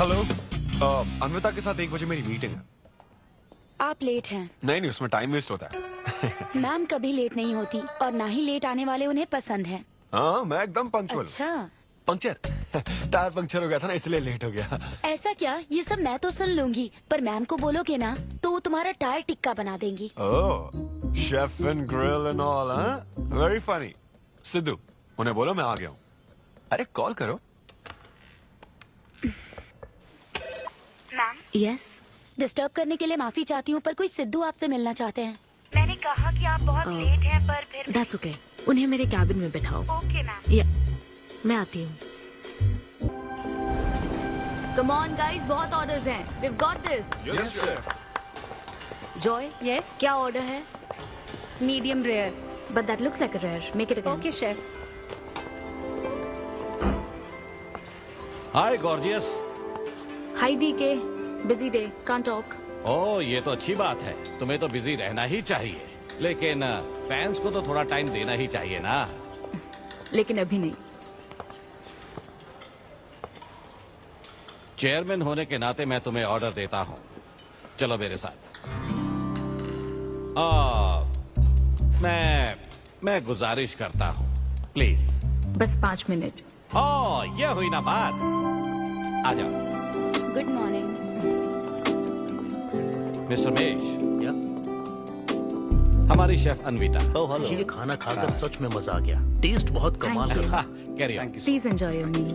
Hello. Anvita के साथ 1 बजे मेरी मीटिंग है। आप लेट हैं। नहीं, उसमें टाइम वेस्ट होता है। मैम कभी लेट नहीं होती और ना ही लेट आने वाले उन्हें पसंद हैं। हाँ, मैं एकदम पंक्चुअल। अच्छा, पंक्चर टायर पंक्चर हो गया था ना, इसलिए लेट हो गया। ऐसा क्या? ये सब मैं तो सुन लूंगी, पर मैम को बोलोगे ना तो वो तुम्हारा टायर टिक्का बना देंगी। Oh, chef and grill and all, हाँ? Very funny. सिद्धू, उन्हें बोलो मैं आ गया हूँ। अरे कॉल करो। मैम, यस, डिस्टर्ब करने के लिए माफी चाहती हूँ, पर कोई सिद्धू आपसे मिलना चाहते हैं। मैंने कहा कि आप बहुत लेट हैं, पर फिर दैट्स ओके। उन्हें मेरे कैबिन में बिठाओ। Okay ma'am. या मैं आती हूँ। कम ऑन गाइस, बहुत ऑर्डर्स हैं। We have got this. Yes sir. Joy, yes, क्या ऑर्डर है? Medium rare. But that looks like a rare. Make it again. Okay chef. Hi gorgeous. Hi DK, busy day, can't talk. Oh, ये तो अच्छी बात है। तुम्हें तो busy रहना ही चाहिए, लेकिन फैंस को तो थोड़ा टाइम देना ही चाहिए ना। लेकिन अभी नहीं। चेयरमैन होने के नाते मैं तुम्हें ऑर्डर देता हूँ। चलो मेरे साथ। मैं गुजारिश करता हूँ, प्लीज। बस 5 मिनट। ओह, ये हुई ना बात। आ जाओ। Good morning. मिस्टर मेश, हमारी शेफ अन्विता। ये खाना खाकर सच में मजा आ गया। टेस्ट बहुत कमाल Thank you. है। Carry on. Please enjoy your meal.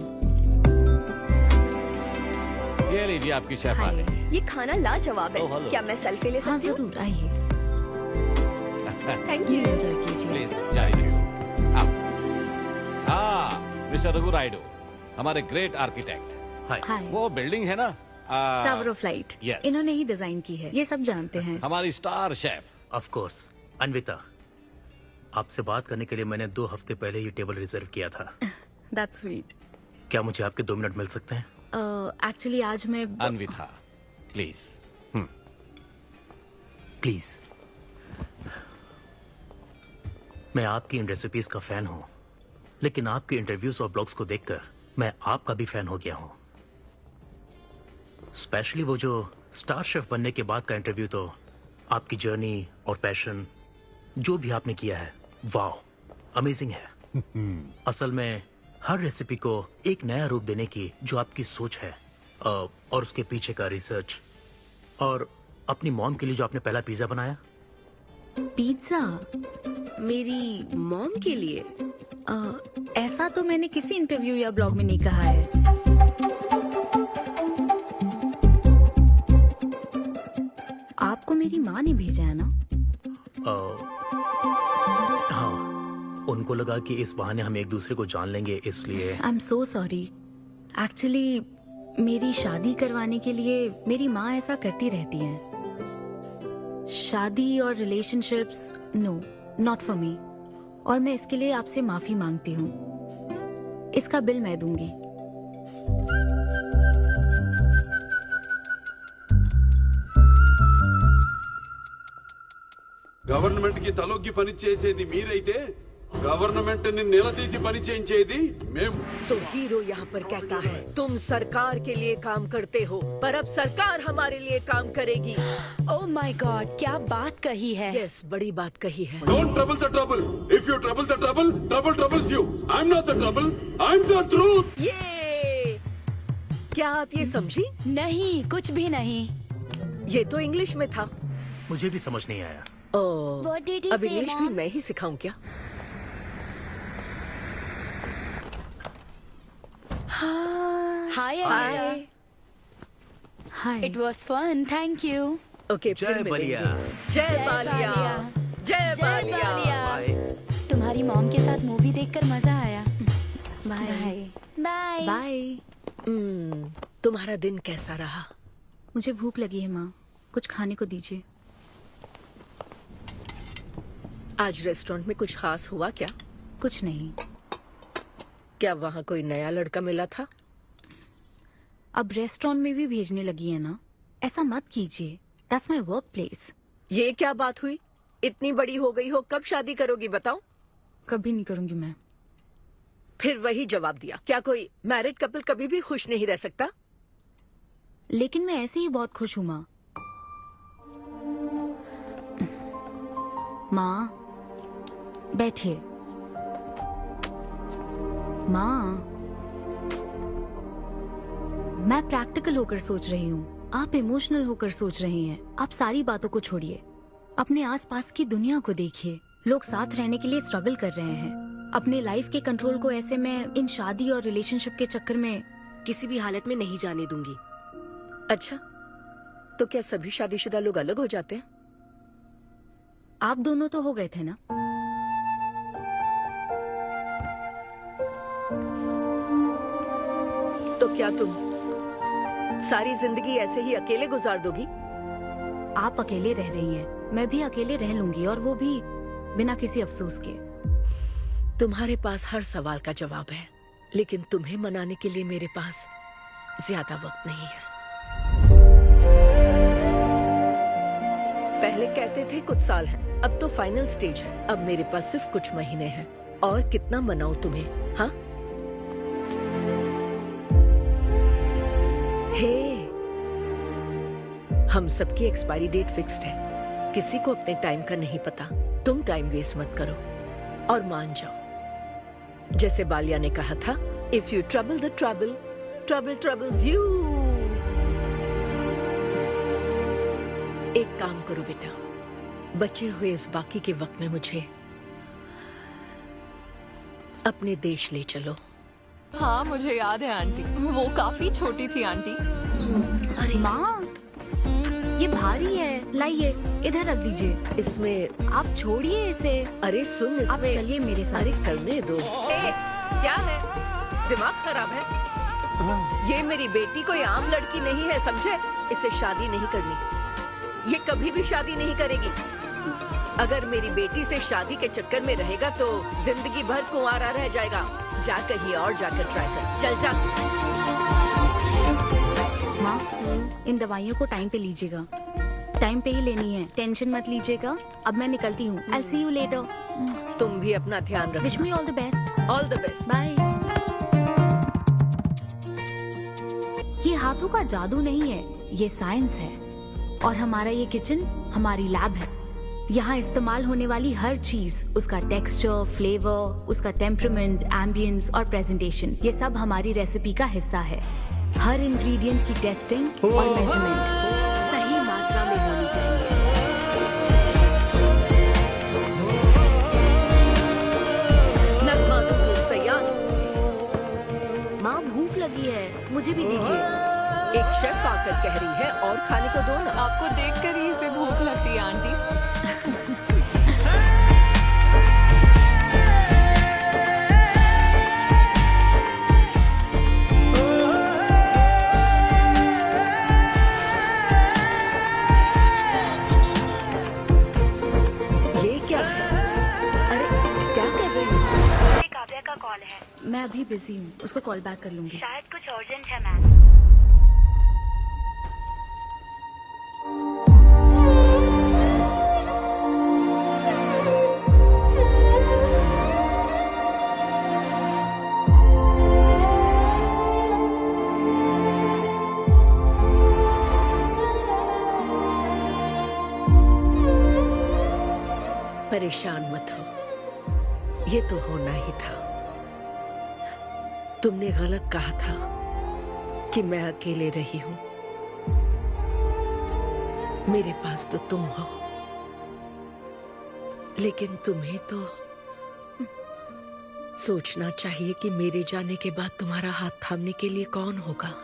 ये लीजिए आपकी शेफ आ गई। ये खाना लाजवाब है। क्या मैं सेल्फी ले हाँ सकती हूँ? जरूर, आइए। Thank meal you. एंजॉय कीजिए। प्लीज जारी रहिए। मिस्टर रघु राइडू, हमारे ग्रेट आर्किटेक्ट। हाय। वो बिल्डिंग है ना, टावर ऑफ लाइट, Yes. इन्होंने ही डिजाइन की है। ये सब जानते हैं। हमारी star chef. Of course. Anvita, आपसे बात करने के लिए मैंने 2 हफ्ते पहले ये टेबल रिजर्व किया था। That's sweet. क्या मुझे आपके 2 मिनट मिल सकते हैं? एक्चुअली आज मैं अन्विता, प्लीज। प्लीज। मैं आपकी इन रेसिपीज का फैन हूँ, लेकिन आपके इंटरव्यूज और ब्लॉग्स को देखकर मैं आपका भी फैन हो गया हूँ। स्पेशली वो जो स्टार शेफ बनने के बाद का इंटरव्यू, तो आपकी जर्नी और पैशन जो भी आपने किया है, वाह, अमेजिंग है। असल में हर रेसिपी को एक नया रूप देने की जो आपकी सोच है, और उसके पीछे का रिसर्च, और अपनी मॉम के लिए जो आपने पहला पिज्जा बनाया। पिज्जा मेरी मॉम के लिए? ऐसा तो मैंने किसी इंटरव्यू या ब्लॉग में नहीं कहा है। आपको मेरी माँ ने भेजा है ना? हाँ, उनको लगा कि इस बहाने हम एक दूसरे को जान लेंगे, इसलिए। आई एम सो सॉरी। एक्चुअली मेरी शादी करवाने के लिए मेरी माँ ऐसा करती रहती हैं। शादी और relationships, no, not for me. और मैं इसके लिए आपसे माफी मांगती हूँ। इसका बिल मैं दूंगी। గవర్నమెంట్ కి తలొగ్గి పని చేసేది మీరైతే గవర్నమెంట్ ని నిలదీసి పని చేయించేది మేము। तो हीरो यहाँ पर कहता है तुम सरकार के लिए काम करते हो, पर अब सरकार हमारे लिए काम करेगी। ओह माय गॉड, क्या बात कही है। यस, बड़ी बात कही है। Don't trouble the trouble. If you trouble the trouble, trouble troubles you. I am not the trouble, I am the truth. ये क्या आप ये समझी? नहीं, कुछ भी नहीं। ये तो इंग्लिश में था। मुझे भी समझ नहीं आया। ओह, What did he अब say, इंग्लिश भी Mom? मैं ही सिखाऊं क्या? Hi hi. Hi. It was fun, thank you. Okay, Jay फिर मिलेंगे। बलिया। जय बालिया। जय बालिया। बाय। तुम्हारी मॉम के साथ मूवी देखकर मजा आया। बाय। बाय। बाय। तुम्हारा दिन कैसा रहा? मुझे भूख लगी है माँ, कुछ खाने को दीजिए। आज रेस्टोरेंट में कुछ खास हुआ क्या? कुछ नहीं। क्या वहाँ कोई नया लड़का मिला था? अब रेस्टोरेंट में भी भेजने लगी है ना, ऐसा मत कीजिए। That's my work place. ये क्या बात हुई? इतनी बड़ी हो गई हो, कब शादी करोगी बताओ? कभी नहीं करूंगी मैं। फिर वही जवाब दिया। क्या कोई मैरिड कपल कभी भी खुश नहीं रह सकता? लेकिन मैं ऐसे ही बहुत खुश हूँ माँ। माँ बैठिए। माँ मैं प्रैक्टिकल होकर सोच रही हूँ, आप इमोशनल होकर सोच रही हैं। आप सारी बातों को छोड़िए, अपने आसपास की दुनिया को देखिए। लोग साथ रहने के लिए स्ट्रगल कर रहे हैं। अपने लाइफ के कंट्रोल को ऐसे में इन शादी और रिलेशनशिप के चक्कर में किसी भी हालत में नहीं जाने दूंगी। अच्छा, तो क्या सभी शादीशुदा लोग अलग हो जाते हैं? आप दोनों तो हो गए थे ना। तो क्या तुम सारी जिंदगी ऐसे ही अकेले गुजार दोगी? आप अकेले रह रही हैं, मैं भी अकेले रह लूंगी, और वो भी बिना किसी अफसोस के। तुम्हारे पास हर सवाल का जवाब है, लेकिन तुम्हें मनाने के लिए मेरे पास ज्यादा वक्त नहीं है। पहले कहते थे कुछ साल हैं, अब तो फाइनल स्टेज है। अब मेरे पास सिर्फ कुछ महीने हैं, और कितना मनाऊं तुम्हें? हाँ हे, हम सबकी एक्सपायरी डेट फिक्स्ड है। किसी को अपने टाइम का नहीं पता। तुम टाइम वेस्ट मत करो और मान जाओ। जैसे बालिया ने कहा था, if you trouble the trouble, trouble troubles you. एक काम करो बेटा, बचे हुए इस बाकी के वक्त में मुझे अपने देश ले चलो। हाँ मुझे याद है आंटी, वो काफी छोटी थी आंटी। अरे माँ, ये भारी है, लाइए इधर रख दीजिए। इसमें आप छोड़िए इसे। अरे सुन, आप इसमें चलिए मेरे साथ। अरे करने दो। क्या है, दिमाग खराब है? ये मेरी बेटी कोई आम लड़की नहीं है, समझे? इसे शादी नहीं करनी, ये कभी भी शादी नहीं करेगी। अगर मेरी बेटी से शादी के चक्कर में रहेगा तो जिंदगी भर कुंवारा रह जाएगा। जा कहीं और जाकर ट्राई कर, चल जा। माँ, इन दवाइयों को टाइम पे लीजिएगा, टाइम पे ही लेनी है, टेंशन मत लीजिएगा। अब मैं निकलती हूँ। I'll see you later. तुम भी अपना ध्यान रखो। Wish me all the best. All the best. Bye. ये हाथों का जादू नहीं है, ये साइंस है। और हमारा ये किचन हमारी लैब है। यहाँ इस्तेमाल होने वाली हर चीज, उसका टेक्सचर, फ्लेवर, उसका टेम्परामेंट, एम्बियंस और प्रेजेंटेशन, ये सब हमारी रेसिपी का हिस्सा है। हर इंग्रेडिएंट की टेस्टिंग और मेजरमेंट सही मात्रा में होनी चाहिए। नगमा नूडल्स तैयार। माँ भूख लगी है, मुझे भी दीजिए। एक शेफ आकर कह रही है और खाने को दो ना। आपको देखकर ही इसे भूख लगती है आंटी। ये क्या है? अरे क्या कर रही हो? काव्या का कॉल है, मैं अभी बिजी हूँ, उसको कॉल बैक कर लूंगी। शायद कुछ अर्जेंट है मैम। परेशान मत हो, ये तो होना ही था। तुमने गलत कहा था कि मैं अकेले रही हूं। मेरे पास तो तुम हो, लेकिन तुम्हें तो सोचना चाहिए कि मेरे जाने के बाद तुम्हारा हाथ थामने के लिए कौन होगा।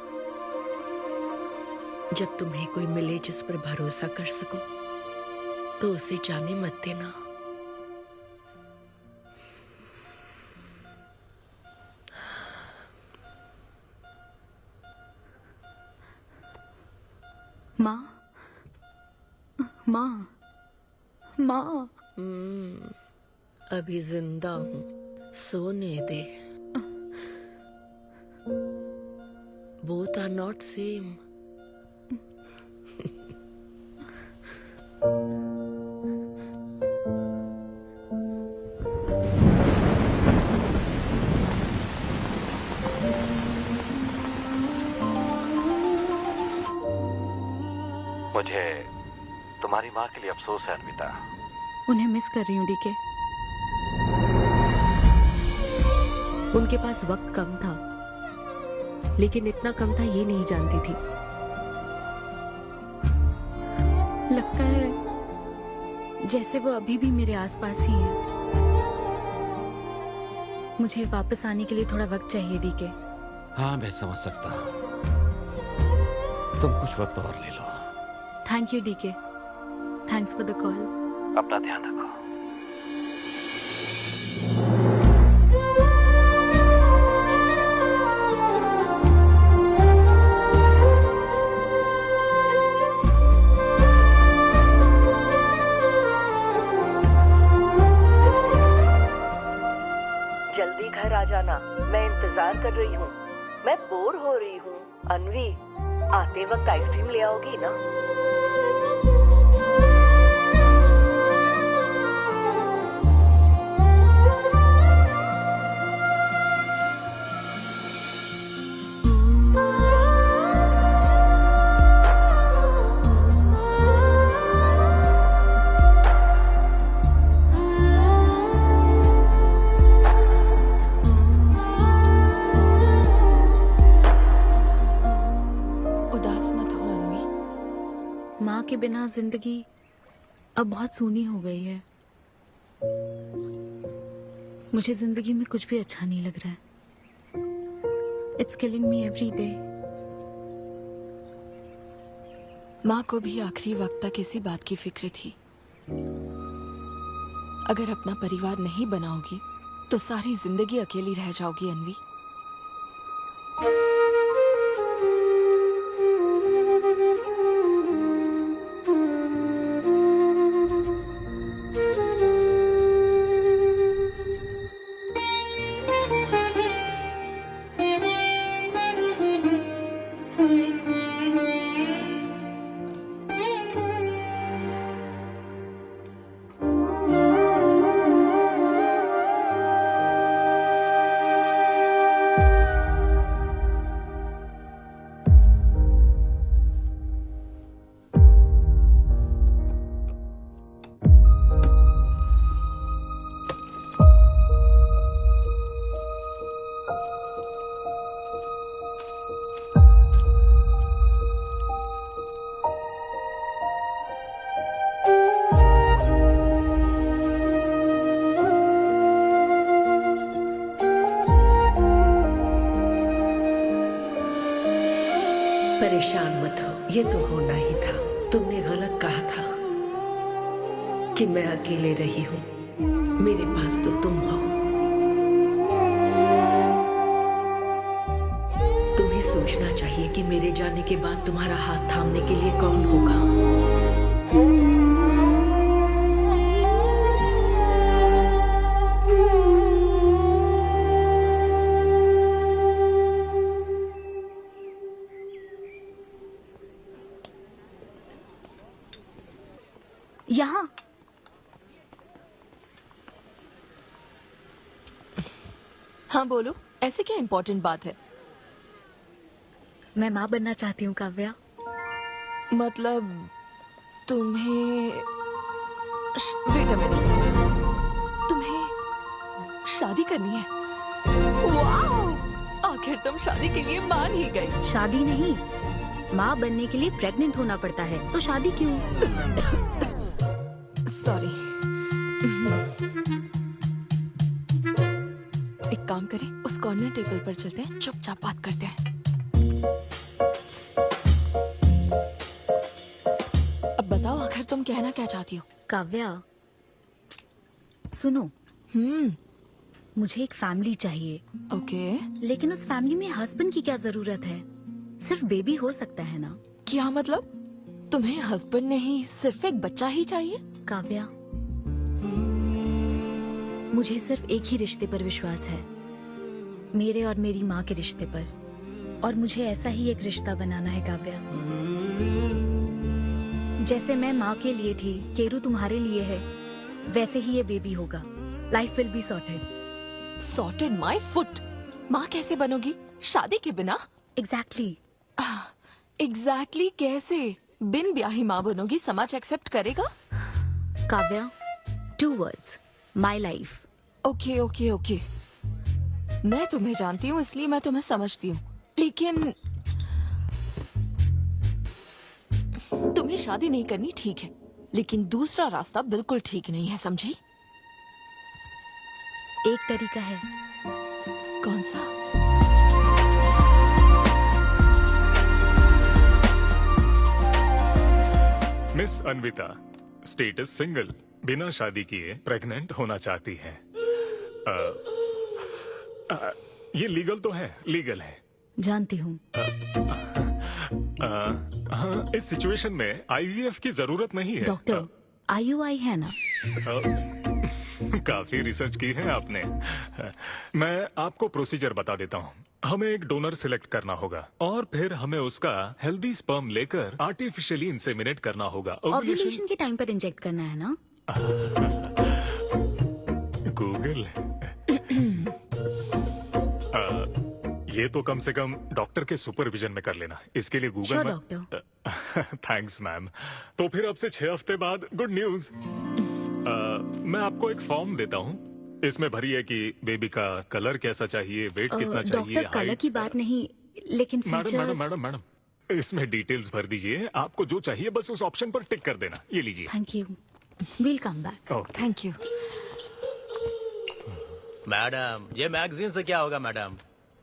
जब तुम्हें कोई मिले जिस पर भरोसा कर सको, तो उसे जाने मत देना। माँ, माँ, माँ। अभी जिंदा हूँ, सोने दे। Both are not same. मुझे तुम्हारी माँ के लिए अफसोस है अनविता। उन्हें मिस कर रही हूँ डीके। उनके पास वक्त कम था, लेकिन इतना कम था ये नहीं जानती थी। लगता है जैसे वो अभी भी मेरे आसपास ही है। मुझे वापस आने के लिए थोड़ा वक्त चाहिए डीके। हाँ, मैं समझ सकता हूँ। तुम कुछ वक्त और ले लो। Thank you DK. Thanks for the call. अपना ध्यान रखो। जल्दी घर आ जाना, मैं इंतजार कर रही हूँ। मैं बोर हो रही हूँ। अनवी, आते वक्त आइसक्रीम ले आओगी ना? उदास मत हो अनवी। माँ के बिना जिंदगी अब बहुत सूनी हो गई है। मुझे जिंदगी में कुछ भी अच्छा नहीं लग रहा है। It's killing me every day. माँ को भी आखिरी वक्त तक इसी बात की फिक्र थी। अगर अपना परिवार नहीं बनाओगी तो सारी जिंदगी अकेली रह जाओगी अनवी। परेशान मत हो, ये तो होना ही था। तुमने गलत कहा था कि मैं अकेले रही हूँ। मेरे पास तो तुम हो। तुम्हें सोचना चाहिए कि मेरे जाने के बाद तुम्हारा हाथ थामने के लिए कौन होगा। यहाँ हाँ बोलो, ऐसे क्या इम्पोर्टेंट बात है? मैं माँ बनना चाहती हूँ काव्या। मतलब तुम्हें वेट अ मिनट, तुम्हें शादी करनी है? वाओ! आखिर तुम शादी के लिए मान ही गई। शादी नहीं, माँ बनने के लिए प्रेग्नेंट होना पड़ता है, तो शादी क्यों? सॉरी। एक काम करें, उस कॉर्नर टेबल पर चलते हैं, चुपचाप बात करते हैं। अब बताओ आखिर तुम कहना क्या चाहती हो? काव्या सुनो, मुझे एक फैमिली चाहिए। ओके। लेकिन उस फैमिली में हस्बैंड की क्या जरूरत है? सिर्फ बेबी हो सकता है ना? क्या मतलब? तुम्हें हस्बैंड नहीं, सिर्फ एक बच्चा ही चाहिए? काव्या, मुझे सिर्फ एक ही रिश्ते पर विश्वास है, मेरे और मेरी माँ के रिश्ते पर, और मुझे ऐसा ही एक रिश्ता बनाना है काव्या। जैसे मैं माँ के लिए थी, केरू तुम्हारे लिए है, वैसे ही ये बेबी होगा। Life will be sorted. Sorted my foot. माँ कैसे बनोगी शादी के बिना? एग्जैक्टली। एग्जैक्टली कैसे? बिन ब्याही माँ बनोगी, समाज एक्सेप्ट करेगा? Kavya, 2 words, my life. Okay okay okay, मैं तुम्हें जानती हूँ इसलिए मैं तुम्हें समझती हूँ, लेकिन तुम्हें शादी नहीं करनी ठीक है, लेकिन दूसरा रास्ता बिल्कुल ठीक नहीं है, समझी? एक तरीका है। कौन सा? मिस अन्विता, स्टेटस सिंगल, बिना शादी किए प्रेग्नेंट होना चाहती हैं। ये लीगल तो है, लीगल है। जानती हूँ। हाँ, इस सिचुएशन में आईवीएफ की जरूरत नहीं है। डॉक्टर, IUI है ना? काफी रिसर्च की है आपने। मैं आपको प्रोसीजर बता देता हूँ। हमें एक डोनर सिलेक्ट करना होगा और फिर हमें उसका हेल्दी स्पर्म लेकर आर्टिफिशियली इंसेमिनेट करना होगा। ओव्यूलेशन के टाइम पर इंजेक्ट करना है ना? गूगल। ये तो कम से कम डॉक्टर के सुपरविजन में कर लेना, इसके लिए गूगल Sure, में। डॉक्टर। Thanks ma'am. तो फिर अब से 6 हफ्ते बाद गुड न्यूज। मैं आपको एक फॉर्म देता हूँ, इसमें भरिए कि बेबी का कलर कैसा चाहिए, वेट कितना चाहिए, डॉक्टर, कलर की बात नहीं, लेकिन madam features. Madam madam madam, इसमें डिटेल्स भर दीजिए। आपको जो चाहिए बस उस ऑप्शन पर टिक कर देना। ये लीजिए। Thank you, will come back. Okay. Thank you. Madam, ये मैगजीन से क्या होगा मैडम?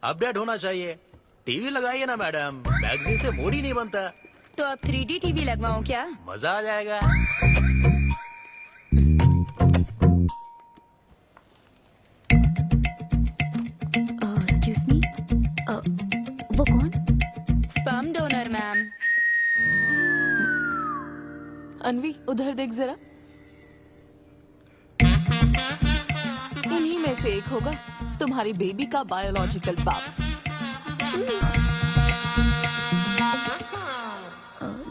अपडेट होना चाहिए। टीवी लगाइए ना मैडम, मैगजीन से मूड ही नहीं बनता। तो अब 3D टीवी लगवाऊं क्या? मजा आ जाएगा। एक्सक्यूज मी, वो कौन? Sperm donor ma'am. अनवी, उधर देख जरा। इन्हीं में से एक होगा तुम्हारी बेबी का बायोलॉजिकल बाप।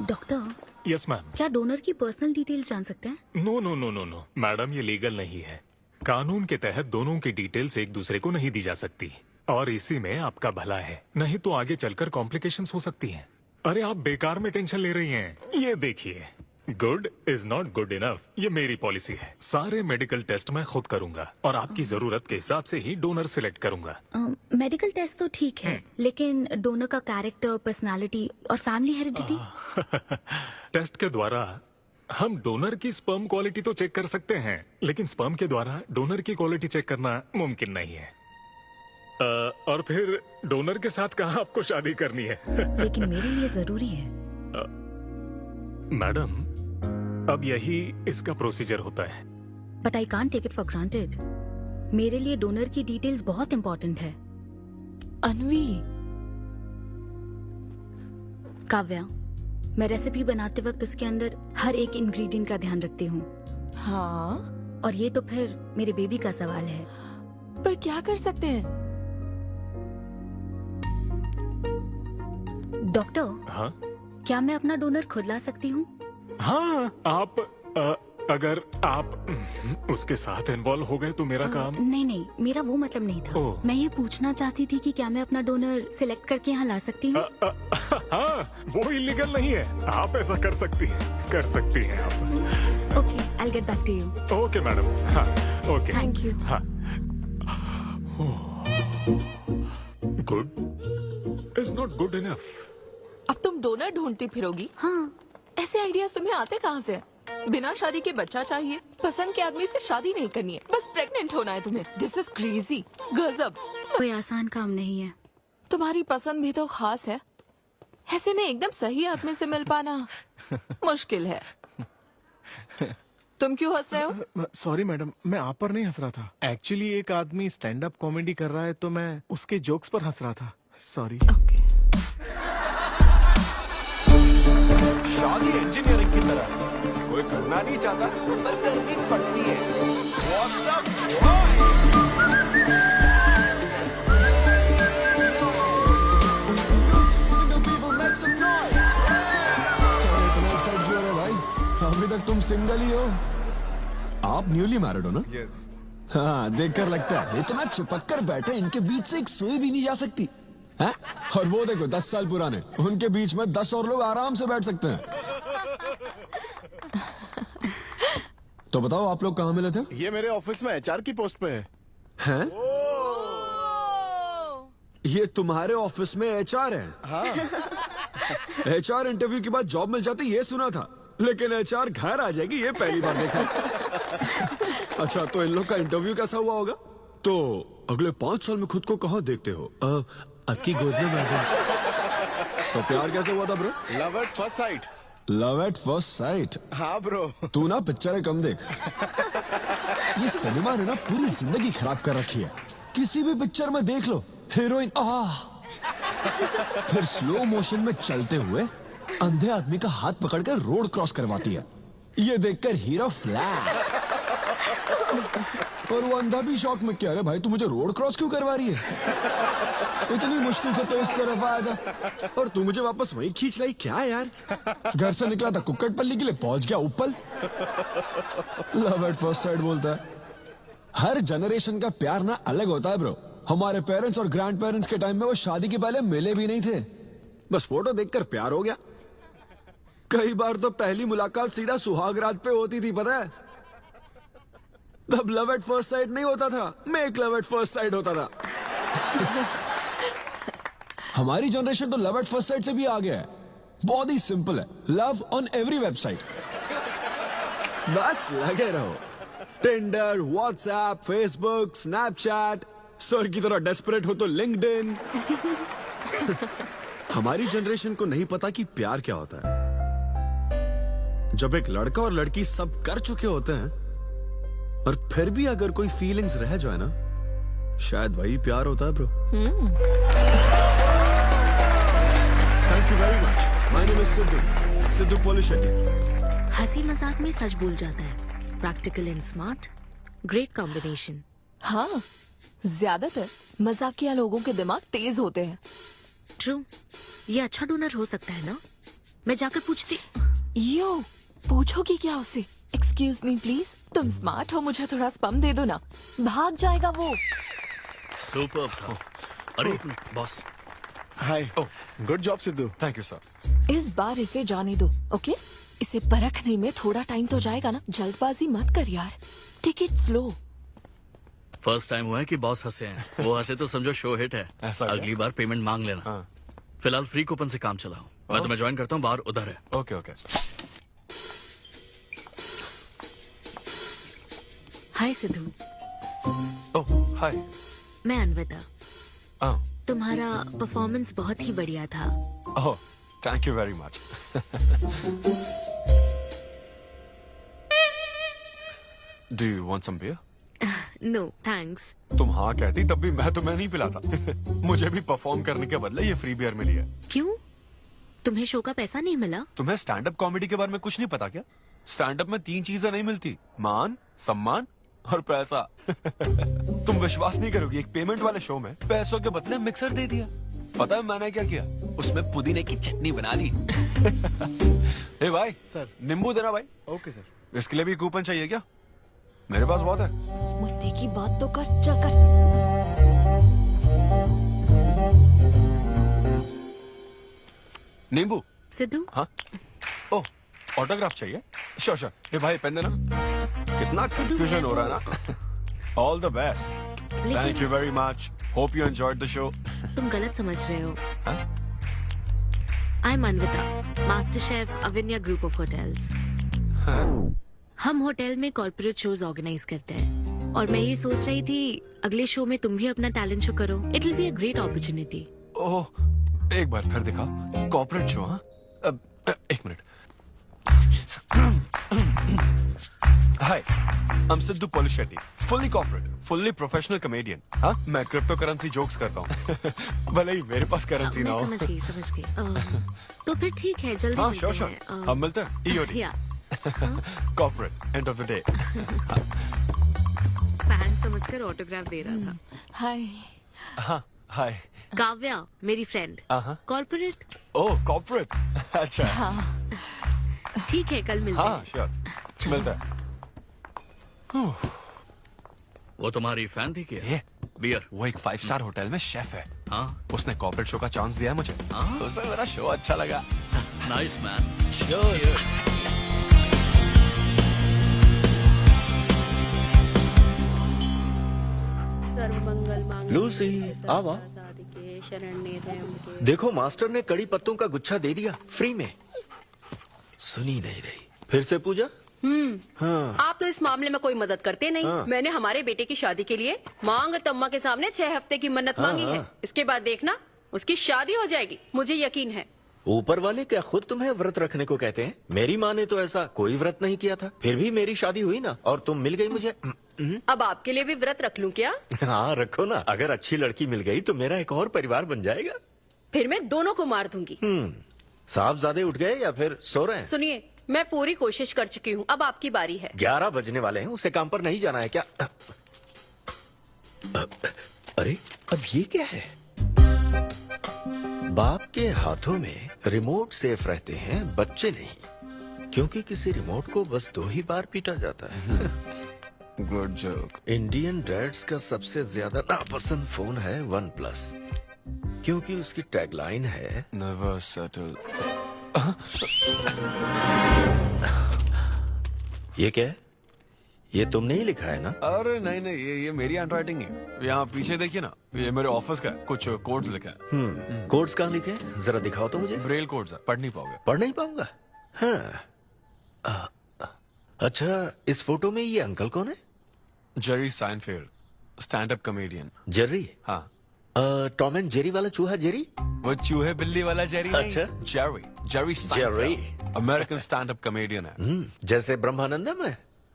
Doctor, yes ma'am. क्या डोनर की पर्सनल डिटेल्स जान सकते हैं? No no no no no madam, ये लीगल नहीं है। कानून के तहत दोनों की डिटेल्स एक दूसरे को नहीं दी जा सकती, और इसी में आपका भला है, नहीं तो आगे चलकर कॉम्प्लिकेशंस हो सकती हैं। अरे आप बेकार में टेंशन ले रही हैं। ये देखिए, good is not good enough, ये मेरी पॉलिसी है। सारे मेडिकल टेस्ट मैं खुद करूंगा और आपकी जरूरत के हिसाब से ही डोनर सिलेक्ट करूंगा। मेडिकल टेस्ट तो ठीक है, लेकिन डोनर का कैरेक्टर, पर्सनालिटी और फैमिली हेरिडिटी? टेस्ट के द्वारा हम डोनर की स्पर्म क्वालिटी तो चेक कर सकते हैं, लेकिन स्पर्म के द्वारा डोनर की क्वालिटी चेक करना मुमकिन नहीं है। और फिर डोनर के साथ कहाँ आपको शादी करनी है? लेकिन मेरे लिए जरूरी है। मैडम, अब यही इसका प्रोसीजर होता है। But I can't take it for granted. मेरे लिए डोनर की डिटेल्स बहुत इंपॉर्टेंट है। अनवी, काव्या, मैं रेसिपी बनाते वक्त उसके अंदर हर एक इंग्रेडिएंट का ध्यान रखती हूँ। हाँ, और ये तो फिर मेरे बेबी का सवाल है। पर क्या कर सकते हैं? हाँ डॉक्टर, क्या मैं अपना डोनर खुद ला सकती हूँ? हाँ, आप अगर आप उसके साथ इन्वॉल्व हो गए तो मेरा काम। नहीं नहीं, मेरा वो मतलब नहीं था। ओह। मैं ये पूछना चाहती थी कि क्या मैं अपना डोनर सिलेक्ट करके यहाँ ला सकती हूँ? हाँ, वो इलीगल नहीं है, आप ऐसा कर सकती हैं आप। Okay, I get back to you. Okay madam. हाँ, ओके। Thank you. हाँ, good is not good enough. अब तुम डोनर ढूंढती फिरोगी? हाँ, ऐसे आइडियाज तुम्हें आते कहाँ से? बिना शादी के बच्चा चाहिए, पसंद के आदमी से शादी नहीं करनी है, बस प्रेग्नेंट होना है तुम्हें। दिस इज क्रेजी, गजब। कोई आसान काम नहीं है। तुम्हारी पसंद भी तो खास है, ऐसे में एकदम सही आदमी से मिल पाना मुश्किल है। तुम क्यों हंस रहे हो? सॉरी मैडम, मैं आप पर नहीं हंस रहा था। एक्चुअली एक आदमी स्टैंड अप कॉमेडी कर रहा है तो मैं उसके जोक्स पर हंस रहा था। सॉरी। ओके। शादी इंजीनियरिंग की तरह है। कोई करना नहीं चाहता पर करनी पड़ती है। What's up, boys? Single people make some noise. इतना एक्साइट क्यों हो रहे भाई? अभी तक तुम सिंगल ही हो। आप न्यूली मैरिड हो ना? Yes. हाँ, देखकर लगता है इतना चिपक कर बैठे, इनके बीच से एक सुई भी नहीं जा सकती। हैं? और वो देखो 10 साल पुराने, उनके बीच में 10 और लोग आराम से बैठ सकते हैं। तो बताओ आप लोग कहाँ मिले थे? ये मेरे ऑफिस में एचआर की पोस्ट पे है। हैं? ये तुम्हारे ऑफिस में एचआर है? हाँ। एचआर इंटरव्यू के बाद जॉब मिल जाती ये सुना था, लेकिन एचआर घर आ जाएगी ये पहली बार देखा। अच्छा, तो इन लोग का इंटरव्यू कैसा हुआ होगा? तो अगले 5 साल में खुद को कहाँ देखते हो? आपकी गोद में मैडम। तो प्यार कैसे हुआ था bro? Love at first sight. Love at first sight? हाँ ब्रो। तू ना पिक्चरें कम देख। ये सिनेमा ने ना पूरी जिंदगी खराब कर रखी है। किसी भी पिक्चर में देख लो, हीरोइन फिर स्लो मोशन में चलते हुए अंधे आदमी का हाथ पकड़कर रोड क्रॉस करवाती है। ये देखकर हीरो फ्लैट। और वो अंधा भी शौक में, क्या रे भाई तू मुझे रोड क्रॉस क्यों करवा रही है? इतनी मुश्किल से तो इस तरफ आया था और तू मुझे वापस वहीं खींच लाई, क्या यार? घर से निकला था कुक्कड़पल्ली के लिए, पहुंच गया ऊपर। लव एट फर्स्ट साइट बोलता है। हर जनरेशन का प्यार ना अलग होता है ब्रो। हमारे पेरेंट्स और ग्रैंड पेरेंट्स के टाइम में वो शादी के पहले मिले भी नहीं थे, बस फोटो देखकर प्यार हो गया। कई बार तो पहली मुलाकात सीधा सुहाग रात पे होती थी, पता है? तब लव एट फर्स्ट साइट नहीं होता था, make love at first sight होता था। हमारी जनरेशन तो लव एट फर्स्ट साइट से भी आगे है। बहुत ही सिंपल है, लव ऑन एवरी वेबसाइट। बस लगे रहो, Tinder, WhatsApp, Facebook, Snapchat, sir की तरह डेस्परेट हो तो लिंक्डइन। हमारी जनरेशन को नहीं पता कि प्यार क्या होता है। जब एक लड़का और लड़की सब कर चुके होते हैं और फिर भी अगर कोई फीलिंग्स रह जाए ना, शायद वही प्यार होता है bro. Thank you very much. My name is Siddhu Polishetty. हंसी मजाक में सच बोल जाता है। Practical and smart, great combination. हाँ, ज्यादातर मजाकिया लोगों के दिमाग तेज होते हैं। ट्रू, ये अच्छा डोनर हो सकता है ना? मैं जाकर पूछती। यो, पूछोगी क्या उससे? एक्सक्यूज मी प्लीज, तुम स्मार्ट हो, मुझे थोड़ा स्पम दे दो ना। भाग जाएगा वो। सुपर था। अरे boss. Hi. Good job Sidhu. Thank you sir. इस बार इसे जाने दो, ओके? इसे परखने में थोड़ा टाइम तो जाएगा ना, जल्दबाजी मत कर यार। Take it slow. First time हुआ है कि बॉस हंसे हैं। वो हंसे तो समझो शो हिट है। अगली बार पेमेंट मांग लेना। फिलहाल फ्री कूपन से काम चलाओ। मैं तुम्हें ज्वाइन करता हूँ, बाहर उधर है। Okay okay. Hi Siddhu. Oh hi. मैं अनविता। तुम्हारा परफॉर्मेंस बहुत ही बढ़िया था। Oh thank you very much. Do you want some beer? No thanks. तुम हाँ कहती तब भी मैं तुम्हें नहीं पिलाता। मुझे भी परफॉर्म करने के बदले ये फ्री बियर मिली है। क्यों? तुम्हें शो का पैसा नहीं मिला? तुम्हें स्टैंड अप कॉमेडी के बारे में कुछ नहीं पता क्या? स्टैंड अप में 3 चीजें नहीं मिलती, मान, सम्मान और पैसा। तुम विश्वास नहीं करोगी, एक पेमेंट वाले शो में पैसों के बदले मिक्सर दे दिया। पता है मैंने क्या किया? उसमें पुदीने की चटनी बना दी। ए भाई सर, नींबू देना भाई। Okay sir. इसके लिए भी कूपन चाहिए क्या? मेरे पास बहुत है। मुद्दे की बात तो कर, चल कर। नींबू। सिद्धू। हाँ। ओह ऑटोग्राफ चाहिए? Sure sure. ए भाई पेन देना। कितना कंफ्यूजन हो रहा है ना। All the best. Thank you very much. Hope you enjoyed the show. तुम गलत समझ रहे हो। I am Anvita, master chef Avinya group of hotels. हम होटल में कॉर्पोरेट शोज ऑर्गेनाइज करते हैं और मैं ये सोच रही थी अगले शो में तुम भी अपना टैलेंट शो करो। It will be a great opportunity. Oh एक बार फिर दिखा। Corporate show? हाँ एक minute. Hi I am Siddhu Polishetty, fully corporate, fully professional comedian. हाँ मैं क्रिप्टो करेंसी जोक्स करता हूँ। भले ही मेरे पास करेंसी ना हो। समझ गई समझ गई। तो फिर ठीक है, जल्दी हाँ मिलते श्योर श्योर। हैं। हम मिलते हैं। EOD corporate end of the day. Fan समझकर ऑटोग्राफ दे रहा था। हाय। हाँ हाय। काव्या मेरी फ्रेंड। कॉर्पोरेट। ओह कॉर्पोरेट। अच्छा ठीक है, कल मिलते हैं। हाँ श्योर मिलता है। वो तुम्हारी फैन थी क्या? बियर। वो एक 5 स्टार होटल में शेफ है। हाँ। उसने कॉर्पोरेट शो का चांस दिया मुझे। उसे मेरा शो अच्छा लगा। Nice man. लूसी आवा। देखो मास्टर ने कड़ी पत्तों का गुच्छा दे दिया फ्री में। सुनी नहीं रही। फिर से पूजा। हाँ। आप तो इस मामले में कोई मदद करते नहीं। हाँ। मैंने हमारे बेटे की शादी के लिए मांग तम्मा के सामने 6 हफ्ते की मन्नत मांगी है। इसके बाद देखना उसकी शादी हो जाएगी, मुझे यकीन है। ऊपर वाले क्या खुद तुम्हें व्रत रखने को कहते हैं? मेरी माँ ने तो ऐसा कोई व्रत नहीं किया था, फिर भी मेरी शादी हुई ना, और तुम मिल गई मुझे। अब आपके लिए भी व्रत रख लूं क्या? हाँ रखो ना, अगर अच्छी लड़की मिल गई तो मेरा एक और परिवार बन जाएगा। फिर मैं दोनों को मार दूंगी। साहबजादे उठ गए या फिर सो रहे हैं? सुनिए, मैं पूरी कोशिश कर चुकी हूँ, अब आपकी बारी है। 11 बजने वाले हैं, उसे काम पर नहीं जाना है क्या? अरे अब ये क्या है? बाप के हाथों में रिमोट सेफ रहते हैं, बच्चे नहीं, क्योंकि किसी रिमोट को बस 2 ही बार पीटा जाता है। Good joke. इंडियन डैड्स का सबसे ज्यादा नापसंद फोन है OnePlus, क्योंकि उसकी टैगलाइन है नेवर सेटल। ये क्या है? ये तुमने ही लिखा है ना? अरे नहीं नहीं, ये मेरी हैंडराइटिंग है। यहाँ पीछे देखिए ना, ये मेरे ऑफिस का है। कुछ कोड्स लिखा है। कोड्स कहाँ लिखे हैं? जरा दिखाओ तो मुझे। ब्रेल कोड्स है, पढ़ नहीं पाओगे। पढ़ नहीं पाऊंगा? हाँ। अच्छा, इस फोटो में ये अंकल कौन है? Jerry Seinfeld, stand up comedian. Jerry? हाँ। टॉम एंड जेरी वाला चूहा जेरी? वो चूहे बिल्ली वाला जेरी नहीं। अच्छा। Jerry Jerry American stand up comedian है। जैसे ब्रह्मानंदम है?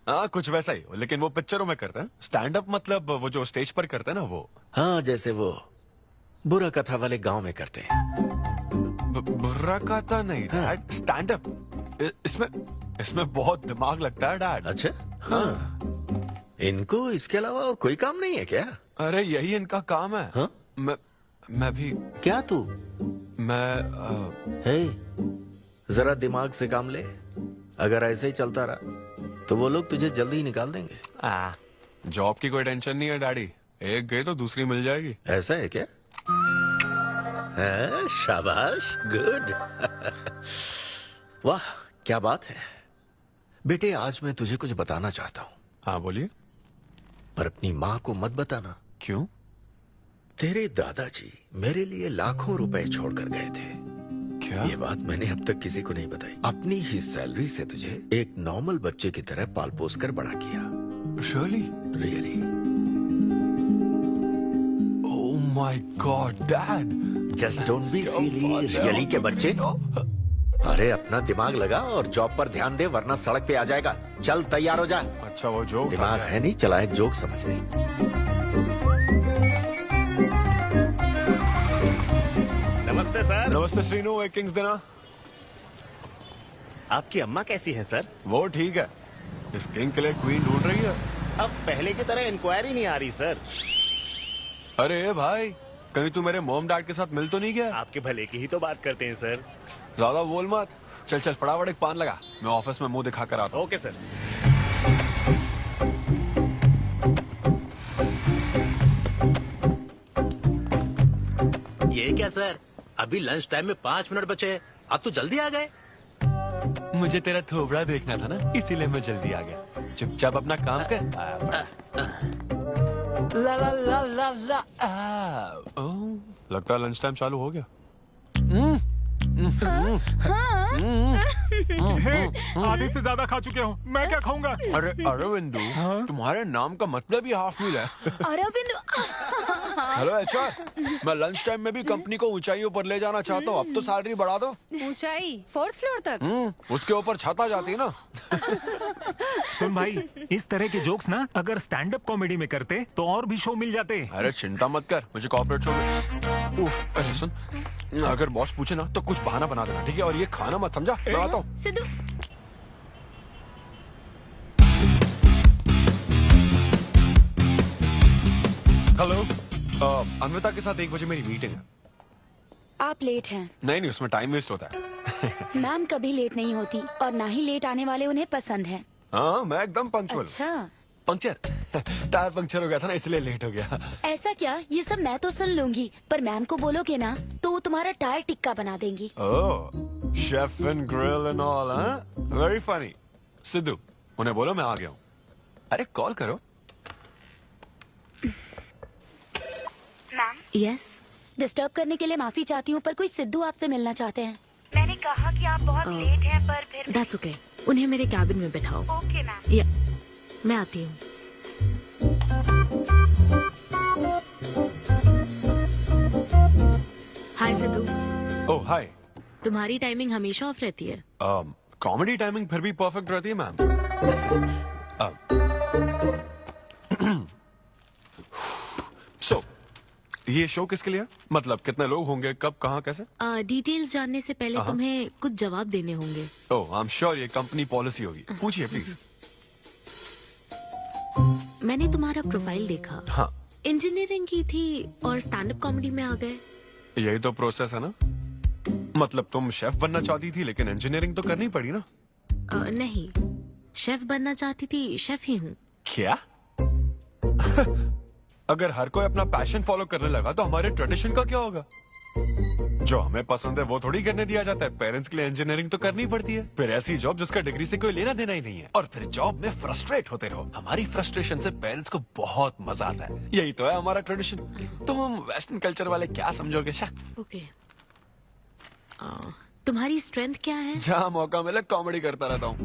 हाँ कुछ वैसा ही, लेकिन वो पिक्चरों में करता है। स्टैंड अप मतलब वो जो स्टेज पर करते हैं ना, वो। हाँ, जैसे वो बुरा कथा वाले गांव में करते हैं। बुरा कथा नहीं डैड, स्टैंड अप। इसमें बहुत दिमाग लगता है डैड। अच्छा। हाँ। इनको इसके अलावा और कोई काम नहीं है क्या? अरे यही इनका काम है। हाँ? मैं भी। क्या तू? मैं हे, जरा दिमाग से काम ले। अगर ऐसे ही चलता रहा तो वो लोग तुझे जल्दी ही निकाल देंगे। जॉब की कोई टेंशन नहीं है डैडी, एक गई तो दूसरी मिल जाएगी। ऐसा है क्या? है, शाबाश, गुड। वाह क्या बात है बेटे। आज मैं तुझे कुछ बताना चाहता हूँ। हाँ बोलिए। पर अपनी माँ को मत बताना। क्यों? तेरे दादाजी मेरे लिए लाखों रुपए छोड़कर गए थे। क्या? ये बात मैंने अब तक किसी को नहीं बताई। अपनी ही सैलरी से तुझे एक नॉर्मल बच्चे की तरह पाल पोस कर बड़ा किया। Really. Oh my God dad. Just don't be silly. Really के बच्चे। अरे अपना दिमाग लगा और जॉब पर ध्यान दे, वरना सड़क पे आ जाएगा। चल तैयार हो जा। अच्छा वो जोक दिमाग है नहीं, चला है जोक समझ नहीं। नमस्ते सर। नमस्ते श्रीनु, एक किंग्स देना। आपकी अम्मा कैसी है सर? वो ठीक है। इस किंग के लिए क्वीन ढूंढ रही है। अब पहले की तरह इंक्वायरी नहीं आ रही सर। अरे भाई, कहीं तू मेरे मॉम डैड के साथ मिल तो नहीं गया? आपके भले की ही तो बात करते हैं सर। ज्यादा बोल मत। चल चल फटाफट एक पान लगा, मैं ऑफिस में मुंह दिखा कर आता हूँ। Okay sir. ये क्या सर, अभी लंच टाइम में 5 मिनट बचे हैं, आप तो जल्दी आ गए। मुझे तेरा थोबड़ा देखना था ना, इसीलिए मैं जल्दी आ गया। चुपचाप अपना काम कर। ला ला ला ला ला। लगता है लंच टाइम चालू हो गया। आधे से ज्यादा खा चुके हो, मैं क्या खाऊंगा? अरे अरविंदु, तुम्हारे नाम का मतलब ही हाफ मील है। अरविंद। हेलो एचआर, मैं लंच टाइम में भी कंपनी को ऊंचाइयों पर ले जाना चाहता हूँ। अब तो सैलरी बढ़ा दो। ऊंचाई 4th फ्लोर तक? उसके ऊपर छत आ जाती है ना। सुन भाई, इस तरह के जोक्स ना अगर स्टैंड अप कॉमेडी में करते तो और भी शो मिल जाते। अरे चिंता मत कर, मुझे कॉर्पोरेट शो में। उफ, अरे सुन, अगर बॉस पूछे ना तो कुछ बहाना बना देना, ठीक है? और ये खाना मत समझा। मैं आता हूँ। सिद्धू। हेलो, अन्विता के साथ 1 बजे मेरी मीटिंग है। आप लेट हैं। नहीं, उसमें टाइम वेस्ट होता है। मैम कभी लेट नहीं होती और ना ही लेट आने वाले उन्हें पसंद है। हाँ, मैं एकदम पंक्चुअल। अच्छा। पंक्चर। टायर पंक्चर हो गया था ना, इसलिए लेट हो गया। ऐसा क्या, ये सब मैं तो सुन लूंगी, पर मैम को बोलोगे ना तो वो तुम्हारा टायर टिक्का बना देंगी। Oh, chef and grill and all, very funny. Siddhu, उन्हें बोलो मैं आ गया हूँ। अरे कॉल करो। मैम। यस। डिस्टर्ब करने के लिए माफी चाहती हूँ, पर कोई सिद्धू आपसे मिलना चाहते हैं। मैंने कहा कि आप बहुत लेट हैं, पर फिर दैट्स ओके, उन्हें मेरे कैबिन में बिठाओ। Okay ma'am. या, मैं आती हूँ। हाय सिद्धू। ओह हाय। तुम्हारी टाइमिंग हमेशा ऑफ रहती है? कॉमेडी टाइमिंग फिर भी परफेक्ट रहती है मैम। सो ये शो किसके लिए? मतलब कितने लोग होंगे, कब, कहाँ, कैसे? डिटेल्स जानने से पहले तुम्हें कुछ जवाब देने होंगे। ओह आई एम श्योर ये कंपनी पॉलिसी होगी। पूछिए प्लीज। मैंने तुम्हारा प्रोफाइल देखा। हाँ। इंजीनियरिंग की थी और स्टैंड अप कॉमेडी में आ गए। यही तो प्रोसेस है ना। मतलब तुम शेफ बनना चाहती थी, लेकिन इंजीनियरिंग तो करनी पड़ी ना। नहीं, शेफ बनना चाहती थी, शेफ ही हूँ। क्या? अगर हर कोई अपना पैशन फॉलो करने लगा तो हमारे ट्रेडिशन का क्या होगा? जो हमें पसंद है वो थोड़ी करने दिया जाता है। पेरेंट्स के लिए इंजीनियरिंग तो करनी पड़ती है, फिर ऐसी जॉब जिसका डिग्री से कोई लेना देना ही नहीं है, और फिर जॉब में फ्रस्ट्रेट होते रहो। हमारी फ्रस्ट्रेशन से पेरेंट्स को बहुत मजा आता है। यही तो है हमारा ट्रेडिशन। तुम वेस्टर्न कल्चर वाले क्या समझोगे? ओके। तुम्हारी स्ट्रेंथ क्या है? जहाँ मौका मिले कॉमेडी करता रहता हूँ।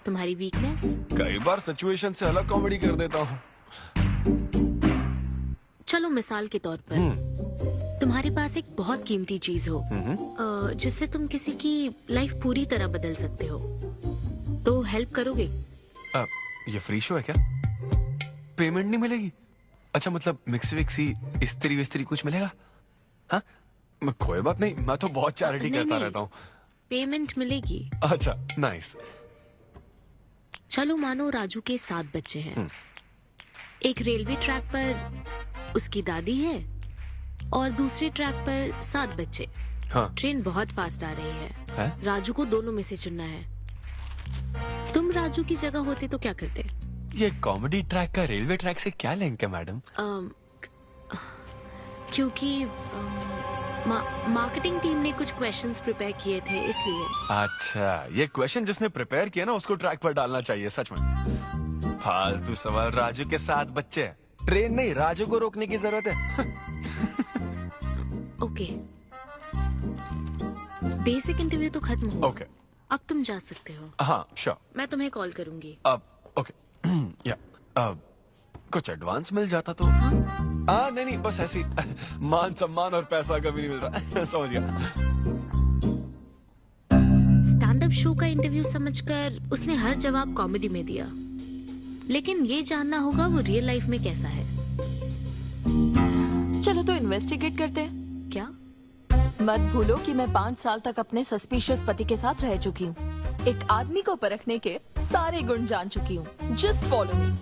तुम्हारी वीकनेस? कई बार सिचुएशन से अलग कॉमेडी कर देता हूँ। चलो मिसाल के तौर पर तुम्हारे पास एक बहुत कीमती चीज हो जिससे तुम किसी की लाइफ पूरी तरह बदल सकते हो, तो हेल्प करोगे? ये फ्री शो है क्या? पेमेंट नहीं मिलेगी? अच्छा, मतलब मिक्सी विक्सी इस्त्री विस्त्री कुछ मिलेगा? हाँ, कोई बात नहीं, मैं तो बहुत चैरिटी करता रहता हूँ। पेमेंट मिलेगी। अच्छा, नाइस। चलो मानो राजू के 7 बच्चे हैं। एक रेलवे ट्रैक पर उसकी दादी है और दूसरे ट्रैक पर 7 बच्चे। हाँ। ट्रेन बहुत फास्ट आ रही है। राजू को दोनों में से चुनना है। तुम राजू की जगह होते तो क्या करते? ये कॉमेडी ट्रैक का रेलवे ट्रैक से क्या लिंक है मैडम? क्योंकि मार्केटिंग टीम ने कुछ क्वेश्चंस प्रिपेयर किए थे, इसलिए। अच्छा, ये क्वेश्चन जिसने प्रिपेयर किया ना उसको ट्रैक पर डालना चाहिए। सच में फालतू सवाल। राजू के 7 बच्चे हैं, ट्रेन नहीं, राजू को रोकने की जरूरत है। ओके, बेसिक इंटरव्यू तो खत्म हो। ओके, अब तुम जा सकते हो। हाँ श्योर। मैं तुम्हें कॉल करूंगी। अब ओके। या कुछ एडवांस मिल जाता तो। हाँ नहीं, बस ऐसी मान सम्मान और पैसा कभी नहीं मिल रहा। समझ गया। स्टैंड अप शो का इंटरव्यू समझकर उसने हर जवाब कॉमेडी में दिया, लेकिन ये जानना होगा वो रियल लाइफ में कैसा है। चलो तो इन्वेस्टिगेट करते हैं। क्या? मत भूलो कि मैं 5 साल तक अपने सस्पिशियस पति के साथ रह चुकी हूँ। एक आदमी को परखने के सारे गुण जान चुकी हूँ। Just follow me.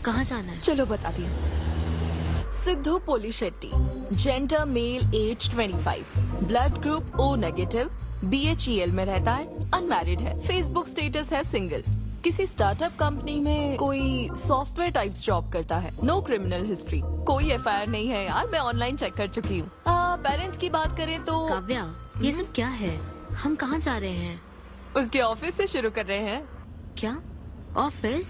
कहाँ जाना है? चलो बताती हूँ। Siddhu Polishetty, gender male, age 25, blood group O negative, BHEL में रहता है, अनमैरिड है, फेसबुक स्टेटस है सिंगल, किसी स्टार्टअप कंपनी में कोई सॉफ्टवेयर टाइप्स जॉब करता है, नो क्रिमिनल हिस्ट्री, कोई FIR नहीं है यार, मैं ऑनलाइन चेक कर चुकी हूँ। पेरेंट्स की बात करें तो काव्या, ये सब क्या है? हम कहाँ जा रहे हैं? उसके ऑफिस से शुरू कर रहे हैं। क्या ऑफिस?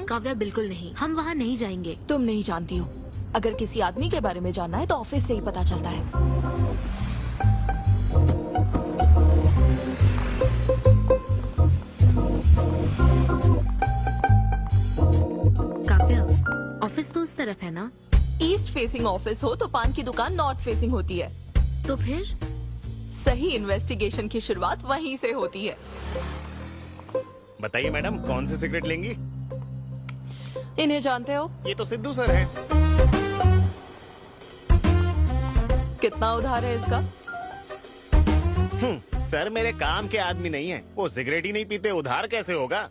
काव्या बिल्कुल नहीं, हम वहाँ नहीं जाएंगे। तुम नहीं जानती हो, अगर किसी आदमी के बारे में जानना है तो ऑफिस से ही पता चलता है। काव्या, ऑफिस तो उस तरफ है ना? ईस्ट फेसिंग ऑफिस हो तो पान की दुकान नॉर्थ फेसिंग होती है। तो फिर सही इन्वेस्टिगेशन की शुरुआत वहीं से होती है। बताइए मैडम, कौन सी सिगरेट लेंगी? इन्हें जानते हो? ये तो सिद्धू सर हैं। कितना उधार है इसका? सर मेरे काम के आदमी नहीं है, वो सिगरेट ही नहीं पीते, उधार कैसे होगा?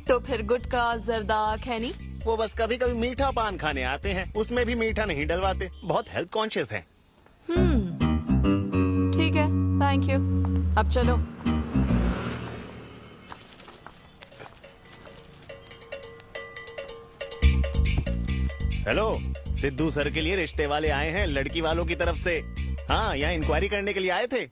तो फिर गुटखा, जर्दा, खैनी? वो बस कभी कभी मीठा पान खाने आते हैं, उसमें भी मीठा नहीं डलवाते, बहुत हेल्थ कॉन्शियस है। ठीक है, थैंक यू। अब चलो। हेलो, सिद्धू सर के लिए रिश्ते वाले आए हैं लड़की वालों की तरफ से। हाँ, यहाँ इंक्वायरी करने के लिए आए थे।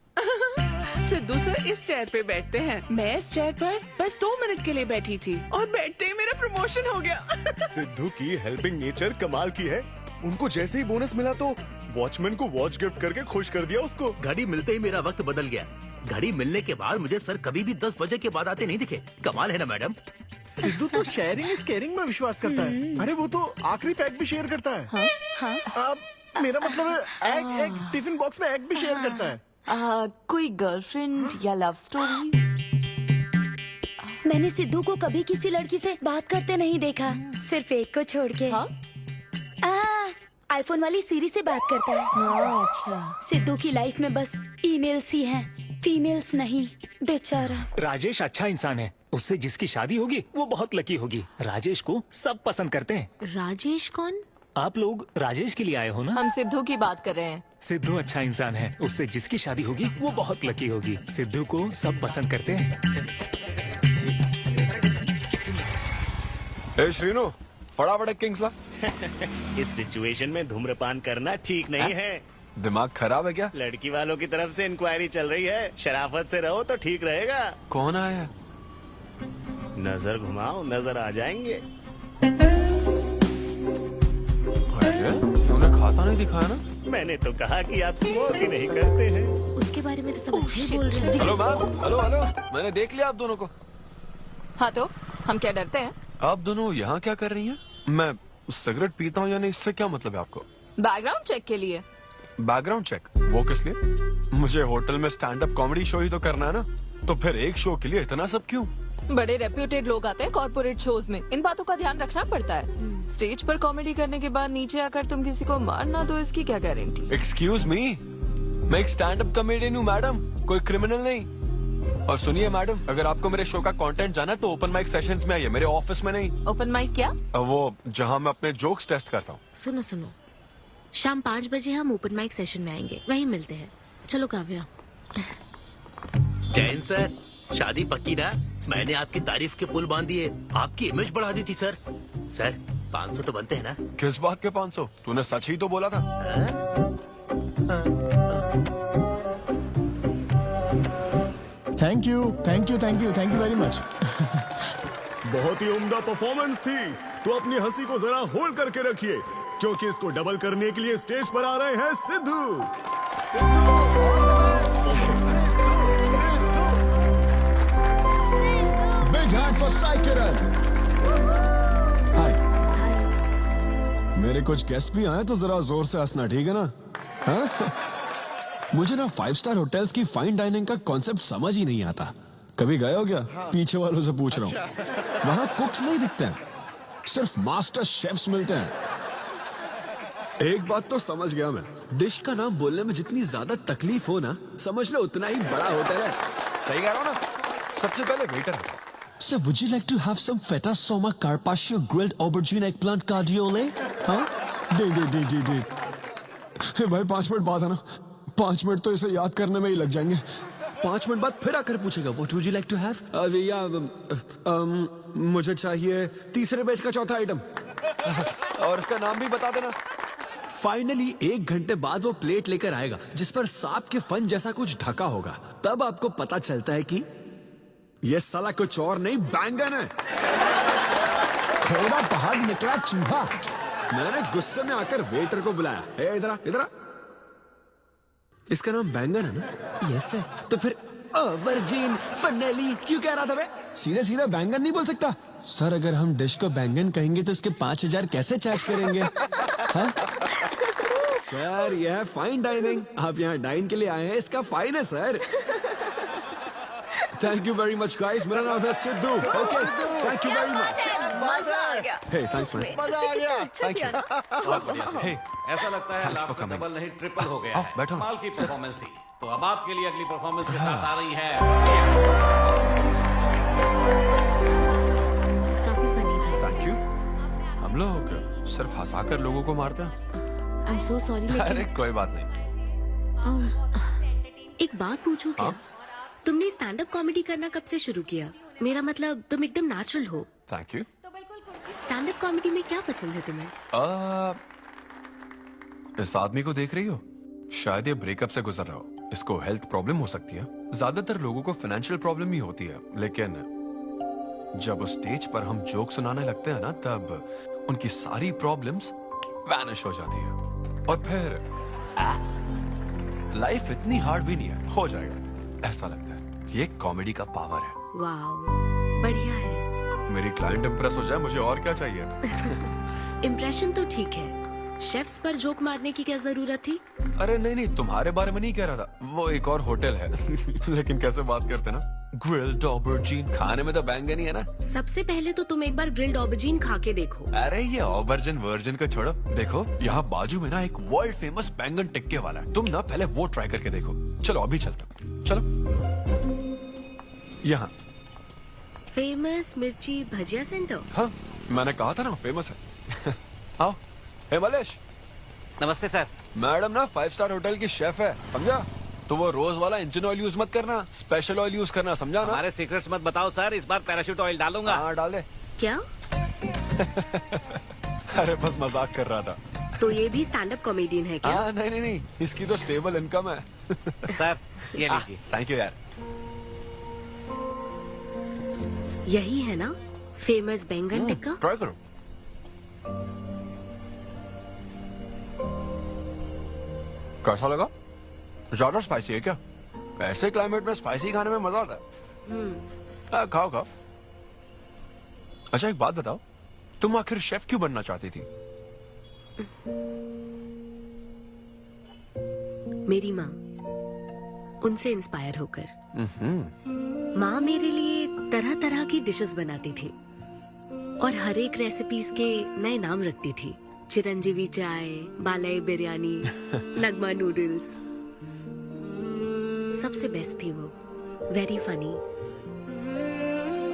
सिद्धू सर इस चेयर पे बैठते हैं। मैं इस चेयर पर बस 2 मिनट के लिए बैठी थी और बैठते ही मेरा प्रमोशन हो गया। सिद्धू की हेल्पिंग नेचर कमाल की है। उनको जैसे ही बोनस मिला तो वॉचमैन को वॉच गिफ्ट करके खुश कर दिया उसको। घड़ी मिलते ही मेरा वक्त बदल गया। घड़ी मिलने के बाद मुझे सर कभी भी 10 बजे के बाद आते नहीं दिखे। कमाल है ना मैडम। सिद्धू तो शेयरिंग इज केयरिंग में विश्वास करता है। अरे वो तो आखिरी पैक भी शेयर करता है। हाँ? मेरा मतलब है एग टिफिन बॉक्स में एग भी शेयर करता है। कोई गर्लफ्रेंड या लव स्टोरी? मैंने सिद्धू को कभी किसी लड़की से बात करते नहीं देखा, सिर्फ एक को छोड़ के। आईफोन वाली सीरी से बात करता है। अच्छा। सिद्धू की लाइफ में बस ईमेल्स ही हैं, फीमेल्स नहीं, बेचारा। राजेश अच्छा इंसान है। उससे जिसकी शादी होगी वो बहुत लकी होगी। राजेश को सब पसंद करते हैं। राजेश कौन? आप लोग राजेश के लिए आए हो ना? हम सिद्धू की बात कर रहे हैं। सिद्धू अच्छा इंसान है। उससे जिसकी शादी होगी वो बहुत लकी होगी। सिद्धू को सब पसंद करते हैं। ए श्रीनो, फटाफट किंग्स ला। इस सिचुएशन में धूम्रपान करना ठीक नहीं है। दिमाग खराब है क्या? लड़की वालों की तरफ से इंक्वायरी चल रही है। शराफत से रहो तो ठीक रहेगा। कौन आया? नजर घुमाओ, नजर आ जाएंगे। तूने खाता नहीं दिखाया ना? मैंने तो कहा कि आप स्मोक ही नहीं करते हैं। उसके बारे में तो सब अच्छे ही बोल रहे हैं। हेलो मैम, हेलो हेलो, मैंने देख लिया आप दोनों को। हाँ तो हम क्या डरते हैं? आप दोनों यहाँ क्या कर रही हैं? मैं सिगरेट पीता हूँ या नहीं, इससे क्या मतलब है आपको? बैकग्राउंड चेक के लिए। Background check? वो किस लिए? मुझे होटल में स्टैंड अप कॉमेडी शो ही तो करना है ना, तो फिर एक शो के लिए इतना सब क्यों? बड़े रेप्यूटेड लोग आते हैं कॉर्पोरेट शोज में, इन बातों का ध्यान रखना पड़ता है। स्टेज पर कॉमेडी करने के बाद नीचे आकर तुम किसी को मार ना दो, इसकी क्या गारंटी? एक्सक्यूज मी, मैं एक स्टैंड अप कॉमेडियन हूँ मैडम, कोई क्रिमिनल नहीं। और सुनिए मैडम, अगर आपको मेरे शो का कंटेंट जाना है तो ओपन माइक सेशंस में आइए, मेरे ऑफिस में नहीं। ओपन माइक क्या? वो जहाँ मैं अपने जोक्स टेस्ट करता हूँ। सुनो सुनो, शाम 5 बजे हम ओपन माइक सेशन में आएंगे, वहीं मिलते हैं। चलो काव्या। जैन सर, शादी पक्की ना? मैंने आपकी तारीफ के पुल बांध दिए, आपकी इमेज बढ़ा दी थी सर। सर 500 तो बनते हैं ना? किस बात के 500? तूने सच ही तो बोला था। Thank you thank you thank you thank you very much. बहुत ही उम्दा परफॉर्मेंस थी। तो अपनी हंसी को जरा होल्ड करके रखिए, क्योंकि इसको डबल करने के लिए स्टेज पर आ रहे हैं Siddhu. Big hand for Sai Kiran. Hi. मेरे कुछ गेस्ट भी आए तो जरा जोर से हंसना, ठीक है ना? हाँ? मुझे ना 5 स्टार होटल्स की फाइन डाइनिंग का कॉन्सेप्ट समझ ही नहीं आता। कभी गए हो क्या? पीछे वालों से पूछ रहा हूँ। वहाँ कुक्स नहीं दिखते हैं, सिर्फ मास्टर शेफ्स मिलते हैं। एक बात तो समझ गया मैं, डिश का नाम बोलने में जितनी ज्यादा तकलीफ हो ना, समझ लो उतना ही बड़ा होटल है। सही कह रहा हूँ ना? सबसे पहले वेटर है। Sir, would you like to have some feta soma carpaccio grilled aubergine eggplant cardiole? हाँ? दे। भाई 5 मिनट बाद है ना, 5 मिनट तो इसे याद करने में ही लग जाएंगे। 5 मिनट बाद फिर आकर पूछेगा What would you like to have? मुझे चाहिए तीसरे पेज का चौथा आइटम। और इसका नाम भी बता देना। फाइनली 1 घंटे बाद वो प्लेट लेकर आएगा जिस पर सांप के फन जैसा कुछ ढका होगा। तब आपको पता चलता है कि ये साला कुछ और नहीं, बैंगन है। थोड़ा बाहर निकला चूहा। मैंने गुस्से में आकर वेटर को बुलाया, ए इधर आ, इधर आ। इसका नाम बैंगन है ना? Yes sir. तो फिर ऑबरजीन फनेली क्यों कह रहा था बे? सीधे सीधे बैंगन नहीं बोल सकता? सर अगर हम डिश को बैंगन कहेंगे तो इसके 5000 कैसे चार्ज करेंगे? हाँ? सर यह है फाइन डाइनिंग, आप यहाँ डाइन के लिए आए हैं, इसका फाइन है sir. Thank you very much guys, मेरा नाम है Sidhu. Okay, thank you very much. मजा आ गया। हे थैंक्स मैन। मजा आ गया। Thank you. बहुत बढ़िया। हे, ऐसा लगता है Thanks for लाभ coming. डबल नहीं ट्रिपल हो गया है। बैठो। कमाल की परफॉर्मेंस थी। तो अब आपके लिए अगली परफॉर्मेंस के साथ आ रही है। काफी फनी था। Thank you. हम लोग सिर्फ हंसाकर लोगों को मारते हैं। आई एम सो सॉरी अरे लेकिन कोई बात नहीं। एक बात पूछूं क्या? तुमने स्टैंड अप कॉमेडी करना कब से शुरू किया? मेरा मतलब तुम एकदम नेचुरल हो। Thank you. Stand up comedy में क्या पसंद है तुम्हें? इस आदमी को देख रही हो? शायद ये ब्रेकअप से गुजर रहा हो। इसको हेल्थ प्रॉब्लम हो सकती है। ज्यादातर लोगों को फाइनेंशियल प्रॉब्लम ही होती है, लेकिन जब उस स्टेज पर हम जोक सुनाने लगते हैं ना, तब उनकी सारी प्रॉब्लम्स वैनिश हो जाती है। और फिर लाइफ इतनी हार्ड भी नहीं है, हो जाएगा ऐसा लगता है। ये कॉमेडी का पावर है। वाओ, बढ़िया है। मेरी क्लाइंट इंप्रेस हो जाए, मुझे और क्या चाहिए? इम्प्रेशन तो ठीक है, शेफ्स पर जोक मारने की क्या जरूरत थी? अरे नहीं, तुम्हारे बारे में नहीं कह रहा था। वो एक और होटल है। लेकिन कैसे बात करते ना, ग्रिल्ड ऑबरजीन खाने में तो बैंगन ही है ना। सबसे पहले तो तुम एक बार ग्रिल्ड ऑबरजीन खा के देखो। अरे ये ऑबरजीन वर्जिन को छोड़ो, देखो यहाँ बाजू में ना एक वर्ल्ड फेमस बैंगन टिक्के वाला है। तुम ना पहले वो ट्राई करके देखो। चलो अभी चलता हूँ, चलो। यहाँ फेमस मिर्ची भजिया सेंटर। हाँ, मैंने कहा था ना फेमस है। आओ। हे मलेश। नमस्ते सर। मैडम ना 5 स्टार होटल की शेफ है, समझा? तो वो रोज वाला इंजन ऑयल यूज मत करना, स्पेशल ऑयल यूज करना, समझा ना? हमारे सीक्रेट्स मत बताओ सर, इस बार पैराशूट ऑयल डालूंगा। हाँ डाल दे। क्या? अरे बस मजाक कर रहा था। तो ये भी स्टैंड अप कॉमेडियन है क्या? हाँ नहीं, इसकी तो स्टेबल इनकम है। सर ये लीजिए। थैंक यू यार। यही है ना फेमस बैंगन टिक्का? ट्राई करो। कैसा लगा? ज्यादा स्पाइसी है क्या? ऐसे क्लाइमेट में स्पाइसी खाने में मजा आता है। खाओ खाओ। अच्छा एक बात बताओ, तुम आखिर शेफ क्यों बनना चाहती थी? मेरी माँ, उनसे इंस्पायर होकर। माँ मेरे लिए तरह तरह की डिशेस बनाती थी और हर एक रेसिपीज के नए नाम रखती थी। चिरंजीवी चाय, बालाई बिरयानी, नगमा नूडल्स। सबसे बेस्ट थी वो, वेरी फनी।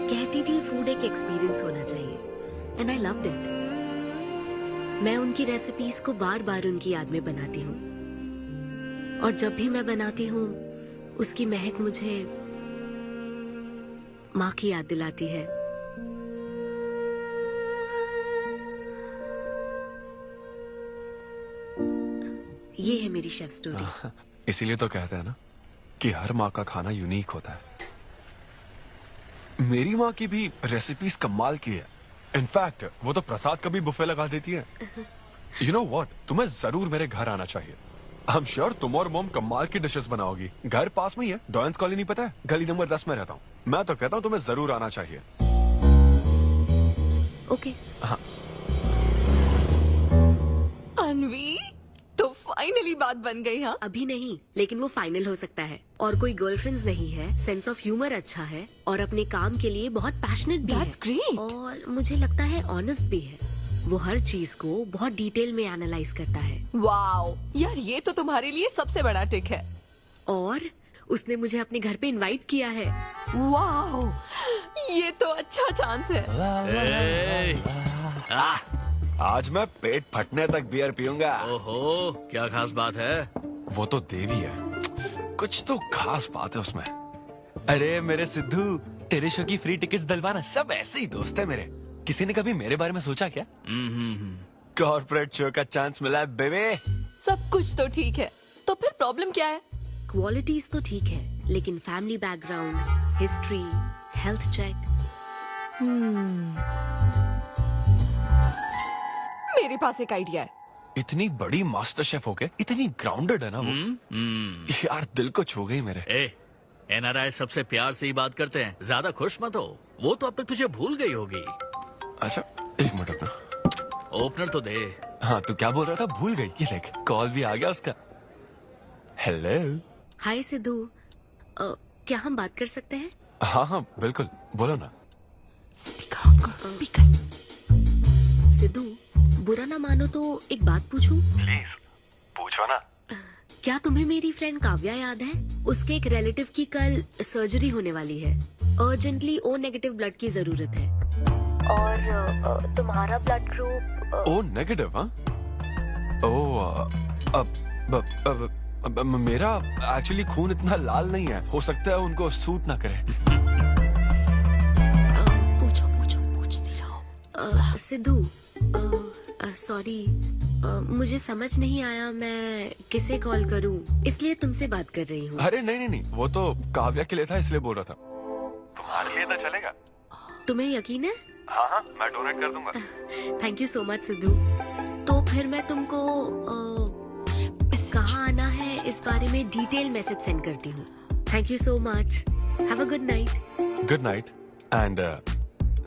कहती थी फूड एक एक्सपीरियंस होना चाहिए, एंड आई लव्ड इट। मैं उनकी रेसिपीज को बार बार उनकी याद में बनाती हूँ, और जब भी मैं बनाती हूँ उसकी महक मुझे माँ की याद दिलाती है। ये है मेरी शेफ स्टोरी। इसीलिए तो कहते हैं ना कि हर माँ का खाना यूनिक होता है। मेरी माँ की भी रेसिपीज कमाल की है। इनफैक्ट वो तो प्रसाद का भी बुफे लगा देती है। यू नो व्हाट, तुम्हें जरूर मेरे घर आना चाहिए। आई एम श्योर तुम और मॉम कमाल की डिशेस बनाओगी। घर पास में ही है, डॉयंस कॉलोनी, पता है? गली नंबर 10 में रहता हूँ। मैं तो कहता हूँ तुम्हें जरूर आना चाहिए। ओके। हाँ। अनवी, तो फाइनली बात बन गई। हाँ, अभी नहीं, लेकिन वो फाइनल हो सकता है। और कोई गर्लफ्रेंड्स नहीं है, सेंस ऑफ ह्यूमर अच्छा है, और अपने काम के लिए बहुत पैशनेट भी है। ग्रेट। और मुझे लगता है ऑनेस्ट भी है। वो हर चीज को बहुत डिटेल में एनालाइज करता है। वाओ यार, ये तो तुम्हारे लिए सबसे बड़ा टिक है। और उसने मुझे अपने घर पे इनवाइट किया है। वाओ, ये तो अच्छा चांस है। आज मैं पेट फटने तक बियर पीऊंगा। ओहो, क्या खास बात है? वो तो देवी है, कुछ तो खास बात है उसमें। अरे मेरे सिद्धू, तेरे शो की फ्री टिकट्स दिलवाना। सब ऐसे ही दोस्त है मेरे। किसी ने कभी मेरे बारे में सोचा क्या? कॉर्पोरेट शो का चांस मिला है बेबे। सब कुछ तो ठीक है, तो फिर प्रॉब्लम क्या है? क्वालिटीज तो ठीक है, लेकिन family background, history, health check. मेरे पास एक आइडिया है। इतनी बड़ी मास्टर शेफ होके इतनी ग्राउंडेड है ना वो। यार दिल को छू गई मेरे। एनआरआई सबसे प्यार से ही बात करते हैं, ज्यादा खुश मत हो। वो तो अब तक तुझे भूल गई होगी। अच्छा एक मिनट रुकना। ओपनर तो दे। हाँ, तू क्या बोल रहा था? भूल गई? ये देख, कॉल भी आ गया उसका। हेलो। हाय सिद्धू, क्या हम बात कर सकते हैं? हाँ बिल्कुल, बोलो ना। स्पीकर ऑन करो, स्पीकर। सिद्धू, बुरा ना मानो तो एक बात पूछूं? प्लीज पूछो ना। क्या तुम्हें मेरी फ्रेंड काव्या याद है? उसके एक रिलेटिव की कल सर्जरी होने वाली है। अर्जेंटली O नेगेटिव ब्लड की जरूरत है। और तुम्हारा ब्लड ग्रुप? O negative? हाँ। मेरा एक्चुअली खून इतना लाल नहीं है, हो सकता है उनको सूट ना करे। पूछती रहो। सिद्धू, सॉरी, मुझे समझ नहीं आया मैं किसे कॉल करूं, इसलिए तुमसे बात कर रही हूँ। अरे नहीं, वो तो काव्या के लिए था, इसलिए बोल रहा था। तुम्हारे लिए तो चलेगा? तुम्हें यकीन है? हाँ, मैं डोनेट कर दूंगा। Thank you so much Sidhu. तो फिर मैं तुमको कहाँ आना है इस बारे में डिटेल मैसेज सेंड करती हूँ। Thank you so much. Have a good night. Good night and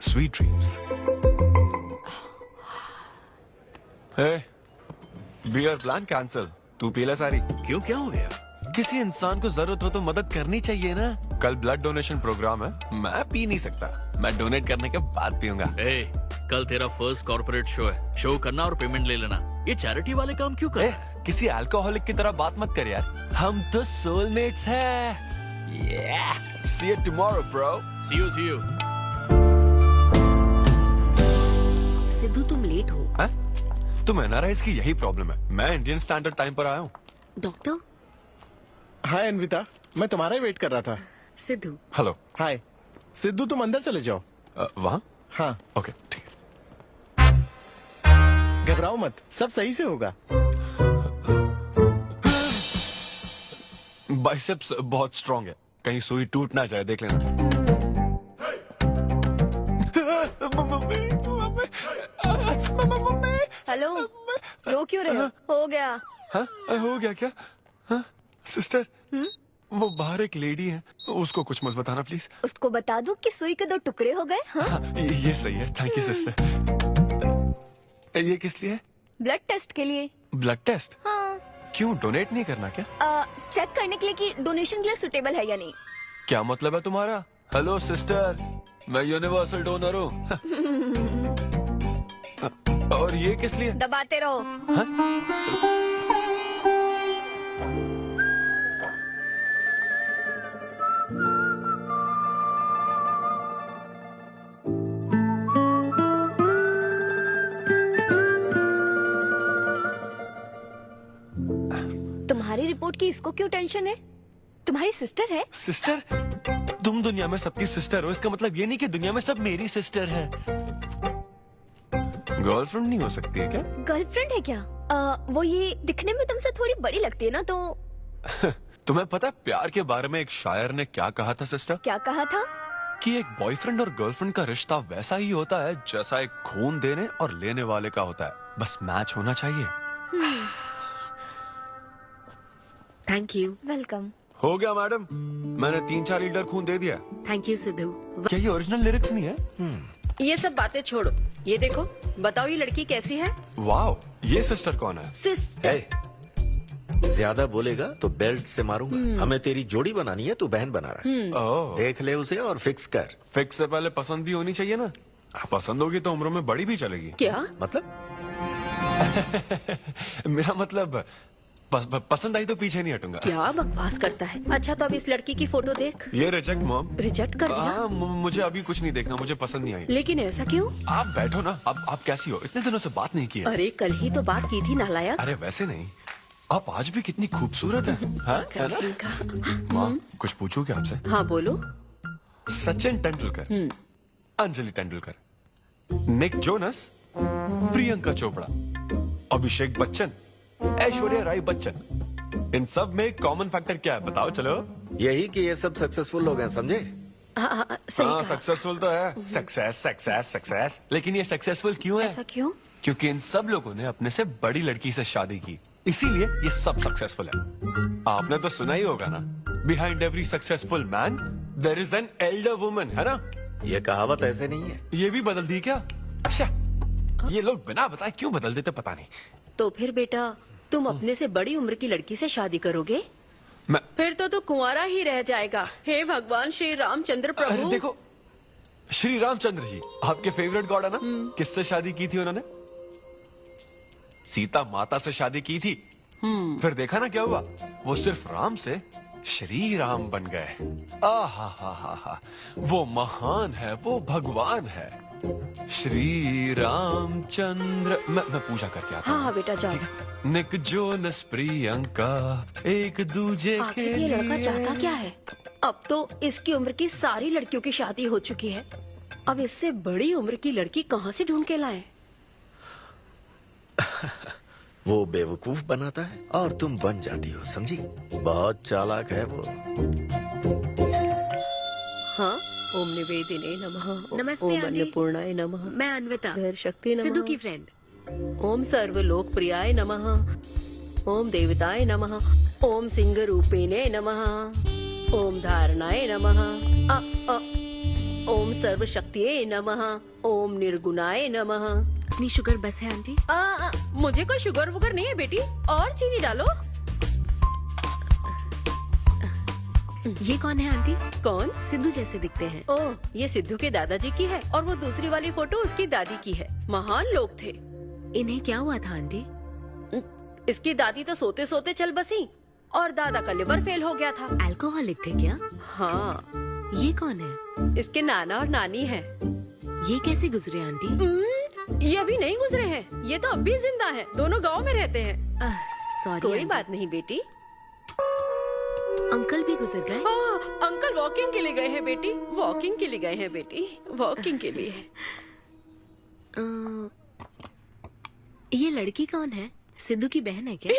sweet dreams. Beer plan cancel. तू पी ले सारी। क्यों, क्या हो गया? किसी इंसान को जरूरत हो तो मदद करनी चाहिए ना। कल ब्लड डोनेशन प्रोग्राम है, मैं पी नहीं सकता, मैं डोनेट करने के बाद पीऊंगा। कल तेरा फर्स्ट कॉर्पोरेट शो है, शो करना और पेमेंट ले लेना। ये चैरिटी वाले काम क्यों कर रहा है? किसी अल्कोहलिक की तरह बात मत कर यार, हम तो सोलमेट्स हैं। See you tomorrow, bro. See you. Sidhu तुम लेट हो। हाँ? तुम एनआरआईज की यही प्रॉब्लम है, मैं इंडियन स्टैंडर्ड टाइम पर आया हूँ। डॉक्टर। हाय अन्विता, मैं तुम्हारा ही वेट कर रहा था। सिद्धू। हेलो। हाय सिद्धू, तुम अंदर चले जाओ। वहाँ? हाँ। ओके, ठीक है। घबराओ मत, सब सही से होगा। बाइसेप्स बहुत स्ट्रांग है, कहीं सुई टूट ना जाए, देख लेना। हेलो, रो क्यों रहे हो? हो गया। हाँ, हो गया क्या? हाँ, सिस्टर, वो बाहर एक लेडी है, उसको कुछ मत बताना प्लीज। उसको बता दूं कि सुई के 2 टुकड़े हो गए। हाँ? ये सही है, थैंक यू सिस्टर। ये किस लिए? ब्लड टेस्ट के लिए। Blood test? हाँ। क्यों, डोनेट नहीं करना क्या? चेक करने के लिए कि डोनेशन के लिए सुटेबल है या नहीं। क्या मतलब है तुम्हारा? हेलो सिस्टर, मैं यूनिवर्सल डोनर हूँ। और ये किस लिए? दबाते रहो। तुम्हारी रिपोर्ट की इसको क्यों टेंशन है? तुम्हारी सिस्टर है। सिस्टर? तुम दुनिया में सबकी सिस्टर हो, इसका मतलब ये नहीं कि दुनिया में सब मेरी सिस्टर है। गर्लफ्रेंड नहीं हो सकती है क्या? गर्लफ्रेंड है क्या? वो ये दिखने में तुमसे थोड़ी बड़ी लगती है ना, तो तुम्हें पता है प्यार के बारे में एक शायर ने क्या कहा था सिस्टर? क्या कहा था? कि एक बॉयफ्रेंड और गर्लफ्रेंड का रिश्ता वैसा ही होता है जैसा एक खून देने और लेने वाले का होता है, बस मैच होना चाहिए। Thank you. वेलकम। हो गया मैडम, मैंने 3-4 लीटर खून दे दिया। Thank you Sidhu. क्या ये ओरिजिनल लिरिक्स नहीं है? ये सब बातें छोड़ो, ये देखो, बताओ ये लड़की कैसी है? वाओ, ये सिस्टर कौन है? सिस्टर। ज्यादा बोलेगा तो बेल्ट से मारूंगा। हमें तेरी जोड़ी बनानी है, तू बहन बना रहा है। ओह। देख ले उसे और फिक्स कर। फिक्स से पहले पसंद भी होनी चाहिए ना। पसंद होगी तो उम्र में बड़ी भी चलेगी। क्या मतलब? मेरा मतलब पसंद आई तो पीछे नहीं हटूंगा। क्या बकवास करता है। अच्छा तो अब इस लड़की की फोटो देख। ये रिजेक्ट मॉम। रिजेक्ट कर दिया? हाँ, मुझे अभी कुछ नहीं देखना, मुझे पसंद नहीं आई। लेकिन ऐसा क्यों? आप बैठो ना। अब आप कैसी हो? इतने दिनों से बात नहीं की है। अरे कल ही तो बात की थी नालायक। अरे वैसे नहीं, आप आज भी कितनी खूबसूरत है। हाँ, है ना? माँ, कुछ पूछूं क्या आपसे? हाँ बोलो। सचिन तेंदुलकर, अंजलि तेंदुलकर, निक जोनस, प्रियंका चोपड़ा, अभिषेक बच्चन, ऐश्वर्या राय बच्चन, इन सब में कॉमन फैक्टर क्या है बताओ? चलो। यही कि ये सब सक्सेसफुल लोग हैं, समझे? हाँ, सक्सेसफुल तो है। सक्सेस, लेकिन ये सक्सेसफुल क्यों है? ऐसा क्यों? क्योंकि इन सब लोगों ने अपने से बड़ी लड़की से शादी की, इसीलिए ये सब सक्सेसफुल है। आपने तो सुना ही होगा ना, behind every successful man there is an elder woman, है ना? ये कहावत ऐसे नहीं है। ये भी बदल दी क्या? अच्छा, ये लोग बिना बताए क्यों बदल देते पता नहीं। तो फिर बेटा तुम अपने से बड़ी उम्र की लड़की से शादी करोगे? फिर तो तू कुंवारा ही रह जाएगा। हे भगवान श्री रामचंद्र प्रभु। अरे देखो, श्री रामचंद्र जी आपके फेवरेट गॉड है ना? किससे शादी की थी उन्होंने? सीता माता से शादी की थी। फिर देखा ना क्या हुआ? वो सिर्फ राम से श्री राम बन गए। हा, वो महान है, वो भगवान है। श्री रामचंद्र। मैं पूजा करके आता हूँ। हाँ बेटा जाओ। निक जोनस प्रियंका एक दूजे के आखिर ये लड़का लिए। चाहता क्या है? अब तो इसकी उम्र की सारी लड़कियों की शादी हो चुकी है। अब इससे बड़ी उम्र की लड़की कहाँ से ढूंढ के लाए? वो बेवकूफ बनाता है और तुम बन जाती हो, समझी? बहुत चालाक है वो। हाँ, ओम निवेदिने नमः। नमस्ते, ओम आंटी। अन्नपूर्णाय नमः। मैं अन्विता, धैर्य शक्ति नमः। सिद्धू की फ्रेंड। ओम सर्वलोकप्रियाय नमः। ओम देवताय नमः। ओम सिंह रूपेणे नमः। ओम धारणाय नमः। ओम सर्वशक्तिये नमः। ओम निर्गुणाय नमः। इतनी शुगर बस है आंटी? मुझे कोई शुगर वुगर नहीं है बेटी, और चीनी डालो। ये कौन है आंटी? कौन? सिद्धू जैसे दिखते हैं। ओह, ये सिद्धू के दादाजी की है और वो दूसरी वाली फोटो उसकी दादी की है। महान लोग थे। इन्हें क्या हुआ था आंटी? इसकी दादी तो सोते सोते चल बसी और दादा का लिवर फेल हो गया था। अल्कोहलिक थे क्या? हाँ। ये कौन है? इसके नाना और नानी है। ये कैसे गुजरे आंटी? ये अभी नहीं गुजरे हैं, ये तो अब भी जिंदा है। दोनों गांव में रहते हैं। सॉरी। कोई बात नहीं बेटी। अंकल भी गुजर गए? हाँ, अंकल वॉकिंग के लिए गए हैं बेटी। वॉकिंग के लिए गए हैं बेटी। वॉकिंग के लिए। ये लड़की कौन है? सिद्धू की बहन है क्या?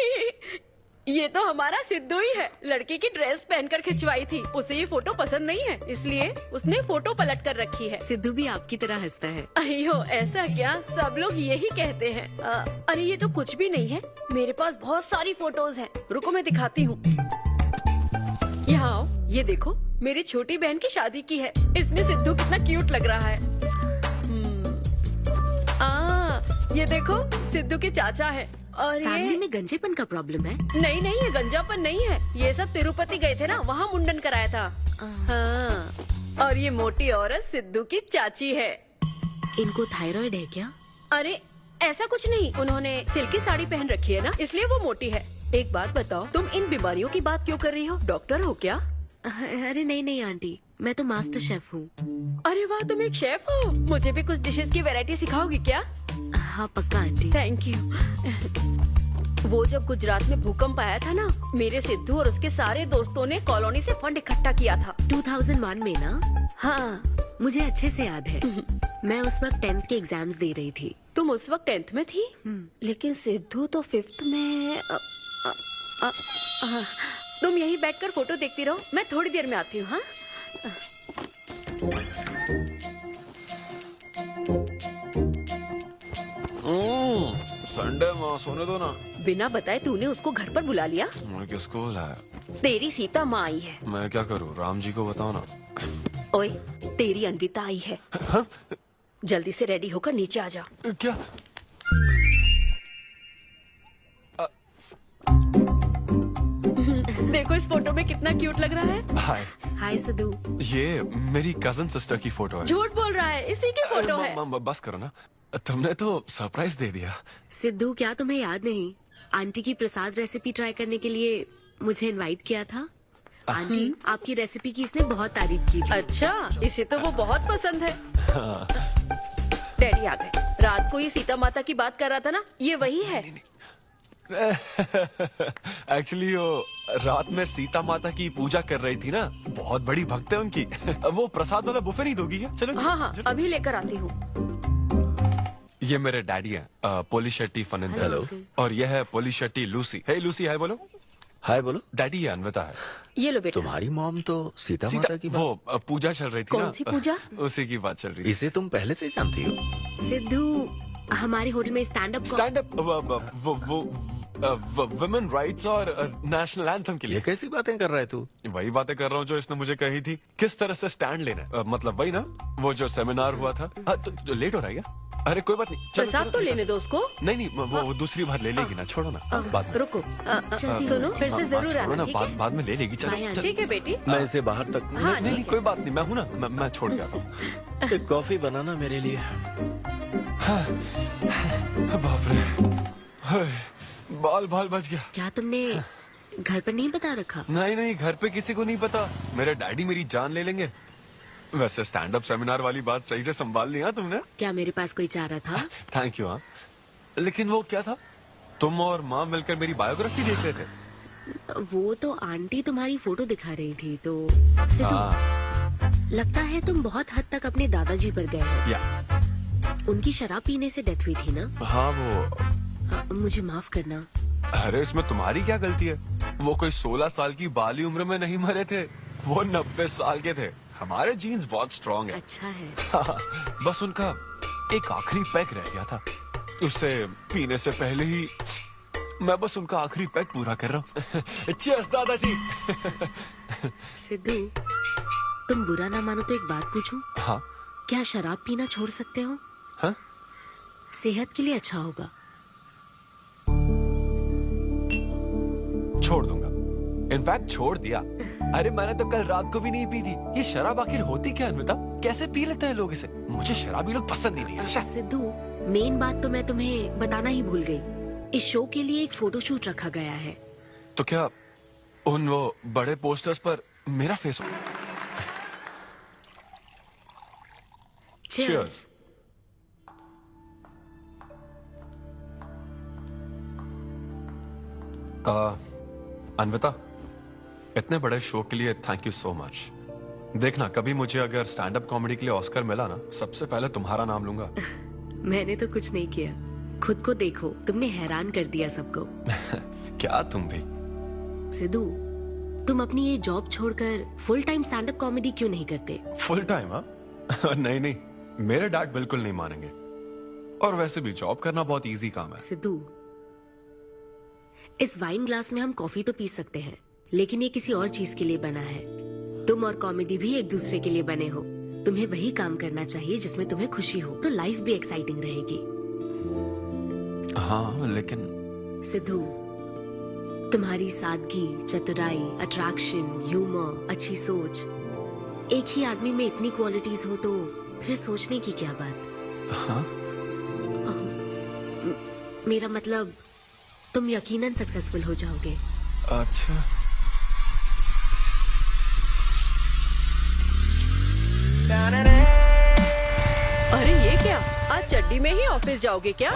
ये तो हमारा सिद्धू ही है। लड़की की ड्रेस पहनकर खिंचवाई थी। उसे ये फोटो पसंद नहीं है, इसलिए उसने फोटो पलट कर रखी है। सिद्धू भी आपकी तरह हंसता है। अयो, ऐसा क्या? सब लोग यही कहते हैं। अरे ये तो कुछ भी नहीं है। मेरे पास बहुत सारी फोटोज हैं। रुको मैं दिखाती हूँ। यहाँ आओ, ये देखो, मेरी छोटी बहन की शादी की है। इसमें सिद्धू कितना क्यूट लग रहा है। ये देखो, सिद्धू के चाचा है। और फैमिली में गंजेपन का प्रॉब्लम है? नहीं, ये गंजापन नहीं है। ये सब तिरुपति गए थे ना, वहाँ मुंडन कराया था। हाँ। और ये मोटी औरत सिद्धू की चाची है। इनको थायराइड है क्या? अरे ऐसा कुछ नहीं, उन्होंने सिल्की साड़ी पहन रखी है ना, इसलिए वो मोटी है। एक बात बताओ, तुम इन बीमारियों की बात क्यों कर रही हो? डॉक्टर हो क्या? अरे नहीं आंटी, मैं तो मास्टर शेफ हूँ। अरे वाह, तुम एक शेफ हो। मुझे भी कुछ डिशेस की वैरायटी सिखाओगी क्या? हाँ पक्का आंटी। Thank you. वो जब गुजरात में भूकंप आया था ना, मेरे सिद्धू और उसके सारे दोस्तों ने कॉलोनी से फंड इकट्ठा किया था। 2001 में ना? हाँ, मुझे अच्छे से याद है। मैं उस वक्त 10th के एग्जाम्स दे रही थी। तुम उस वक्त 10th में थी? लेकिन सिद्धू तो 5th में। तुम यहीं बैठकर फोटो देखती रहो, मैं थोड़ी देर में आती हूँ। हाँ, संडे माँ सोने दो ना। बिना बताए तूने उसको घर पर बुला लिया। मैं किसको बुलाया? तेरी सीता माँ आई है। मैं क्या करूँ? राम जी को बताओ ना। ओए, तेरी अन्विता आई है। हाँ? जल्दी से रेडी होकर नीचे आ जा। क्या? देखो इस फोटो में कितना क्यूट लग रहा है। हाय सिद्धू। ये मेरी कजन सिस्टर की फोटो है। झूठ बोल रहा है, इसी की फोटो है। बस करो ना, तुमने तो सरप्राइज दे दिया। सिद्धू, क्या तुम्हें याद नहीं? आंटी की प्रसाद रेसिपी ट्राई करने के लिए मुझे इनवाइट किया था। आंटी, आपकी रेसिपी की इसने बहुत तारीफ की थी। अच्छा, इसे तो वो बहुत पसंद है। डैडी आ गए। रात को ये सीता माता की बात कर रहा था ना, ये वही है। एक्चुअली वो रात में सीता माता की पूजा कर रही थी ना, बहुत बड़ी भक्त है उनकी। वो प्रसाद वाला बुफे नहीं दोगी क्या? चलो। हाँ, अभी लेकर आती हूँ। ये मेरे डैडी हैं, पोली शेट्टी फनिंदर। हेलो। और ये है पोली शेट्टी लूसी। हे लूसी, हाय बोलो। हाय बोलो। डैडी ये अन्विता है। ये लो बेटा। तुम्हारी मॉम तो सीता माता की बात। वो पूजा चल रही थी ना। कौन सी पूजा? उसी की बात चल रही थी। इसे तुम पहले से जानती हो? सिद्धू हमारे होटल में स्टैंड अप वुमेन राइट्स और नेशनल एंथम के लिए। ये कैसी बातें कर रहा है तू? वही बातें कर रहा हूँ जो इसने मुझे कही थी, किस तरह से स्टैंड लेना है। मतलब वही ना, वो जो सेमिनार हुआ था। तो लेट हो रहा है क्या? अरे कोई बात नहीं, प्रसाद तो लेने दो उसको। नहीं, वो दूसरी बार ले लेगी ना, छोड़ो ना। बाद रुको, सुनो, फिर से जरूर आना। बाद में ले लेगी। चलो ठीक है बेटी। मैं इसे बाहर तक। नहीं, कोई बात नहीं, मैं हूँ ना, मैं छोड़ के आता हूँ। एक कॉफी बनाना मेरे लिए। बाप रे, बाल बच गया। क्या तुमने घर पर नहीं बता रखा? नहीं नहीं, घर पे किसी को नहीं पता। मेरे डैडी मेरी जान ले लेंगे। वैसे स्टैंड अप सेमिनार वाली बात सही से संभाल लिया तुमने। क्या मेरे पास कोई चारा था? Thank you. हाँ, लेकिन वो क्या था? तुम और माँ मिलकर मेरी बायोग्राफी देख रहे थे। वो तो आंटी तुम्हारी फोटो दिखा रही थी तो सिद्धू, लगता है तुम बहुत हद तक अपने दादाजी पर गए हो। या उनकी शराब पीने से डेथ हुई थी ना? हाँ वो। मुझे माफ करना। अरे इसमें तुम्हारी क्या गलती है? वो कोई 16 साल की बाली उम्र में नहीं मरे थे, वो 90 साल के थे। हमारे जीन्स बहुत स्ट्रॉन्ग है। अच्छा है। बस उनका एक आखिरी पैक रह गया था, उसे पीने से पहले ही मैं बस उनका आखिरी पैक पूरा कर रहा हूँ। चीयर्स दादाजी। सिद्धू, तुम बुरा ना मानो तो एक बात पूछूं? हाँ। क्या शराब पीना छोड़ सकते हो? हाँ? सेहत के लिए अच्छा होगा। छोड़ दूंगा, इनफैक्ट छोड़ दिया। अरे मैंने तो कल रात को भी नहीं पी थी। ये शराब आखिर होती क्या है अन्विता? कैसे पी लेते हैं लोग इसे? मुझे शराबी लोग पसंद ही नहीं है। सिद्धू, मेन बात तो मैं तुम्हें बताना ही भूल गई। इस शो के लिए एक फोटोशूट रखा गया है। तो क्या उन वो बड़े पोस्टर्स पर मेरा फेस हो? Cheers. अन्विता, इतने बड़े शो के लिए थैंक यू सो मच। देखना कभी मुझे अगर स्टैंड अप कॉमेडी के लिए ऑस्कर मिला ना, सबसे पहले तुम्हारा नाम लूंगा। मैंने तो कुछ नहीं किया, खुद को देखो, तुमने हैरान कर दिया सबको। क्या तुम भी? सिद्धू, तुम अपनी ये जॉब छोड़कर full time stand up comedy क्यों नहीं करते? Full time? हाँ नहीं नहीं, मेरे डैड बिल्कुल नहीं मानेंगे। और वैसे भी जॉब करना बहुत इजी काम है। सिद्धू, इस वाइन ग्लास में हम कॉफी तो पी सकते हैं, लेकिन ये किसी और चीज के लिए बना है। तुम और कॉमेडी भी एक दूसरे के लिए बने हो। तुम्हें वही काम करना चाहिए जिसमें तुम्हें खुशी हो, तो लाइफ भी एक्साइटिंग रहेगी। हाँ लेकिन सिद्धू, तुम्हारी सादगी, चतुराई, अट्रैक्शन, ह्यूमर, अच्छी सोच, एक ही आदमी में इतनी क्वालिटीज हो तो फिर सोचने की क्या बात? हाँ? मेरा मतलब, तुम यकीनन सक्सेसफुल हो जाओगे। अच्छा। अरे ये क्या, आज चड्डी में ही ऑफिस जाओगे क्या?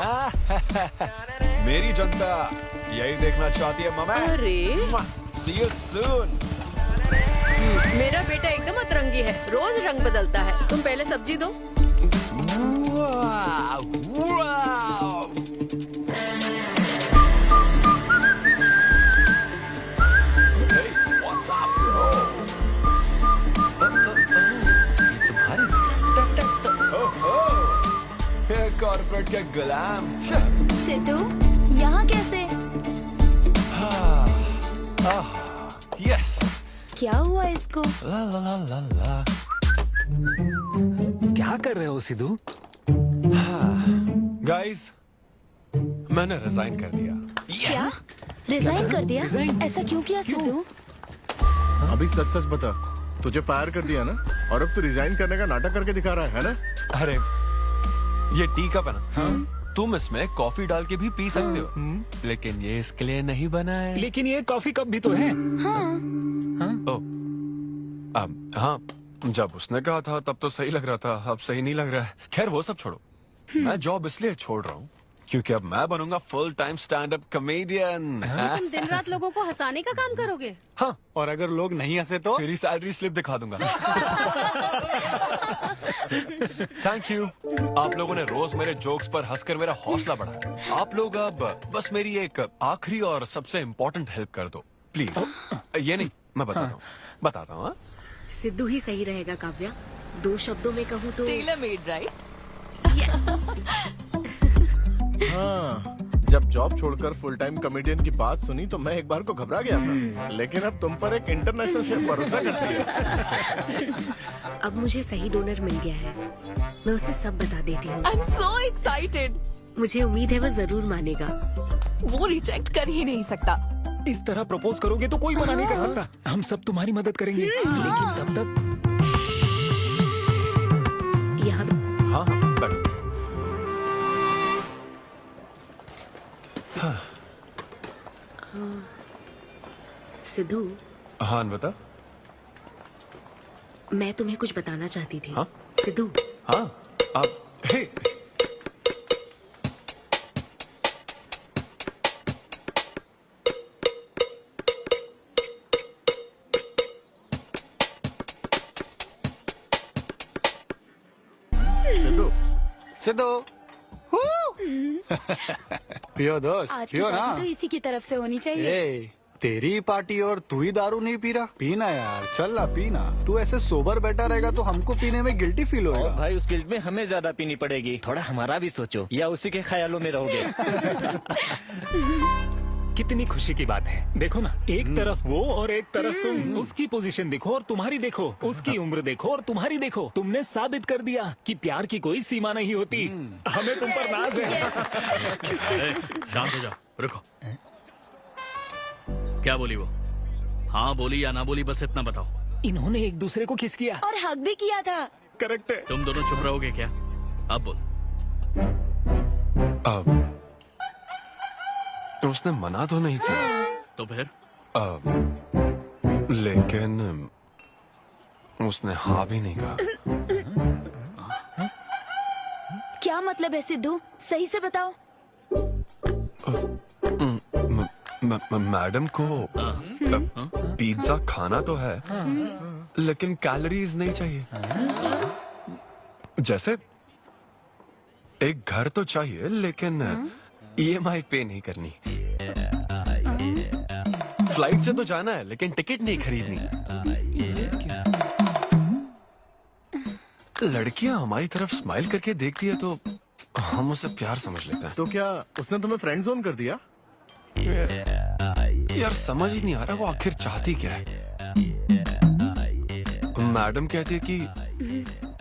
मेरी जनता यही देखना चाहती है मम्मी। अरे See you soon। मेरा बेटा एकदम अतरंगी है, रोज रंग बदलता है। तुम पहले सब्जी दो। कॉर्पोरेट के गुलाम। सिद्धू, यहाँ कैसे? यस। क्या हुआ इसको? ला ला ला ला ला। क्या कर रहे हो सिद्धू? गाइस, मैंने रिजाइन कर दिया। क्या? रिजाइन कर दिया? ऐसा क्यों किया सिद्धू? अभी सच सच बता, तुझे फायर कर दिया ना, और अब तू रिजाइन करने का नाटक करके दिखा रहा है ना? अरे ये टी कप है ना? हाँ? तुम इसमें कॉफी डाल के भी पी सकते हो, लेकिन ये इसके लिए नहीं बना है। लेकिन ये कॉफी कप भी तो है। हाँ। हाँ, जब उसने कहा था तब तो सही लग रहा था, अब सही नहीं लग रहा है। खैर वो सब छोड़ो, मैं जॉब इसलिए छोड़ रहा हूँ क्योंकि अब मैं बनूंगा full time stand up comedian. तुम दिन रात लोगों को हंसाने का काम करोगे? हाँ, और अगर लोग नहीं हंसे तो तेरी सैलरी स्लिप दिखा दूंगा। Thank you. आप लोगों ने रोज मेरे जोक्स पर हंसकर मेरा हौसला बढ़ाया। आप लोग अब बस मेरी एक आखिरी और सबसे इम्पोर्टेंट हेल्प कर दो प्लीज। ये नहीं, मैं बताता हूँ। सिद्धू ही सही रहेगा काव्या। 2 शब्दों में कहूँ तो टेलर मेड, राइट? हाँ, जब जॉब छोड़कर फुल टाइम कॉमेडियन की बात सुनी तो मैं एक बार को घबरा गया था, लेकिन अब तुम पर एक इंटरनेशनल शेफ भरोसा करती है। अब मुझे सही डोनर मिल गया है, मैं उसे सब बता देती हूँ। आई एम सो एक्साइटेड। मुझे उम्मीद है वो जरूर मानेगा। वो रिजेक्ट कर ही नहीं सकता। इस तरह प्रपोज करोगे तो कोई मना नहीं कर सकता। हम सब तुम्हारी मदद करेंगे, लेकिन तब तक यहाँ। हाँ बैठो। सिद्धू, हाँ अनवता। मैं तुम्हें कुछ बताना चाहती थी। हाँ? सिद्धू। हाँ आप हे सिद्धू सिद्धू पियो दोस्त, आज की पियो ना। पार्टी तो इसी की तरफ से होनी चाहिए। ए, तेरी पार्टी और तू ही दारू नहीं पी रहा। पीना यार, चल ना पीना। तू ऐसे सोबर बैठा रहेगा तो हमको पीने में गिल्टी फील होगा। भाई उस गिल्ट में हमें ज्यादा पीनी पड़ेगी। थोड़ा हमारा भी सोचो, या उसी के ख्यालों में रहोगे। कितनी खुशी की बात है। देखो ना, एक तरफ वो और एक तरफ तुम। उसकी पोजीशन देखो और तुम्हारी देखो, उसकी उम्र देखो और तुम्हारी देखो। तुमने साबित कर दिया कि प्यार की कोई सीमा नहीं होती। हमें तुम पर नाज है। शांत हो जाओ, रुको। क्या बोली वो? हाँ बोली या ना बोली, बस इतना बताओ। इन्होंने एक दूसरे को किस किया और हक भी किया था। करेक्ट है। तुम दोनों चुप रहोगे क्या? अब बोल। उसने मना तो नहीं किया। तो फिर? लेकिन उसने हाँ भी नहीं कहा। क्या मतलब है सिद्धू? सही से बताओ। मैडम को पिज्जा खाना तो है, लेकिन कैलोरीज नहीं चाहिए। जैसे एक घर तो चाहिए, लेकिन EMI पे नहीं करनी। फ्लाइट से तो जाना है, लेकिन टिकट नहीं खरीदनी। लड़कियां हमारी तरफ स्माइल करके देखती है तो हम उसे प्यार समझ लेते हैं। तो क्या उसने तुम्हें फ्रेंड जोन कर दिया? यार समझ ही नहीं आ रहा वो आखिर चाहती क्या है। मैडम कहती है कि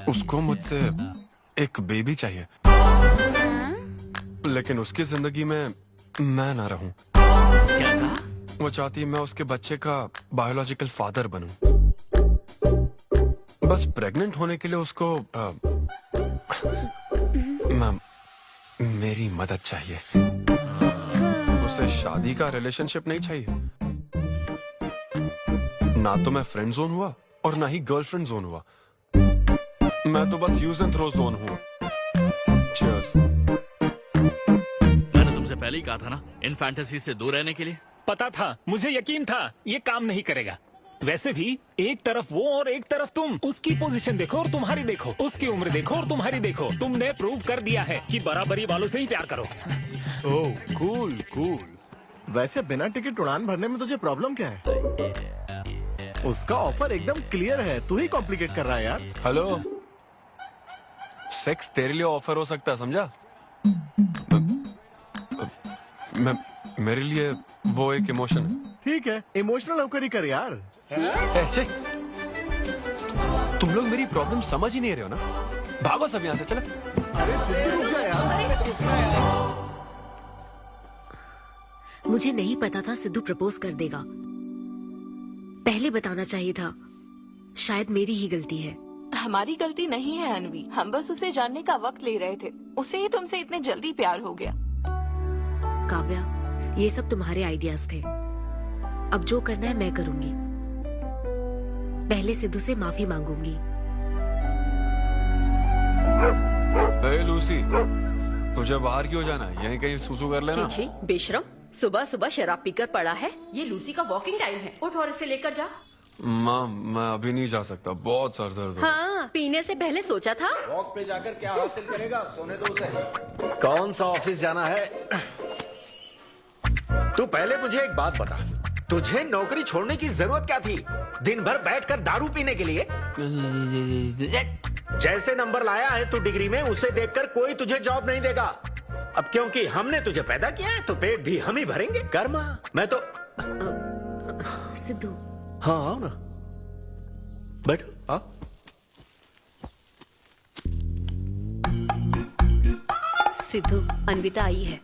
उसको मुझसे एक बेबी चाहिए, लेकिन उसकी जिंदगी में मैं ना रहूं। क्या कहा? वो चाहती है मैं उसके बच्चे का बायोलॉजिकल फादर बनूं। बस प्रेग्नेंट होने के लिए उसको मेरी मदद चाहिए। उसे शादी का रिलेशनशिप नहीं चाहिए। ना तो मैं फ्रेंड जोन हुआ और ना ही गर्लफ्रेंड जोन हुआ। मैं तो बस यूज एंड थ्रो जोन हुआ। Cheers. मैंने तुमसे पहले ही कहा था ना, इन फैंटेसी से दूर रहने के लिए। पता था, मुझे यकीन था ये काम नहीं करेगा। वैसे भी एक तरफ वो और एक तरफ तुम। उसकी पोजीशन देखो और तुम्हारी देखो, उसकी उम्र देखो और तुम्हारी देखो। तुमने प्रूव कर दिया है कि बराबरी वालों से ही प्यार करो। ओह कूल कूल। वैसे बिना टिकट उड़ान भरने में तुझे प्रॉब्लम क्या है? उसका ऑफर एकदम क्लियर है, तू ही कॉम्प्लिकेट कर रहा है यार। हेलो, सेक्स तेरे लिए ऑफर हो सकता है, समझा? मेरे लिए वो एक इमोशन है। ठीक है, इमोशनल होकर ही कर यार। ऐसे तुम लोग मेरी प्रॉब्लम समझ ही नहीं रहे हो ना। भागो सब यहाँ से, चलो। अरे सिद्धू रुक जा यार। मुझे नहीं पता था सिद्धू प्रपोज कर देगा। पहले बताना चाहिए था। शायद मेरी ही गलती है। हमारी गलती नहीं है अनवी, हम बस उसे जानने का वक्त ले रहे थे। उसे ही तुमसे इतने जल्दी प्यार हो गया। काव्या, ये सब तुम्हारे आइडियाज थे। अब जो करना है मैं करूंगी। पहले सिद्धू से माफी मांगूंगी। हे लूसी, तुझे बाहर क्यों जाना है? यहीं कहीं सुसु कर लेना। छी बेशरम, सुबह सुबह शराब पीकर पड़ा है। ये लूसी का वॉकिंग टाइम है। उठ और इसे लेकर जा। माँ, मैं अभी नहीं जा सकता, बहुत सर दर्द हो। हाँ, पीने से पहले सोचा था। वॉक पे जाकर क्या हासिल करेगा? सोने दो उसे। कौन सा ऑफिस जाना है? तू पहले मुझे एक बात बता, तुझे नौकरी छोड़ने की जरूरत क्या थी? दिन भर बैठकर दारू पीने के लिए? जैसे नंबर लाया है तू डिग्री में, उसे देखकर कोई तुझे जॉब नहीं देगा। अब क्योंकि हमने तुझे पैदा किया है तो पेट भी हम ही भरेंगे। कर्मा, मैं तो सिद्धू। हाँ आओ ना, बैठो। आओ। सिद्धू, अन्विता आई है।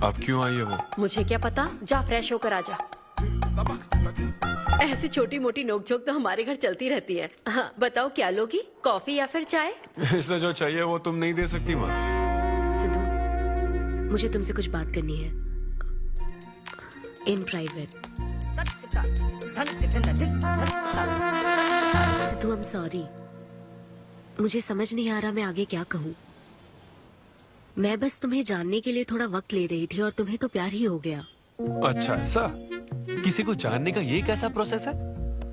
अब क्यों आई है वो? मुझे क्या पता, जा फ्रेश होकर आ जा। ऐसी छोटी मोटी नोकझोंक तो हमारे घर चलती रहती है। हाँ, बताओ क्या लोगी, कॉफी या फिर चाय? इसे जो चाहिए वो तुम नहीं दे सकती माँ। सिद्धू, मुझे तुमसे कुछ बात करनी है, in private. Sidhu, I am sorry. मुझे समझ नहीं आ रहा मैं आगे क्या कहूँ। मैं बस तुम्हें जानने के लिए थोड़ा वक्त ले रही थी और तुम्हें तो प्यार ही हो गया। अच्छा ऐसा? किसी को जानने का ये कैसा प्रोसेस है?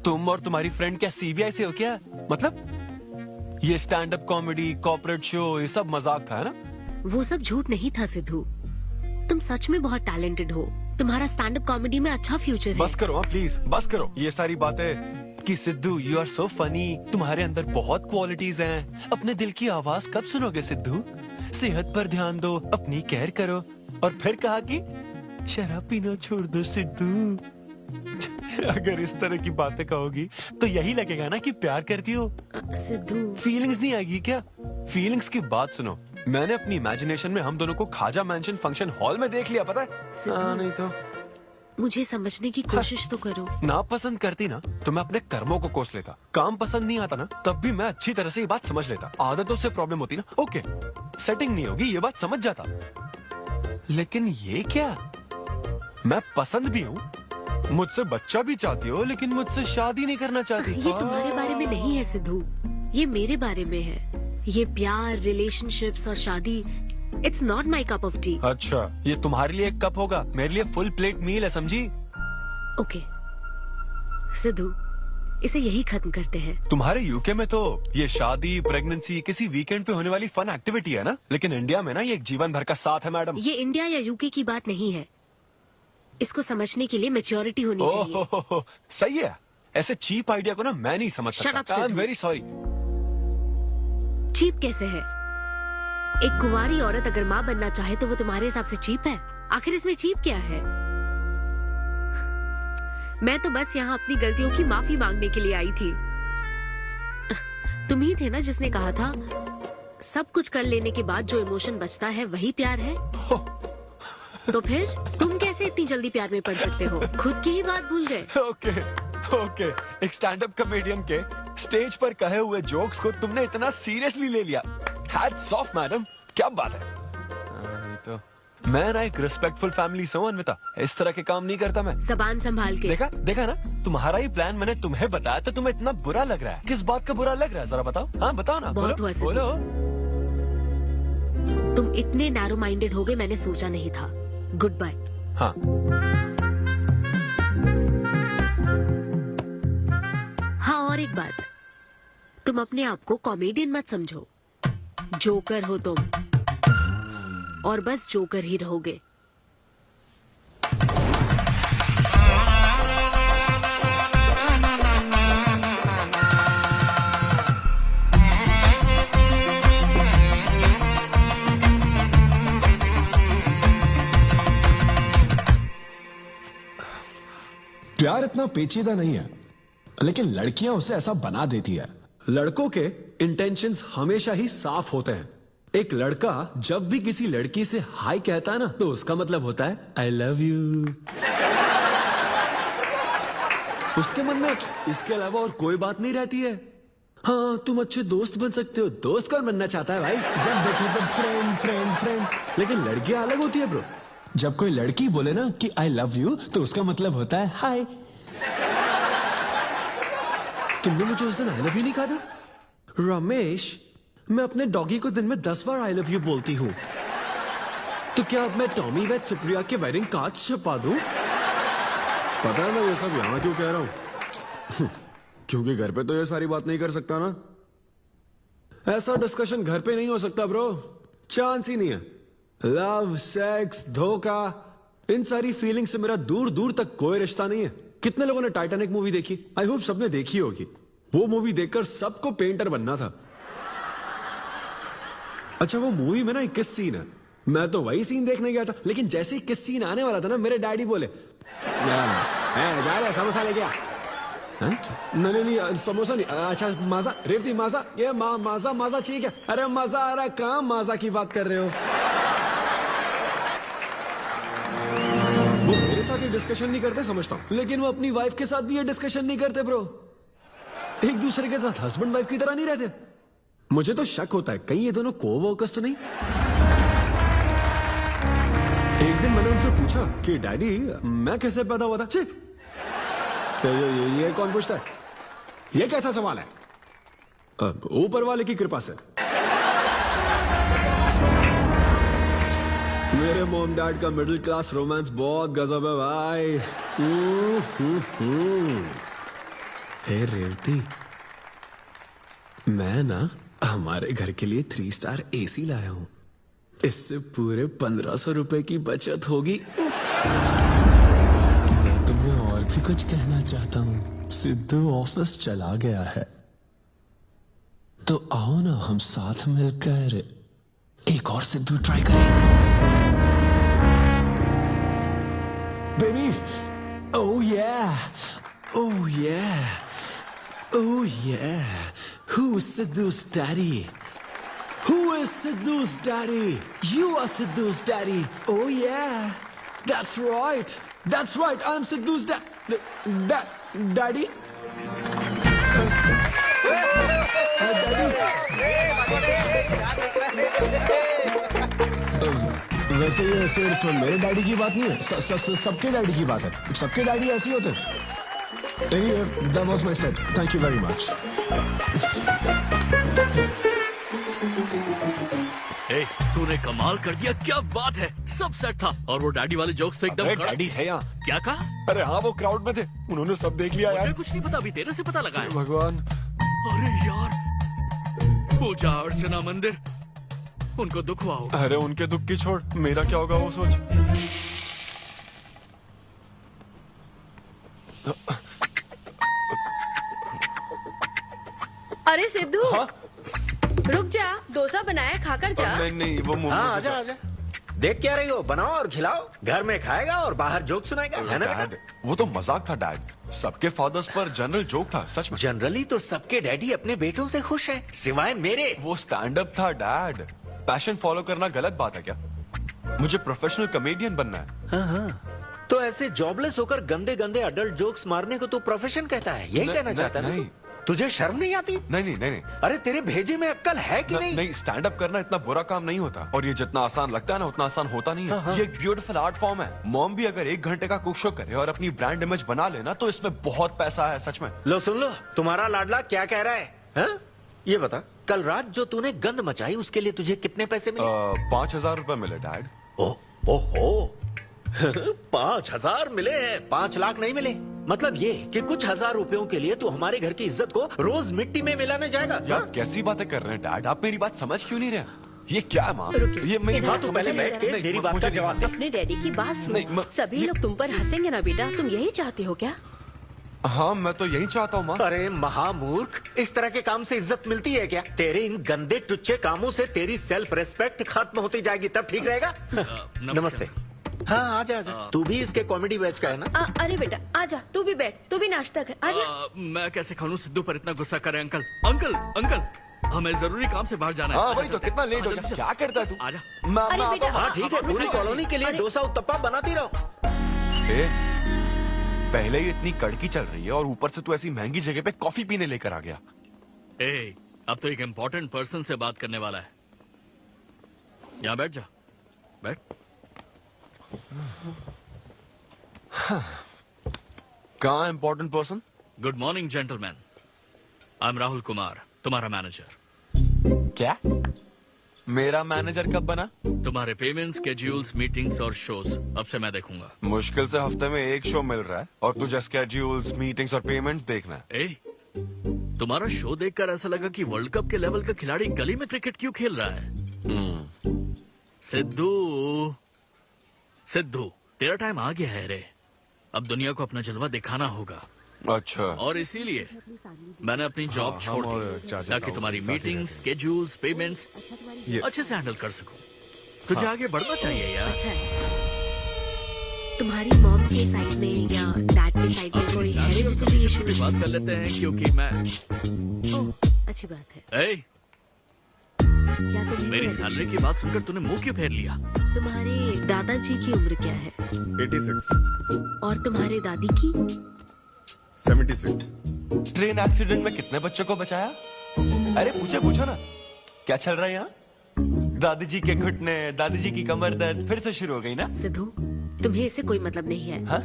तुम और तुम्हारी फ्रेंड क्या सीबीआई से हो क्या? मतलब ये stand up comedy, corporate show, ये सब मजाक था, है ना? वो सब झूठ नहीं था सिद्धू। तुम सच में बहुत टैलेंटेड हो। तुम्हारा स्टैंड अप कॉमेडी में अच्छा फ्यूचर है। बस करो प्लीज, बस करो ये सारी बातें कि Sidhu you are so funny, तुम्हारे अंदर बहुत क्वालिटीज हैं। अपने दिल की आवाज कब सुनोगे सिद्धू? सेहत पर ध्यान दो, अपनी केयर करो। और फिर कहा कि शराब पीना छोड़ दो सिद्धू। अगर इस तरह की बातें कहोगी तो यही लगेगा ना कि प्यार करती हो। सिद्धू, फीलिंग्स नहीं आएगी क्या? फीलिंग्स की बात सुनो। मैंने अपनी इमेजिनेशन में हम दोनों को खाजा मैंशन फंक्शन हॉल में देख लिया, पता है? नहीं तो मुझे समझने की कोशिश तो करो। ना पसंद करती ना तो मैं अपने कर्मों को कोस लेता। काम पसंद नहीं आता ना तब भी मैं अच्छी तरह से ये बात समझ लेता। आदतों से प्रॉब्लम होती ना, ओके सेटिंग नहीं होगी, ये बात समझ जाता। लेकिन ये क्या? मैं पसंद भी हूँ, मुझसे बच्चा भी चाहती हो, लेकिन मुझसे शादी नहीं करना चाहती। ये तुम्हारे बारे में नहीं है सिद्धू, ये मेरे बारे में है। ये प्यार, रिलेशनशिप्स और शादी, it's not my cup of T. अच्छा, ये तुम्हारे लिए एक कप होगा, मेरे लिए फुल प्लेट मील है, समझी? ओके सिद्धू, इसे यही खत्म करते हैं। तुम्हारे यूके में तो ये शादी, प्रेगनेंसी किसी वीकेंड पे होने वाली फन एक्टिविटी है ना, लेकिन इंडिया में ना ये एक जीवन भर का साथ है मैडम। ये इंडिया या यूके की बात नहीं है। इसको समझने के लिए मैच्योरिटी होनी चाहिए। सही है। ऐसे चीप आइडिया को ना मैं नहीं समझ सकता। I am very sorry. Cheap कैसे है? एक कुंवारी औरत अगर माँ बनना चाहे तो वो तुम्हारे हिसाब से चीप है? आखिर इसमें चीप क्या है? मैं तो बस यहाँ अपनी गलतियों की माफी मांगने के लिए आई थी। तुम ही थे ना जिसने कहा था सब कुछ कर लेने के बाद जो इमोशन बचता है वही प्यार है। तो फिर तुम कैसे इतनी जल्दी प्यार में पड़ सकते हो? खुद की ही बात भूल गए। ओके, एक स्टैंड अप कॉमेडियन के स्टेज पर कहे हुए जोक्स को तुमने इतना सीरियसली ले लिया। हैट्स ऑफ मैडम, क्या बात है। नहीं तो मैं ना एक रिस्पेक्टफुल फैमिली से हूं अन्विता, इस तरह के काम नहीं करता मैं। जबान संभाल के। देखा ना, तुम्हारा ही प्लान मैंने तुम्हें बताया तो तुम्हें इतना बुरा लग रहा है। किस बात का बुरा लग रहा है जरा बताओ। हाँ बताओ ना। बहुत हुआ सिद्धू। बोलो। तुम इतने नैरो माइंडेड हो गए मैंने सोचा नहीं था। Goodbye. हाँ हाँ, और एक बात, तुम अपने आप को कॉमेडियन मत समझो। जोकर हो तुम, और बस जोकर ही रहोगे। प्यार इतना पेचीदा नहीं है, लेकिन लड़कियां उसे ऐसा बना देती है। लड़कों के इंटेंशंस हमेशा ही साफ होते हैं। एक लड़का जब भी किसी लड़की से हाय कहता है ना तो उसका मतलब होता है आई लव यू। उसके मन में इसके अलावा और कोई बात नहीं रहती है। हाँ तुम अच्छे दोस्त बन सकते हो। दोस्त कौन बनना चाहता है भाई? जब देखो तो फ्रेंड फ्रेंड फ्रेंड। लेकिन लड़कियां अलग होती है ब्रो। जब कोई लड़की बोले ना कि आई लव यू तो उसका मतलब होता है हाय। तुमने मुझे उस दिन आई लव यू नहीं कहा था? रमेश, मैं अपने डॉगी को दिन में 10 बार आई लव यू बोलती हूँ। तो क्या अब मैं टॉमी वेद सुप्रिया के वेडिंग कार्ड छपवा दूं? पता है मैं ये सब यहाँ क्यों कह रहा हूँ? क्योंकि घर पे तो ये सारी बात नहीं कर सकता ना। ऐसा डिस्कशन घर पे नहीं हो सकता ब्रो, चांस ही नहीं है। लव, सेक्स, धोखा, इन सारी फीलिंग से मेरा दूर दूर तक कोई रिश्ता नहीं है। कितने लोगों ने टाइटैनिक मूवी देखी? आई होप सबने देखी होगी। वो मूवी देखकर सबको पेंटर बनना था। अच्छा वो मूवी में ना 21 सीन है, मैं तो वही सीन देखने गया था। लेकिन जैसे 21 सीन आने वाला था ना, मेरे डैडी बोले जा रहे समोसा लेके आ। नहीं समोसा नहीं, अच्छा माजा, रेवती माजा, ये माजा चाहिए क्या? अरे मजा आ रहा है, कहाँ माजा की बात कर रहे हो? वो मेरे साथ ये डिस्कशन नहीं करते समझता हूँ, लेकिन वो अपनी वाइफ के साथ भी ये डिस्कशन नहीं करते ब्रो। एक दूसरे के साथ हस्बैंड वाइफ की तरह नहीं रहते। मुझे तो शक होता है कहीं ये दोनों कोवर्कर्स तो नहीं। एक दिन मैंने उनसे पूछा कि डैडी मैं कैसे पैदा हुआ था? तो ये कौन पूछता है? ये कैसा सवाल है? अब ऊपर वाले की कृपा से। मेरे मॉम डैड का मिडिल क्लास रोमांस बहुत गजब है भाई। हे रेवती, मैं ना हमारे घर के लिए 3 स्टार AC लाया हूं। इससे पूरे 1500 रुपए की बचत होगी। मैं तुम्हें और भी कुछ कहना चाहता हूं। सिद्धू ऑफिस चला गया है, तो आओ ना हम साथ मिलकर एक और सिद्धू ट्राई करें। Baby, oh yeah, oh yeah, oh yeah. Who's Sidhu's daddy? Who is Sidhu's daddy? You are Sidhu's daddy. Oh yeah, that's right. That's right. I'm Sidhu's daddy. वैसे ये सिर्फ मेरे डैडी की बात नहीं है, सबके डैडी की बात है। सबके डैडी ऐसे ही होते हैं। Anyway, that was my set. Thank you very much. ए, तूने कमाल कर दिया, क्या बात है। सब सेट था और वो डैडी वाले जोक्स तो एकदम कड़क। डैडी थे यहाँ। क्या कहा? अरे हाँ, वो क्राउड में थे, उन्होंने सब देख लिया यार। मुझे कुछ नहीं पता, अभी तेरे से पता लगा है। भगवान। अरे यार, पूजा अर्चना मंदिर, उनको दुख हुआ होगा। अरे उनके दुख की छोड़, मेरा क्या होगा वो सोच। अरे सिद्धू, रुक जा, डोसा बनाया, खाकर जा। नहीं वो मुंह हाँ, आजा आजा। देख क्या रही हो, बनाओ और खिलाओ। घर में खाएगा और बाहर जोक सुनाएगा, है ना बेटा? डैड, वो तो मजाक था डैड। सबके फादर्स पर जनरल जोक था, सच में। जनरली तो सबके डैडी अपने बेटों से खुश हैं, सिवाय मेरे। वो स्टैंड अप था डैड। पैशन फॉलो करना गलत बात है क्या? मुझे प्रोफेशनल कॉमेडियन बनना है। हाँ हाँ, तो ऐसे जॉबलेस होकर गंदे गंदे अडल्ट जोक्स मारने को तू प्रोफेशन कहता है, यही कहना चाहता है ना? तुझे शर्म नहीं आती? नहीं। अरे तेरे भेजे में अक्कल है कि नहीं? नहीं, स्टैंड अप करना इतना बुरा काम नहीं होता, और ये जितना आसान लगता है ना उतना आसान होता नहीं है। ये एक ब्यूटीफुल आर्ट फॉर्म है। मॉम भी अगर 1 घंटे का कुक शो करे और अपनी ब्रांड इमेज बना लेना, तो इसमें बहुत पैसा है, सच में। लो सुन लो, तुम्हारा लाडला क्या कह रहा है, हाँ? ये बता, कल रात जो तूने गंद मचाई उसके लिए तुझे कितने पैसे मिले? 5000 रुपए मिले डैड। ओहो 5000 मिले हैं, 5 लाख नहीं मिले। मतलब ये कि कुछ हजार रुपयों के लिए तू हमारे घर की इज्जत को रोज मिट्टी में मिलाने जाएगा? यार कैसी बातें कर रहे हैं डैड, आप मेरी बात समझ क्यों नहीं रहे? ये क्या है माँ? ये मेरी बात तो पहले बैठ के मेरी बात का जवाब दे। अपने डैडी की बात सुनो। सभी लोग तुम पर हंसेंगे ना बेटा, तुम यही चाहते हो क्या? हाँ, मैं तो यही चाहता हूँ माँ। अरे महामूर्ख, इस तरह के काम से इज्जत मिलती है क्या? तेरे इन गंदे टुच्चे कामों से तेरी सेल्फ रेस्पेक्ट खत्म होती जाएगी, तब ठीक रहेगा। नमस्ते। हाँ आजा आजा, तू भी इसके कॉमेडी बैच का है ना? अरे बेटा आजा, तू भी बैठ, तू भी नाश्ता कर, आजा। मैं कैसे खाऊं? सिद्धू पर इतना गुस्सा करे। अंकल अंकल अंकल, हमें जरूरी काम से बाहर जाना है। हाँ, वही तो, कितना लेट हो गया, क्या करता है तू? आजा। अरे बेटा, हाँ ठीक है, पूरी कॉलोनी के लिए डोसा उत्तप्पा बनाती रहो। पहले ही इतनी कड़की चल रही है और ऊपर से तू ऐसी महंगी जगह पे कॉफी पीने लेकर आ गया। अब तो एक इम्पोर्टेंट पर्सन से बात करने वाला है। यहाँ बैठ जा, बैठ। कहाँ important person? Good morning gentleman, I am Rahul Kumar, तुम्हारा मैनेजर। क्या? मेरा मैनेजर कब बना? तुम्हारे पेमेंट्स, स्केड्यूल्स, मीटिंग्स और शोज अब से मैं देखूंगा। मुश्किल से हफ्ते में 1 शो मिल रहा है और तुझे स्केड्यूल्स, मीटिंग्स और पेमेंट्स देखना है। तुम्हारा शो देखकर ऐसा लगा कि वर्ल्ड कप के लेवल का खिलाड़ी गली में क्रिकेट क्यों खेल रहा है। सिद्धू सिद्धू, तेरा टाइम आ गया है रे। अब दुनिया को अपना जलवा दिखाना होगा। अच्छा। और इसीलिए मैंने अपनी जॉब छोड़ दी, ताकि तुम्हारी मीटिंग्स, स्केड्यूल्स, पेमेंट्स अच्छे से हैंडल कर सकूं। तुझे आगे बढ़ना चाहिए यार। तुम्हारी मॉम के साइड में या डैड के साइड में कोई हेरिडिटरी इशू? भी बात कर लेते हैं, क्योंकि मैं अच्छी बात है। क्या मेरी सैलरी की बात सुनकर तूने मुंह क्यों फेर लिया? तुम्हारे दादाजी की उम्र क्या है? 86। और तुम्हारे दादी की? 76। ट्रेन एक्सीडेंट में कितने बच्चों को बचाया? अरे पूछो ना, क्या चल रहा है यहाँ? दादी जी के घुटने, दादी जी की कमर दर्द फिर से शुरू हो गई ना? सिद्धू, तुम्हें इससे कोई मतलब नहीं है। हाँ?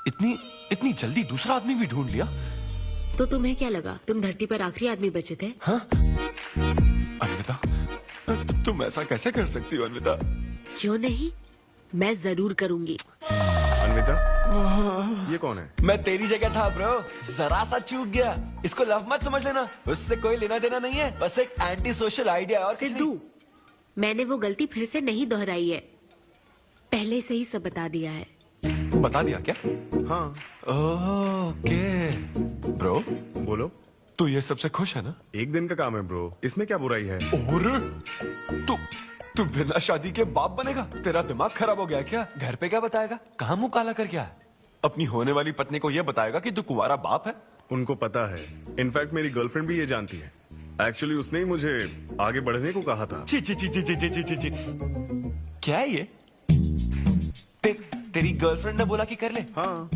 इतनी जल्दी दूसरा आदमी भी ढूंढ लिया? तो तुम्हें क्या लगा तुम धरती पर आखिरी आदमी बचे थे? हाँ? अन्विता, तुम ऐसा कैसे कर सकती हो अन्विता? क्यों नहीं, मैं जरूर करूंगी। अन्विता, ये कौन है? मैं तेरी जगह था ब्रो, जरा सा चूक गया। इसको लव मत समझ लेना, उससे कोई लेना देना नहीं है, बस एक एंटी सोशल आइडिया और कुछ सिद्धू, मैंने वो गलती फिर से नहीं दोहराई है, पहले से ही सब बता दिया है। बता दिया क्या? हाँ। ओके ब्रो, बोलो। तू ये सबसे खुश है ना? एक दिन का काम है ब्रो, इसमें क्या बुराई है? और तू बिना शादी के बाप बनेगा? तेरा दिमाग खराब हो गया क्या? घर पे क्या बताएगा? कहाँ मुंह काला कर क्या है? अपनी होने वाली पत्नी को ये बताएगा कि तू कुंवारा बाप है? उनको पता है, इनफैक्ट मेरी गर्लफ्रेंड भी ये जानती है। एक्चुअली उसने ही मुझे आगे बढ़ने को कहा था। ची ची ची ची ची ची ची ची ची। क्या है ये? तेरी गर्लफ्रेंड ने बोला कि कर ले? हाँ।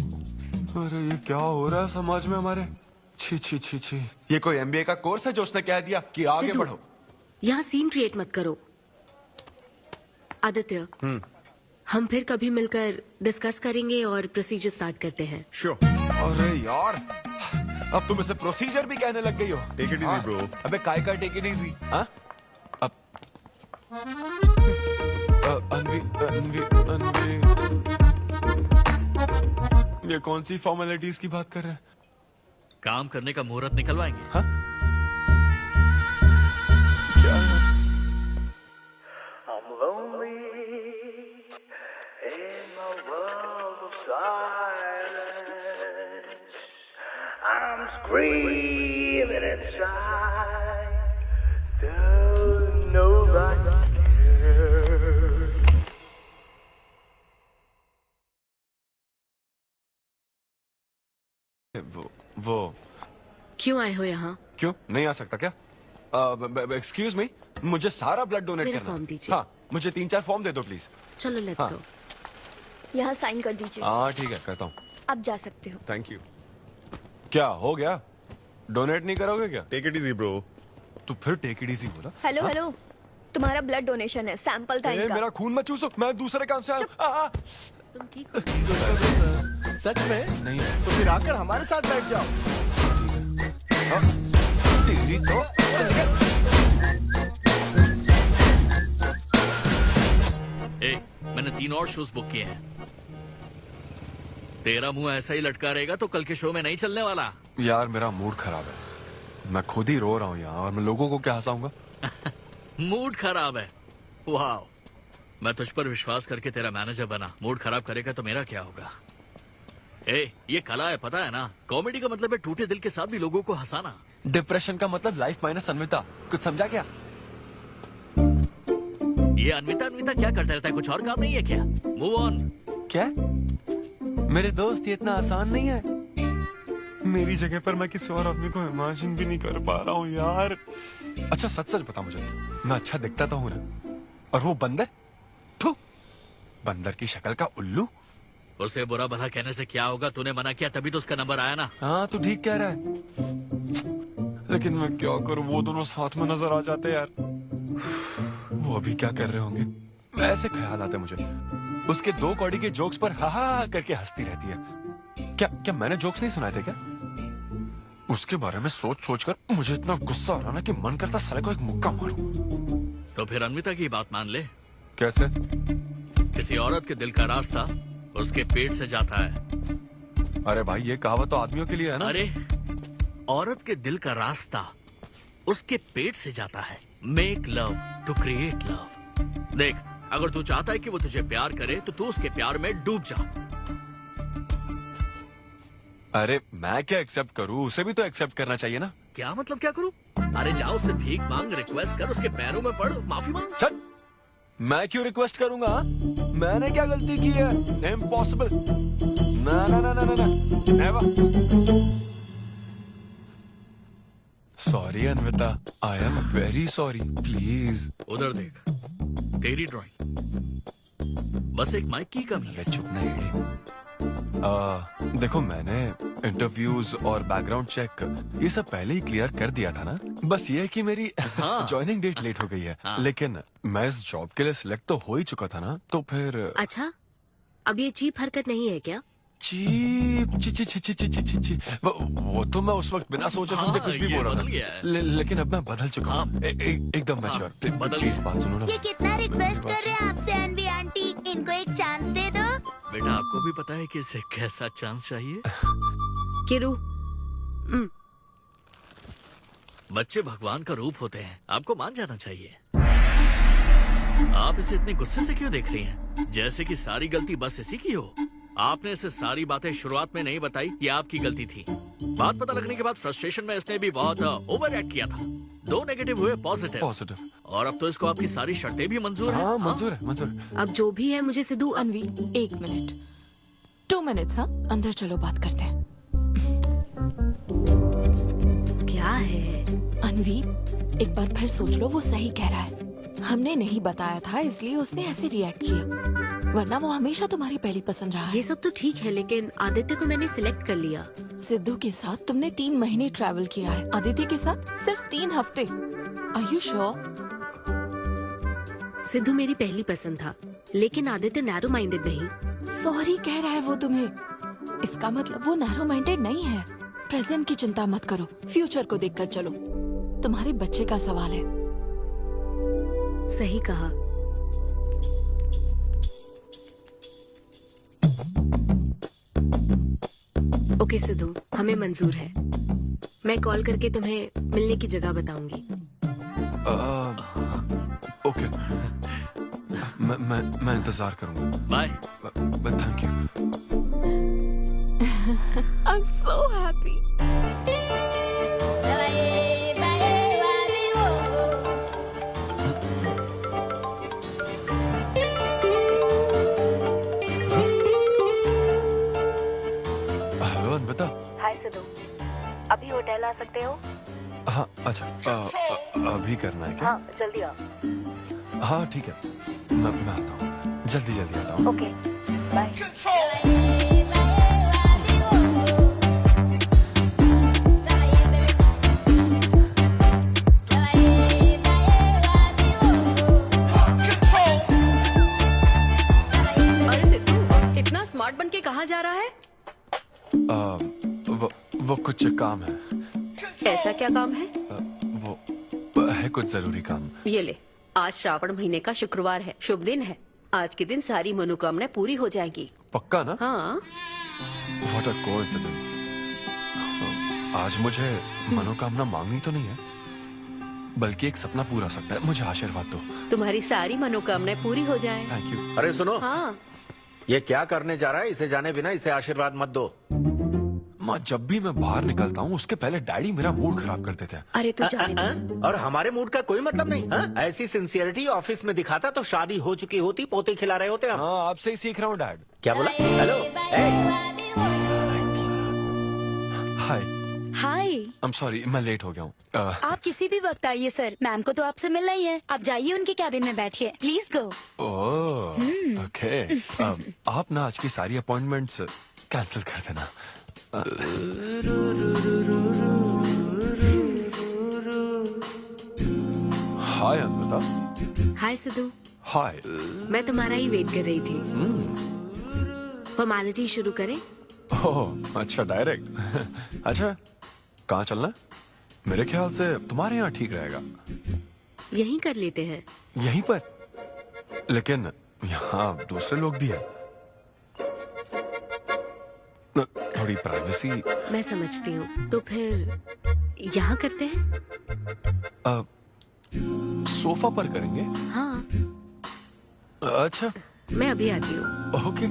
अरे ये क्या हो रहा है समाज में हमारे? छी छी छी छी, ये कोई एमबीए का कोर्स है जो उसने कह दिया कि आगे सिद्धू, बढ़ो? यहाँ सीन क्रिएट मत करो। आदित्य, हम फिर कभी मिलकर डिस्कस करेंगे और प्रोसीजर स्टार्ट करते हैं। श्योर। अरे यार, अब तुम इसे प्रोसीजर भी कहने लग गई हो। Take it easy bro. अबे काय का टेक इट इजी? हाँ? अब अनवी ये कौन सी फॉर्मेलिटीज की बात कर रहे हैं? काम करने का मुहूर्त निकलवाएंगे। हाँ? क्या है? I'm screaming inside. Don't nobody care. वो क्यों आए हो यहाँ? क्यों नहीं आ सकता क्या? एक्सक्यूज मी, मुझे सारा ब्लड डोनेट मेरे करना। फॉर्म दीजिए। हाँ, मुझे 3-4 फॉर्म दे दो प्लीज। चलो लेट्स हाँ। गो। यहाँ साइन कर दीजिए। हाँ ठीक है, करता हूँ। आप जा सकते हो। Thank you. क्या हो गया? डोनेट नहीं करोगे क्या? Take it easy bro. तू फिर टेक इट इजी बोला? हेलो हेलो, तुम्हारा ब्लड डोनेशन है, सैंपल था इनका। मेरा खून मत चूसो, मैं दूसरे काम से आया। तुम ठीक हो? सच में? नहीं। तो फिर आकर हमारे साथ बैठ जाओ। तेरी तो मैंने 3 और शोज बुक किए हैं। तेरा मुंह ऐसा ही लटका रहेगा तो कल के शो में नहीं चलने वाला। यार मेरा मूड खराब है, मैं खुद ही रो रहा हूँ यहाँ, और मैं लोगों को क्या हंसाऊंगा? मूड खराब है? वाह, मैं तुझ पर विश्वास करके तेरा मैनेजर बना, मूड खराब करेगा तो मेरा क्या होगा? ये कला है, पता है ना? कॉमेडी का मतलब है टूटे दिल के साथ भी लोगों को हंसाना। डिप्रेशन का मतलब लाइफ माइनस अन्विता, कुछ समझा क्या? ये अन्विता अन्विता क्या करता रहता है, कुछ और काम नहीं है क्या? Move on. क्या? मेरे दोस्त, ये इतना आसान नहीं है। मेरी जगह पर मैं किसी और आदमी को इमेजिन भी नहीं कर पा रहा हूँ यार। अच्छा सच सच बता मुझे, मैं अच्छा दिखता तो हूँ ना? और वो बंदर, थू, बंदर की शक्ल का उल्लू। उसे बुरा भला कहने से क्या होगा? तूने मना किया तभी तो उसका नंबर आया ना। हाँ तू ठीक कह रहा है, लेकिन मैं क्या करूँ, वो दोनों साथ में नजर आ जाते यार। वो अभी क्या कर रहे होंगे? ऐसे ख्याल आते मुझे, उसके 2 कौड़ी के जोक्स पर हा हा करके हंसती रहती है। क्या मैंने जोक्स नहीं सुनाए थे क्या? उसके बारे में सोच सोच कर मुझे इतना गुस्सा आ रहा ना कि मन करता साले को एक मुक्का मारूं। तो फिर अन्विता की बात मान ले। कैसे? किसी औरत के दिल का रास्ता उसके पेट से जाता है। अरे भाई ये कहावत तो आदमियों के लिए है ना? अरे औरत के दिल का रास्ता उसके पेट से जाता है। Make love to create love. देख, अगर तू चाहता है कि वो तुझे प्यार करे तो तू उसके प्यार में डूब जा। अरे मैं क्या एक्सेप्ट करूं, उसे भी तो एक्सेप्ट करना चाहिए ना? क्या मतलब क्या करूं? अरे जाओ उससे भीख मांग, रिक्वेस्ट कर, उसके पैरों में पड़, माफी मांग। चल, मैं क्यों रिक्वेस्ट करूंगा? मैंने क्या गलती की है? इम्पॉसिबल। ना ना ना ना ना never. Sorry Anvita, I am very sorry, please. उधर देख, तेरी ड्राइंग, बस एक माइक की कमी है। चुप नहीं। देखो मैंने इंटरव्यूज और बैकग्राउंड चेक ये सब पहले ही क्लियर कर दिया था ना। बस ये है कि मेरी ज्वाइनिंग डेट लेट हो गई है। लेकिन मैं इस जॉब के लिए सिलेक्ट तो हो ही चुका था ना, तो फिर। अच्छा, अब ये चीप हरकत नहीं है क्या? चीप ची ची ची ची ची ची ची ची वो तो मैं उस वक्त बिना सोचे समझे कुछ भी बोल रहा था, लेकिन अब मैं बदल चुका हूँ, एकदम मैच्योर। प्लीज बात सुनो ना। ये कितना रिक्वेस्ट कर रहे हैं आपसे अनवी आंटी, इनको एक चांस दे दो। बेटा आपको भी पता है कि इसे कैसा चांस चाहिए? किरू, बच्चे भगवान का रूप होते हैं, आपको मान जाना चाहिए। आप इसे इतने गुस्से से क्यों देख रही हैं? जैसे कि सारी गलती बस इसी की हो। आपने इसे सारी बातें शुरुआत में नहीं बताई, ये आपकी गलती थी। बात पता लगने के बाद फ्रस्ट्रेशन में इसने भी बहुत ओवर एक्ट किया था। 2 नेगेटिव हुए पॉजिटिव, और अब तो इसको आपकी सारी शर्तें भी मंजूर हैं। मंजूर है, मंजूर। अब जो भी है मुझे सिद्धू। अनवी 1 मिनट, 2 मिनट्स। हाँ, अंदर चलो, बात करते हैं। क्या है अनवी, एक बार फिर सोच लो, वो सही कह रहा है। हमने नहीं बताया था इसलिए उसने ऐसे रिएक्ट किया, वरना वो हमेशा तुम्हारी पहली पसंद रहा है। ये सब तो ठीक है, लेकिन आदित्य को मैंने सिलेक्ट कर लिया। सिद्धू के साथ तुमने 3 महीने ट्रैवल किया है, आदित्य के साथ सिर्फ 3 हफ्ते। Are you sure? सिद्धू मेरी पहली पसंद था, लेकिन आदित्य नैरो माइंडेड नहीं। सॉरी कह रहा है वो तुम्हें, इसका मतलब वो नैरो माइंडेड नहीं है। प्रेजेंट की चिंता मत करो, फ्यूचर को देखकर चलो। तुम्हारे बच्चे का सवाल है। सही कहा। ओके सिद्धू, हमें मंजूर है। मैं कॉल करके तुम्हें मिलने की जगह बताऊंगी। ओके, मैं इंतजार करूंगा। Bye. Thank you. I am so happy. Hello Anvita. Hi Siddhu, अभी होटल आ सकते हो? हाँ अच्छा, अभी करना है क्या? हाँ जल्दी आओ। हाँ ठीक है, मैं आता हूँ, जल्दी आता हूँ। Okay bye. अरे सिद्धू, इतना स्मार्ट बन के कहाँ जा रहा है? वो कुछ काम है। ऐसा क्या काम है? वो है कुछ जरूरी काम। ये ले, आज श्रावण महीने का शुक्रवार है, शुभ दिन है। आज के दिन सारी मनोकामनाएं पूरी हो जाएंगी। पक्का ना? हाँ। What a coincidence। आज मुझे मनोकामना मांगनी तो नहीं है, बल्कि एक सपना पूरा हो सकता है। मुझे आशीर्वाद दो। तुम्हारी सारी मनोकामनाएं पूरी हो जाएं। Thank you. अरे सुनो, हाँ। ये क्या करने जा रहा है? इसे जाने बिना इसे आशीर्वाद मत दो। माँ, जब भी मैं बाहर निकलता हूँ उसके पहले डैडी मेरा मूड खराब कर देते हैं। अरे तू जाने दे। और हमारे मूड का कोई मतलब नहीं। हाँ? ऐसी सिंसियरिटी ऑफिस में दिखाता तो शादी हो चुकी होती, पोते खिला रहे होते हम। हाँ, आपसे ही सीख रहा हूँ डैड। क्या बोला? Hello. Hi. Hi. I am sorry, मैं लेट हो गया हूँ। आप किसी भी वक्त आइए सर, मैम को तो आपसे मिलना ही है। आप जाइए उनके कैबिन में बैठिए, प्लीज गो। Oh okay. आप ना आज की सारी अपॉइंटमेंट्स कैंसिल कर देना। हाय अनविता। हाय सिद्धू। हाय। मैं तुम्हारा ही वेट कर रही थी। फॉर्मेलिटी शुरू करें? ओह अच्छा, डायरेक्ट। अच्छा, कहाँ चलना है? मेरे ख्याल से तुम्हारे यहाँ ठीक रहेगा। यहीं कर लेते हैं। यहीं पर? लेकिन यहाँ दूसरे लोग भी हैं। थोड़ी प्राइवेसी। मैं समझती हूँ, तो फिर यहाँ करते हैं? सोफा पर करेंगे। हाँ। अच्छा, मैं अभी आती हूँ। ओके।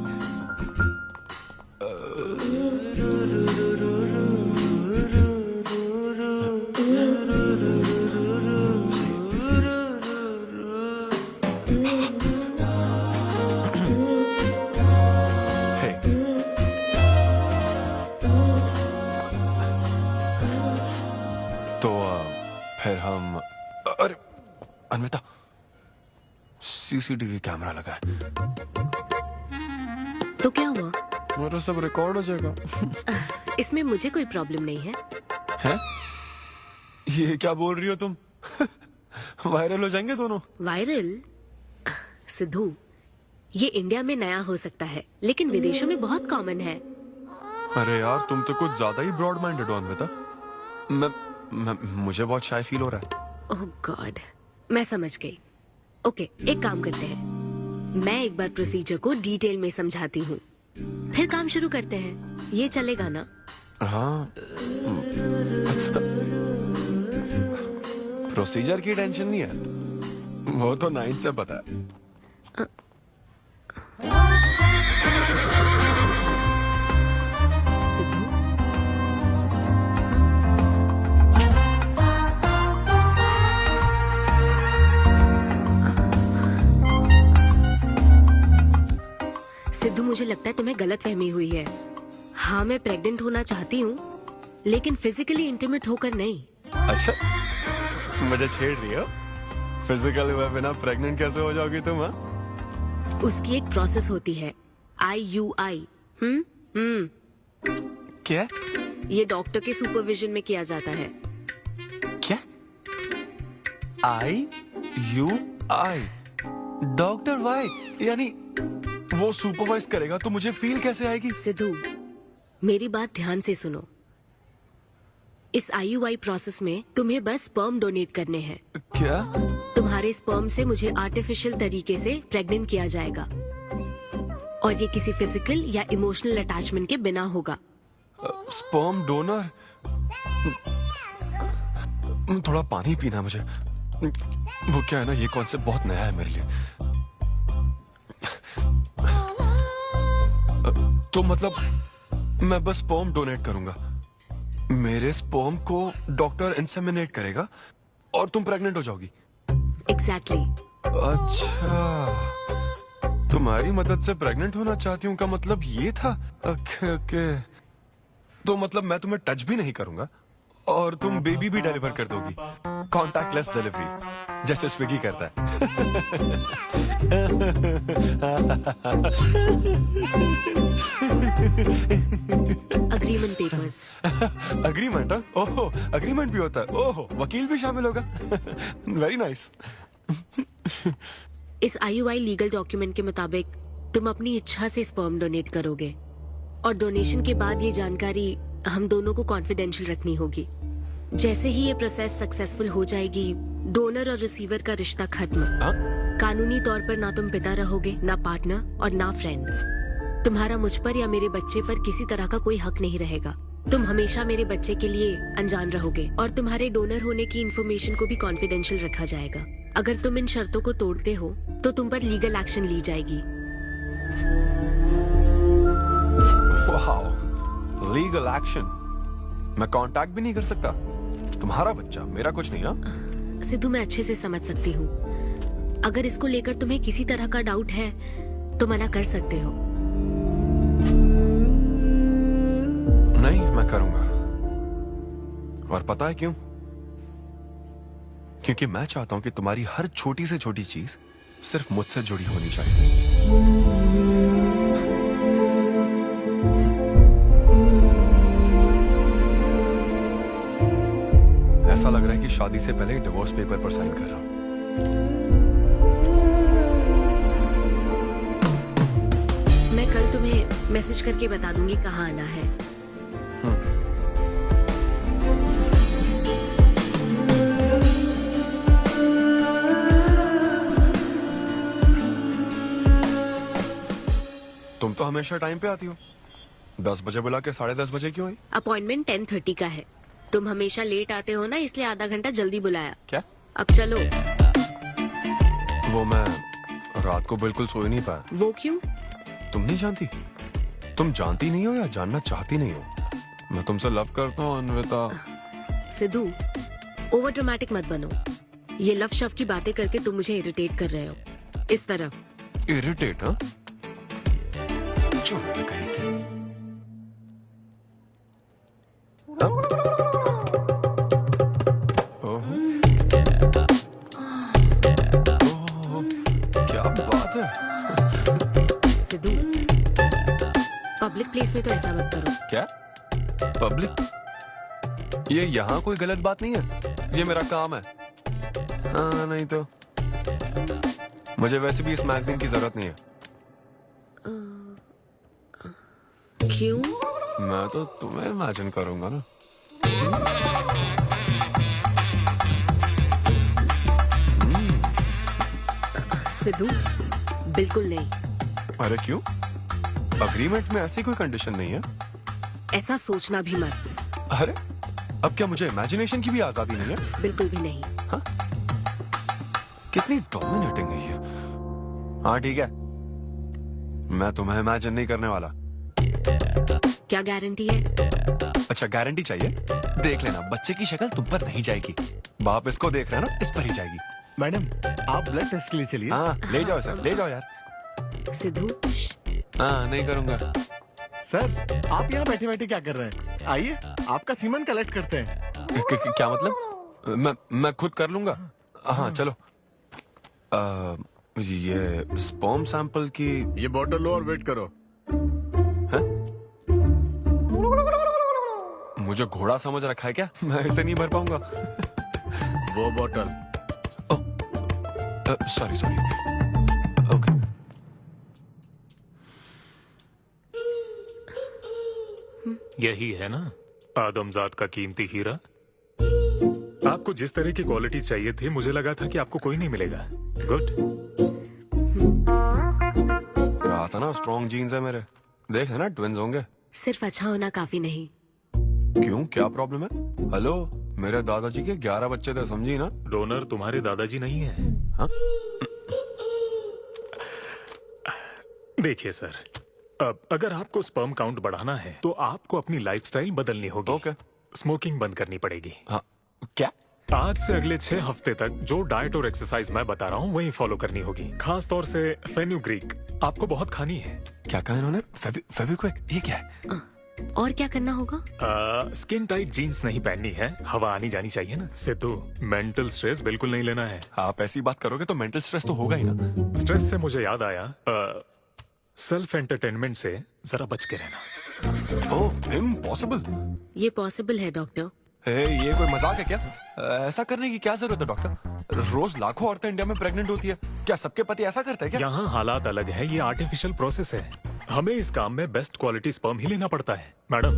फिर हम, अरे अनविता, सीसीटीवी कैमरा लगा है। तो क्या हुआ? मेरा सब रिकॉर्ड हो जाएगा। इसमें मुझे कोई प्रॉब्लम नहीं है। हैं? ये क्या बोल रही हो तुम? वायरल हो जाएंगे दोनों। वायरल? सिद्धू, ये इंडिया में नया हो सकता है, लेकिन विदेशों में बहुत कॉमन है। अरे यार तुम तो कुछ ज्यादा ही ब्रॉड माइंडेड हो अन्विता। मुझे बहुत शाय फील हो रहा है। ओह गॉड, मैं समझ गई। ओके, एक काम करते हैं, मैं एक बार प्रोसीजर को डिटेल में समझाती हूँ, फिर काम शुरू करते हैं। ये चलेगा ना? हाँ, प्रोसीजर की टेंशन नहीं है, वो तो 9 से पता है। सिद्धू, मुझे लगता है तुम्हें गलतफहमी हुई है। हाँ, मैं प्रेग्नेंट होना चाहती हूँ, लेकिन फिजिकली इंटीमेट होकर नहीं। अच्छा, मुझे छेड़ रही हो? फिजिकली हुए बिना प्रेग्नेंट कैसे हो जाओगी तुम? हाँ, उसकी एक प्रोसेस होती है, IUI। क्या? ये डॉक्टर के सुपरविजन में किया जाता है। क्या? IUI? Doctor why? यानी वो सुपरवाइज करेगा तो मुझे फील कैसे आएगी? सिद्धू, मेरी बात ध्यान से सुनो। इस IUI प्रोसेस में तुम्हें बस स्पर्म डोनेट करने हैं। क्या? तुम्हारे स्पर्म से मुझे आर्टिफिशियल तरीके से प्रेग्नेंट किया जाएगा, और ये किसी फिजिकल या इमोशनल अटैचमेंट के बिना होगा। Sperm donor? थोड़ा पानी पीना है मुझे। वो क्या है ना, ये कॉन्सेप्ट बहुत नया है मेरे लिए। तो मतलब मैं बस स्पर्म डोनेट करूंगा, मेरे स्पर्म को डॉक्टर इंसेमिनेट करेगा और तुम प्रेग्नेंट हो जाओगी? एग्जैक्टली। अच्छा, तुम्हारी मदद से प्रेग्नेंट होना चाहती हूँ का मतलब ये था? ओके। तो मतलब मैं तुम्हें टच भी नहीं करूंगा और तुम बेबी भी डिलीवर कर दोगी, कॉन्टैक्टलेस डिलीवरी, जैसे स्विगी करता है। Agreement papers. अग्रीमेंट? ओहो, अग्रीमेंट भी होता है? ओहो, वकील भी शामिल होगा? Very nice. इस IUI लीगल डॉक्यूमेंट के मुताबिक तुम अपनी इच्छा से स्पर्म डोनेट करोगे, और डोनेशन के बाद ये जानकारी हम दोनों को कॉन्फिडेंशियल रखनी होगी। जैसे ही ये प्रोसेस सक्सेसफुल हो जाएगी, डोनर और रिसीवर का रिश्ता खत्म। कानूनी तौर पर ना तुम पिता रहोगे, ना पार्टनर और ना फ्रेंड। तुम्हारा मुझ पर या मेरे बच्चे पर किसी तरह का कोई हक नहीं रहेगा। तुम हमेशा मेरे बच्चे के लिए अनजान रहोगे, और तुम्हारे डोनर होने की इन्फॉर्मेशन को भी कॉन्फिडेंशियल रखा जाएगा। अगर तुम इन शर्तों को तोड़ते हो तो तुम पर लीगल एक्शन ली जाएगी। Wow, legal action? मैं कांटेक्ट भी नहीं कर सकता? तुम्हारा बच्चा, मेरा कुछ नहीं। हाँ सिद्धू, मैं अच्छे से समझ सकती हूँ। अगर इसको लेकर तुम्हें किसी तरह का डाउट है तो मना कर सकते हो। नहीं, मैं करूंगा। और पता है क्यों? क्योंकि मैं चाहता हूं कि तुम्हारी हर छोटी से छोटी चीज सिर्फ मुझसे जुड़ी होनी चाहिए। ऐसा लग रहा है कि शादी से पहले डिवोर्स पेपर पर साइन कर रहा हूं। मैं कल तुम्हें मैसेज करके बता दूंगी कहाँ आना है। तुम तो हमेशा टाइम पे आती हो। 10 बजे बुला के 10:30 बजे क्यों आई? अपॉइंटमेंट 10:30 का है। तुम हमेशा लेट आते हो ना, इसलिए आधा घंटा जल्दी बुलाया। क्या? अब चलो। वो मैं रात को बिल्कुल सो ही नहीं पाया। वो क्यों? तुम नहीं जानती? तुम जानती नहीं हो या जानना चाहती नहीं हो? मैं तुमसे लव करता हूँ अन्विता। सिद्धू, ओवर ड्रामेटिक मत बनो। ये लव शव की बातें करके तुम मुझे इरिटेट कर रहे हो। इस तरह। इरिटेट? हाँ, क्या बात है। सिद्धू, पब्लिक प्लेस में तो ऐसा मत करो। क्या? पब्लिक? ये यहाँ कोई गलत बात नहीं है, ये मेरा काम है। हाँ, नहीं तो मुझे वैसे भी इस मैगजीन की जरूरत नहीं है। क्यों? मैं तो तुम्हें इमेजिन करूंगा ना। सिद्धू, बिल्कुल नहीं। अरे क्यों? अग्रीमेंट में ऐसी कोई कंडीशन नहीं है। ऐसा सोचना भी मत। अरे अब क्या मुझे इमेजिनेशन की भी आजादी नहीं है? बिल्कुल भी नहीं। कितनी डोमिनेटिंग है ये। हाँ ठीक है, मैं तुम्हें इमेजिन नहीं करने वाला। क्या गारंटी है? अच्छा गारंटी चाहिए? देख लेना, बच्चे की शक्ल तुम पर नहीं जाएगी। बाप इसको देख रहा है ना, इस पर ही जाएगी। मैडम आप ब्लड टेस्ट के लिए चलिए। हाँ ले जाओ सर, ले जाओ यार। सिद्धू। हाँ नहीं करूंगा। सर आप यहाँ बैठे बैठे क्या कर रहे हैं? आइए आपका सीमन कलेक्ट करते हैं। क्या मतलब? मैं खुद कर लूंगा। हाँ चलो। ये स्पर्म सैंपल की ये बॉटल लो और वेट करो। मुझे घोड़ा समझ रखा है क्या? मैं इसे नहीं भर पाऊंगा। वो बॉटल। Sorry sorry. ओके। यही है ना आदमजात का कीमती हीरा। आपको जिस तरह की क्वालिटी चाहिए थी, मुझे लगा था कि आपको कोई नहीं मिलेगा। गुड। कहा था ना स्ट्रॉन्ग जीन्स है मेरे। देख है ना, ट्विंस होंगे। सिर्फ अच्छा होना काफी नहीं। क्यों, क्या प्रॉब्लम है? हेलो, मेरे दादाजी के 11 बच्चे थे, समझी ना? डोनर तुम्हारे दादाजी नहीं है। हाँ? देखिए सर, अब अगर आपको स्पर्म काउंट बढ़ाना है तो आपको अपनी लाइफस्टाइल बदलनी होगी। ओके। स्मोकिंग बंद करनी पड़ेगी। हाँ। क्या? आज से अगले 6 हफ्ते तक जो डाइट और एक्सरसाइज मैं बता रहा हूँ वही फॉलो करनी होगी। खास तौर से फेन्यूग्रीक आपको बहुत खानी है। क्या कहा इन्होंने? फेविक्विक? ये क्या है? और क्या करना होगा? स्किन टाइट जीन्स नहीं पहननी है, हवा आनी जानी चाहिए ना। सिद्धू, मेंटल स्ट्रेस बिल्कुल नहीं लेना है। आप ऐसी बात करोगे तो मेंटल स्ट्रेस तो होगा ही ना। स्ट्रेस से मुझे याद आया, सेल्फ एंटरटेनमेंट से जरा बच के रहना। ओह, इम्पॉसिबल। ये पॉसिबल है डॉक्टर। ये कोई मजाक है क्या? ऐसा करने की क्या जरूरत है डॉक्टर? रोज लाखों औरतें इंडिया में प्रेग्नेंट होती है। क्या सबके पति ऐसा करते हैं क्या? यहाँ हालात अलग है, ये आर्टिफिशियल प्रोसेस है। हमें इस काम में बेस्ट क्वालिटी स्पर्म ही लेना पड़ता है। मैडम,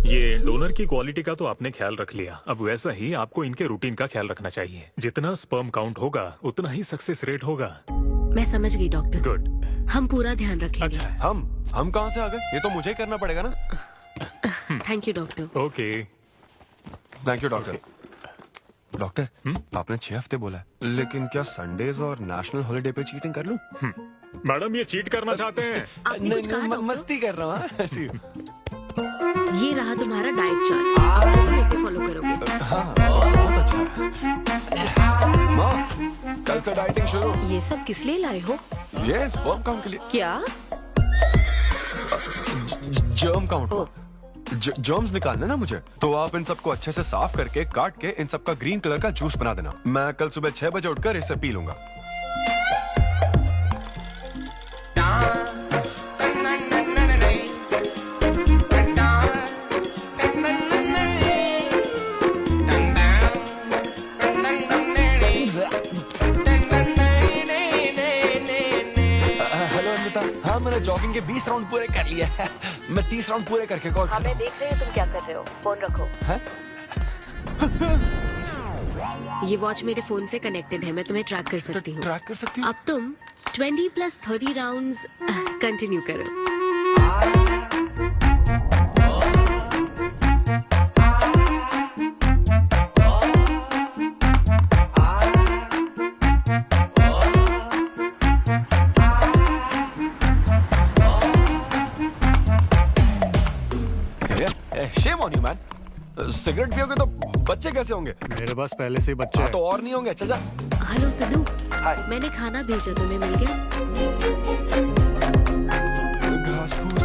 ये डोनर की क्वालिटी का तो आपने ख्याल रख लिया, अब वैसा ही आपको इनके रूटीन का ख्याल रखना चाहिए। जितना स्पर्म काउंट होगा उतना ही सक्सेस रेट होगा। मैं समझ गई डॉक्टर। गुड। हम पूरा ध्यान रखेंगे। अच्छा, हम कहाँ से आ गए? ये तो मुझे ही करना पड़ेगा ना। Thank you doctor. Okay. Thank you doctor. Doctor, आपने 6 हफ्ते बोला है, लेकिन क्या संडेज और नेशनल हॉलिडे पे चीटिंग कर लूं? मैडम, ये चीट करना चाहते हैं? नहीं, मस्ती कर रहा हूँ ऐसी। ये रहा तुम्हारा डाइट चार्ट, अब से तुम इसे फॉलो करोगे। हाँ, बहुत अच्छा। माँ, कल से डाइटिंग शुरू। ये सब किस लिए लाए हो? ये स्पर्म काउंट के लिए। क्या? Germ count. जर्म्स निकालने ना मुझे, तो आप इन सबको अच्छे से साफ करके काट के इन सबका ग्रीन कलर का जूस बना देना। मैं कल सुबह 6 बजे उठकर इसे पी लूंगा। हेलो अमृता, हाँ मैंने जॉगिंग के 20 राउंड पूरे कर लिए हैं। मैं 30 राउंड पूरे करके कॉल। हमें देख रहे हैं तुम क्या कर रहे हो, फोन रखो। ये वॉच मेरे फोन से कनेक्टेड है, मैं तुम्हें ट्रैक कर सकती हूँ। ट्रैक कर सकती हूँ? अब तुम 20 + 30 राउंड्स कंटिन्यू करो। Shame on you, man. Cigarette पियोगे तो बच्चे कैसे होंगे? मेरे पास पहले से ही बच्चे हैं। तो और नहीं होंगे, चल जा। हेलो सिद्धू, मैंने खाना भेजा, तुम्हें मिल गया? घास फूस।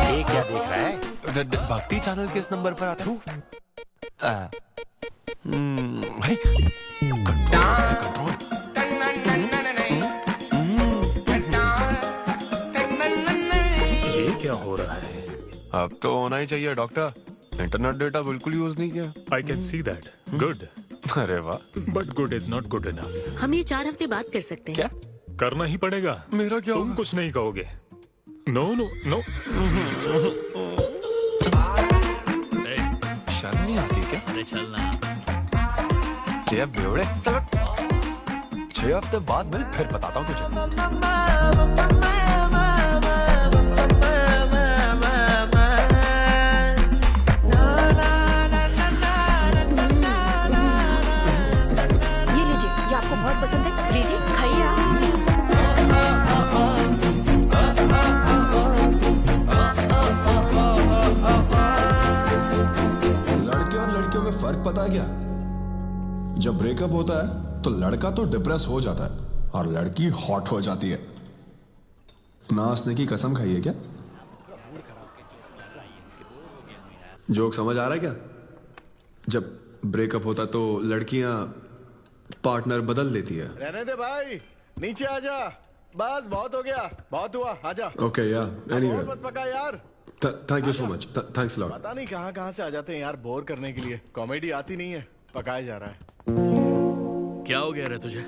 ये क्या देख रहा है? भक्ति चैनल के इस नंबर पर आता हूँ। भाई कंट्रोल। ये क्या हो रहा है? अब तो होना ही चाहिए डॉक्टर। इंटरनेट डेटा बिल्कुल यूज नहीं किया। I can see that. Good. अरे वाह। But good is not good enough. हम ये 4 हफ्ते बाद कर सकते हैं। क्या करना ही पड़ेगा। मेरा क्या तुम कुछ नहीं कहोगे। No no no. शर्म नहीं आती क्या? अरे चलना। ये बेवड़े 6 हफ्ते बाद मिल, फिर बताता हूँ तुझे। ये लीजिए, ये आपको बहुत पसंद है, लीजिए खाइए आप। लड़के और लड़कियों में फर्क पता है क्या? जब ब्रेकअप होता है तो लड़का तो डिप्रेस हो जाता है और लड़की हॉट हो जाती है। ना हंसने की कसम खाई है क्या? जोक समझ आ रहा है क्या? जब ब्रेकअप होता तो लड़कियां पार्टनर बदल देती है। रहने दे भाई, नीचे आजा। बस बहुत हो गया, बहुत हुआ, आजा। ओके या एनीवे, और मत पका यार। Thank you so much, thanks lot. पता नहीं कहाँ कहाँ से आ जाते हैं यार बोर करने के लिए। कॉमेडी आती नहीं है, पकाया जा रहा है। क्या हो गया रे तुझे?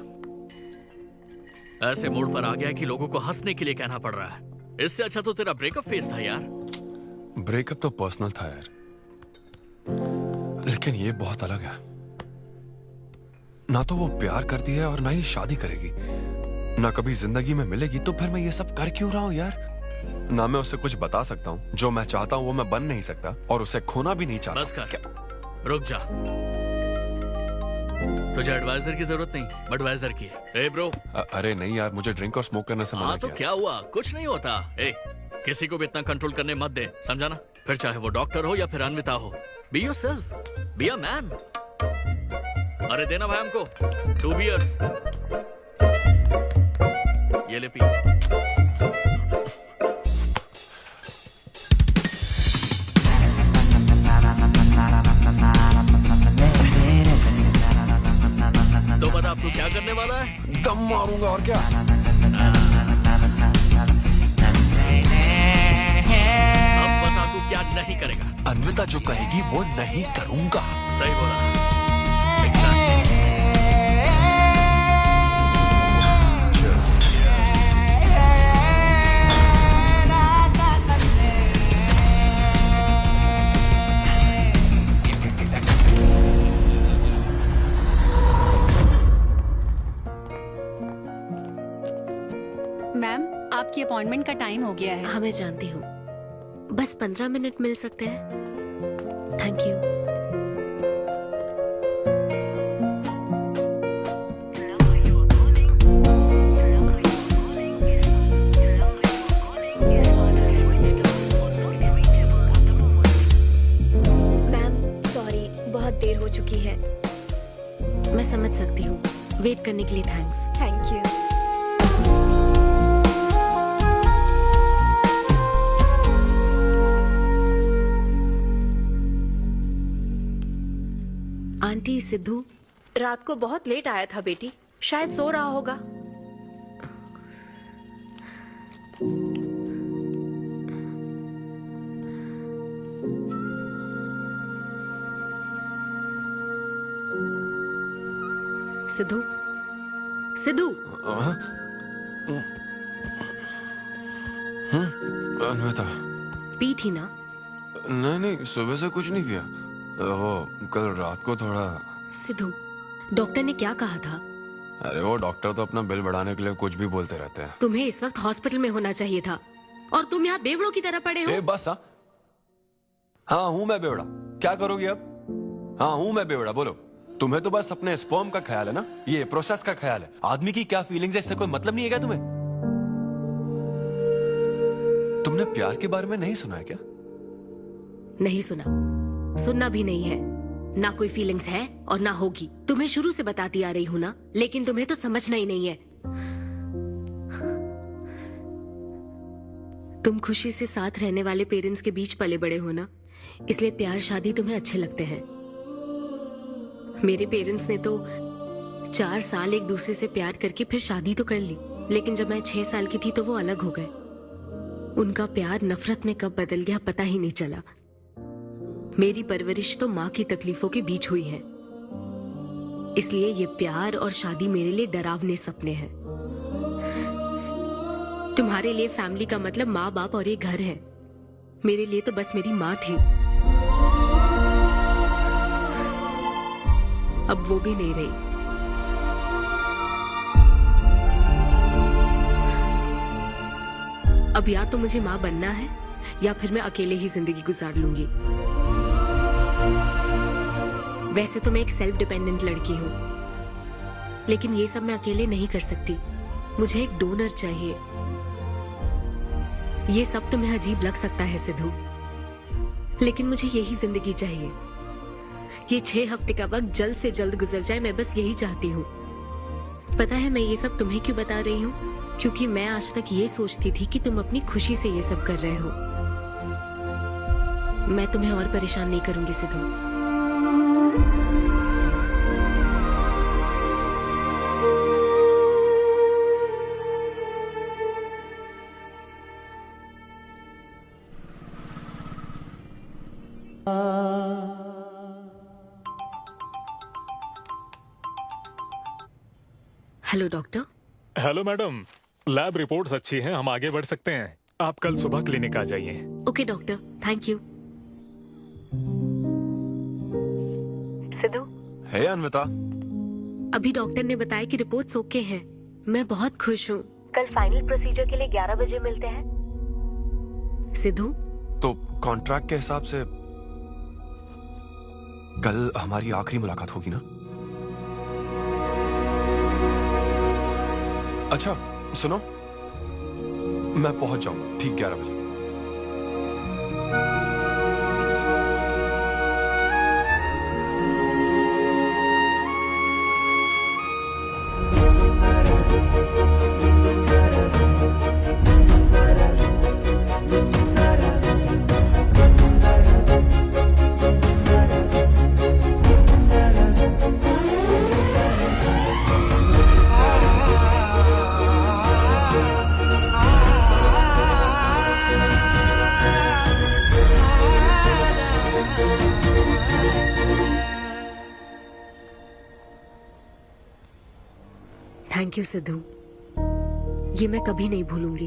ऐसे मूड पर आ गया कि लोगों को हंसने के लिए कहना पड़ रहा है। इससे अच्छा तो तेरा ब्रेकअप फेस था यार। ब्रेकअप तो पर्सनल था यार, लेकिन ये बहुत अलग है। ना तो वो प्यार करती है और ना ही शादी करेगी, ना कभी जिंदगी में मिलेगी, तो फिर मैं ये सब कर क्यों रहा हूं यार? ना मैं उसे कुछ बता सकता हूँ, जो मैं चाहता हूँ वो मैं बन नहीं सकता, और उसे खोना भी नहीं चाहता। बस कर, रुक जा। तुझे एडवाइजर की जरूरत नहीं, एडवाइजर की है। ए ब्रो। अरे नहीं यार, मुझे ड्रिंक और स्मोक करने से मना हाँ तो किया। क्या हुआ? कुछ नहीं होता। ए, किसी को भी इतना कंट्रोल करने मत दे, समझा ना? फिर चाहे वो डॉक्टर हो या फिर अन्विता हो। Be yourself, be a man. अरे देना भाई हमको 2 बियर्स। ये ले पी। तो बता अब तू क्या करने वाला है? दम मारूंगा और क्या। अब बता तू क्या नहीं करेगा? अन्विता जो कहेगी वो नहीं करूंगा। सही बोला। मैम, आपकी अपॉइंटमेंट का टाइम हो गया है। हाँ मैं जानती हूँ, बस 15 मिनट मिल सकते हैं? Thank you. मैम सॉरी, बहुत देर हो चुकी है। मैं समझ सकती हूँ, वेट करने के लिए thanks. Thank you. Aunty, Sidhu रात को बहुत लेट आया था बेटी, शायद सो रहा होगा। सिद्धू, सिद्धू। अन्विता। पी थी ना? नहीं, सुबह से कुछ नहीं पिया। वो कल रात को थोड़ा। सिद्धू, डॉक्टर ने क्या कहा था? अरे वो डॉक्टर तो अपना बिल बढ़ाने के लिए कुछ भी बोलते रहते हैं। तुम्हें इस वक्त हॉस्पिटल में होना चाहिए था, और तुम यहाँ बेवड़ों की तरह पड़े हो। बस हाँ हूँ मैं बेवड़ा। क्या करोगी अब? हाँ हूँ मैं बेवड़ा, बोलो। तुम्हें तो बस अपने स्पर्म का ख्याल है ना, ये प्रोसेस का ख्याल है। आदमी की क्या फीलिंग्स है इससे कोई मतलब नहीं है क्या तुम्हें? तुमने प्यार के बारे में नहीं सुना है क्या? नहीं सुना, सुनना भी नहीं है। ना कोई फीलिंग्स है और ना होगी। तुम्हें शुरू से बताती आ रही हूं ना, लेकिन तुम्हें तो समझना ही नहीं है। तुम खुशी से साथ रहने वाले पेरेंट्स के बीच पले बड़े हो ना, इसलिए प्यार शादी तुम्हें अच्छे लगते हैं। मेरे पेरेंट्स ने तो 4 साल एक दूसरे से प्यार करके फिर शादी तो कर ली, लेकिन जब मैं 6 साल की थी तो वो अलग हो गए। उनका प्यार नफरत में कब बदल गया पता ही नहीं चला। मेरी परवरिश तो माँ की तकलीफों के बीच हुई है। इसलिए ये प्यार और शादी मेरे लिए डरावने सपने हैं। तुम्हारे लिए फैमिली का मतलब माँ बाप और ये घर है। मेरे लिए तो बस मेरी माँ थी, अब वो भी नहीं रही। अब या तो मुझे माँ बनना है या फिर मैं अकेले ही जिंदगी गुजार लूंगी। वैसे तो मैं एक सेल्फ डिपेंडेंट लड़की हूँ, लेकिन ये सब मैं अकेले नहीं कर सकती। मुझे एक डोनर चाहिए। ये सब तुम्हें अजीब लग सकता है सिद्धू, लेकिन मुझे यही जिंदगी चाहिए। ये 6 हफ्ते का वक्त जल्द से जल्द गुजर जाए, मैं बस यही चाहती हूँ। पता है मैं ये सब तुम्हें क्यों बता रही हूँ? क्योंकि मैं आज तक ये सोचती थी कि तुम अपनी खुशी से ये सब कर रहे हो। मैं तुम्हें और परेशान नहीं करूंगी Sidhu. Hello doctor. Hello madam, lab reports अच्छी हैं, हम आगे बढ़ सकते हैं। आप कल सुबह क्लिनिक आ जाइए। Okay doctor, thank you. Siddhu. Hey Anvita. अभी डॉक्टर ने बताया कि रिपोर्ट्स ओके हैं। मैं बहुत खुश हूँ। कल फाइनल प्रोसीजर के लिए 11 बजे मिलते हैं। सिद्धू। तो कॉन्ट्रैक्ट के हिसाब से कल हमारी आखिरी मुलाकात होगी ना? अच्छा सुनो, मैं पहुंच जाऊंगा ठीक 11 बजे। थैंक यू सिद्धू, ये मैं कभी नहीं भूलूंगी।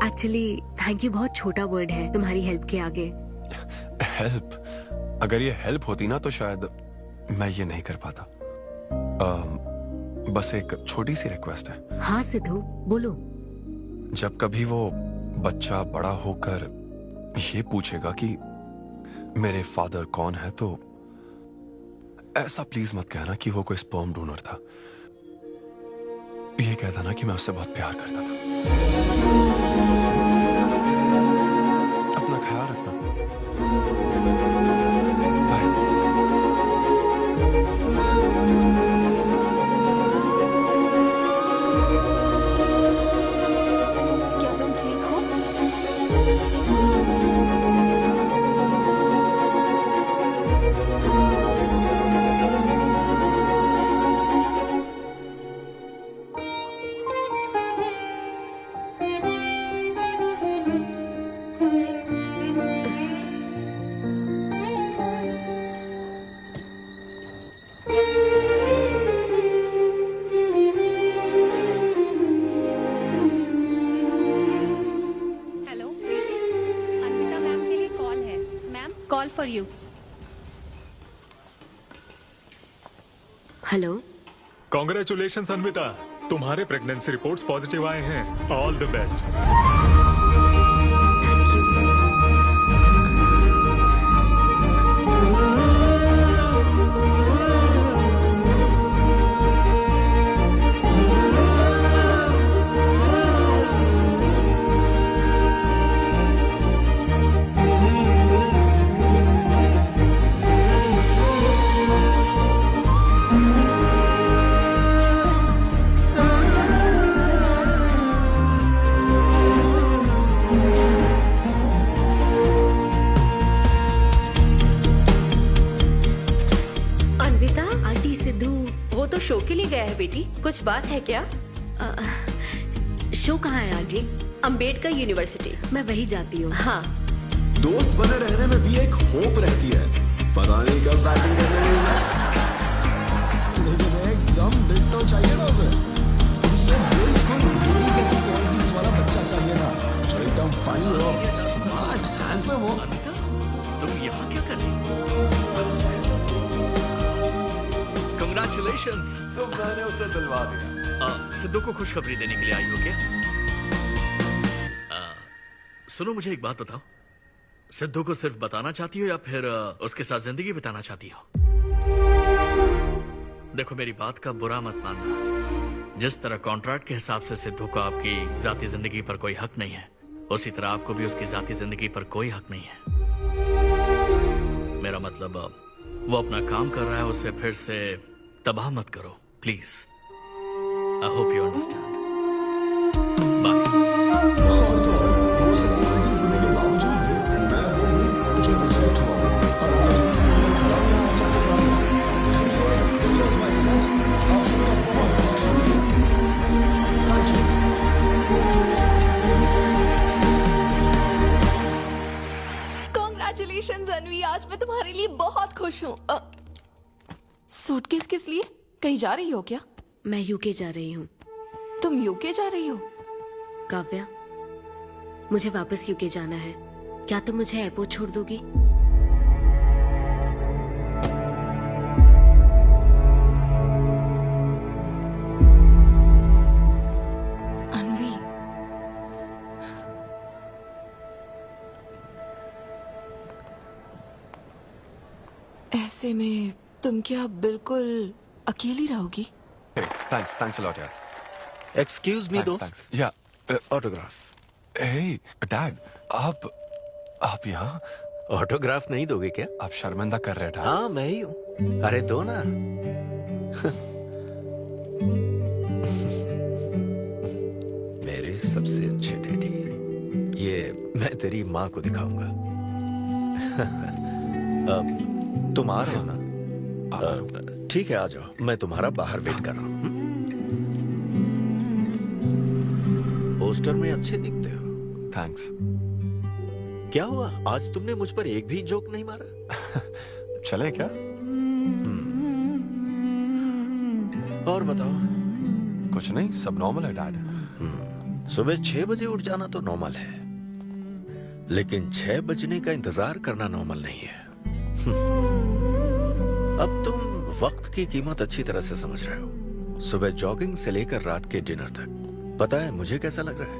एक्चुअली थैंक यू बहुत छोटा वर्ड है तुम्हारी हेल्प के आगे। हेल्प? अगर ये हेल्प होती ना तो शायद मैं ये नहीं कर पाता। बस एक छोटी सी रिक्वेस्ट है। हाँ सिद्धू बोलो। जब कभी वो बच्चा बड़ा होकर ये पूछेगा कि मेरे फादर कौन है, तो ऐसा प्लीज मत कहना कि वो कोई स्पर्म डोनर था। ये कहता ना कि मैं उससे बहुत प्यार करता था। अपना ख्याल रखना। क्या तुम ठीक हो? For you. Hello. Congratulations Anvita, तुम्हारे प्रेगनेंसी रिपोर्ट्स पॉजिटिव आए हैं। All the best. शो के लिए गया है बेटी, कुछ बात है क्या? शो कहाँ है आंटी? अंबेडकर यूनिवर्सिटी। मैं वही जाती हूँ। हाँ। दोस्त बने रहने में भी एक होप रहती है, पता नहीं कब बैटिंग करने कम दिल तो चाहिए ना उसे बिल्कुल मेरी जैसी क्वालिटीज वाला बच्चा चाहिए था, जो एकदम फनी हो, स्मार्ट, हैंडसम हो। तुम यहाँ क्या कर रही हो? Congratulations! तो मैंने उसे दिलवा दिया। सिद्धू को खुशखबरी देने के लिए आई हो क्या? सुनो, मुझे एक बात बताओ, सिद्धू को सिर्फ बताना चाहती हो या फिर उसके साथ जिंदगी बिताना चाहती हो? देखो, मेरी बात का बुरा मत मानना। जिस तरह कॉन्ट्रैक्ट के हिसाब से सिद्धू को आपकी जाती जिंदगी पर कोई हक नहीं है, उसी तरह आपको भी उसकी जाती जिंदगी पर कोई हक नहीं है। मेरा मतलब, वो अपना काम कर रहा है, उसे फिर से तबाह मत करो, please. I hope you understand. Congratulations अनवी, आज मैं तुम्हारे लिए बहुत खुश हूँ। सूटकेस किस लिए? कहीं जा रही हो क्या? मैं यूके जा रही हूँ। तुम यूके जा रही हो? काव्या, मुझे वापस यूके जाना है। क्या तुम मुझे एयरपोर्ट छोड़ दोगी? अनवी, ऐसे में तुम क्या बिल्कुल अकेली रहोगी? थैंक्स अ लॉट यार। एक्सक्यूज मी दोस्त। या ऑटोग्राफ। हे डैड, आप यहाँ? ऑटोग्राफ नहीं दोगे क्या? आप शर्मिंदा कर रहे थे। हाँ, मैं ही हूँ। अरे दो ना। मेरे सबसे अच्छे डैडी, ये मैं तेरी माँ को दिखाऊंगा। तुम आ रहे हो ना? ठीक है, आ जाओ, मैं तुम्हारा बाहर वेट कर रहा हूँ। पोस्टर में अच्छे दिखते हो। थैंक्स। क्या हुआ, आज तुमने मुझ पर एक भी जोक नहीं मारा? चले क्या? और बताओ। कुछ नहीं, सब नॉर्मल है डैड। सुबह 6 बजे उठ जाना तो नॉर्मल है, लेकिन 6 बजने का इंतजार करना नॉर्मल नहीं है। अब तुम वक्त की कीमत अच्छी तरह से समझ रहे हो। सुबह जॉगिंग से लेकर रात के डिनर तक। पता है मुझे कैसा लग रहा है?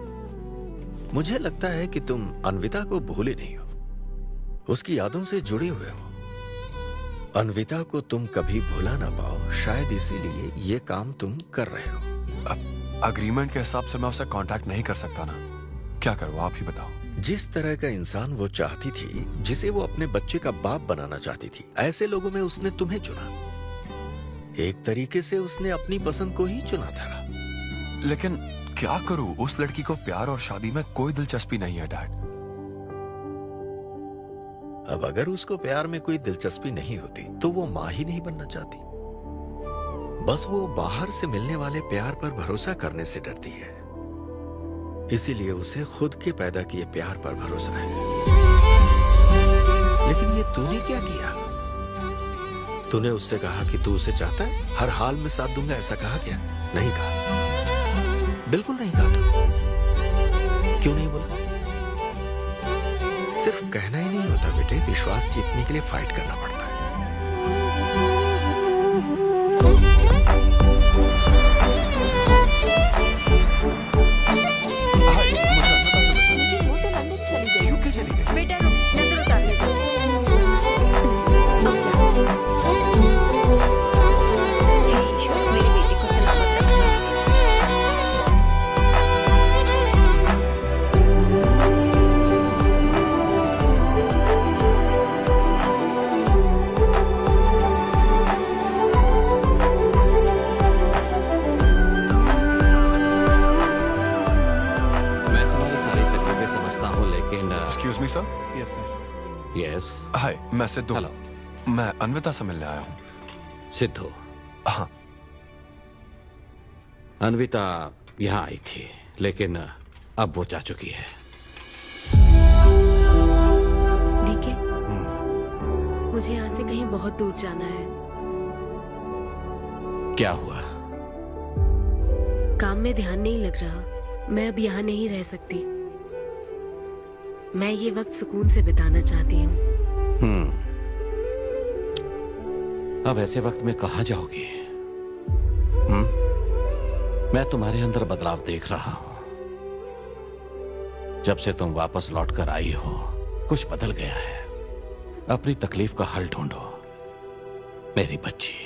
मुझे लगता है कि तुम अन्विता को भूले नहीं हो, उसकी यादों से जुड़े हुए हो। अन्विता को तुम कभी भुला ना पाओ, शायद इसीलिए ये काम तुम कर रहे हो। अब अग्रीमेंट के हिसाब से मैं उसे कांटेक्ट नहीं कर सकता ना। क्या करूं, आप ही बताओ। जिस तरह का इंसान वो चाहती थी, जिसे वो अपने बच्चे का बाप बनाना चाहती थी, ऐसे लोगों में उसने तुम्हें चुना। एक तरीके से उसने अपनी पसंद को ही चुना था। लेकिन क्या करूं, उस लड़की को प्यार और शादी में कोई दिलचस्पी नहीं है डैड। अब अगर उसको प्यार में कोई दिलचस्पी नहीं होती तो वो माँ ही नहीं बनना चाहती। बस वो बाहर से मिलने वाले प्यार पर भरोसा करने से डरती है, इसीलिए उसे खुद के पैदा किए प्यार पर भरोसा है। लेकिन ये तूने क्या किया? तूने उससे कहा कि तू उसे चाहता है, हर हाल में साथ दूंगा, ऐसा कहा क्या? नहीं कहा, बिल्कुल नहीं कहा। तूने क्यों नहीं बोला? सिर्फ कहना ही नहीं होता बेटे, विश्वास जीतने के लिए फाइट करना पड़ता है। लेकिन वो तो लंदन चली गई। यूके चली गई। बेटा रुक, नजर उतार ले। ईश्वर मेरी बेटी को सलामत रखना। मैं तुम्हारी सारी तकलीफें समझता हूँ, लेकिन excuse me sir. Yes sir. Yes. Hi, मैं सिद्धू। हेलो। मैं अन्विता से मिलने आया हूँ। सिद्धू? हाँ। अन्विता यहाँ आई थी, लेकिन अब वो जा चुकी है। डीके, मुझे यहाँ से कहीं बहुत दूर जाना है। क्या हुआ? काम में ध्यान नहीं लग रहा। मैं अब यहाँ नहीं रह सकती। मैं ये वक्त सुकून से बिताना चाहती हूँ। अब ऐसे वक्त में कहाँ जाओगी? मैं तुम्हारे अंदर बदलाव देख रहा हूं। जब से तुम वापस लौट कर आई हो, कुछ बदल गया है। अपनी तकलीफ का हल ढूंढो मेरी बच्ची,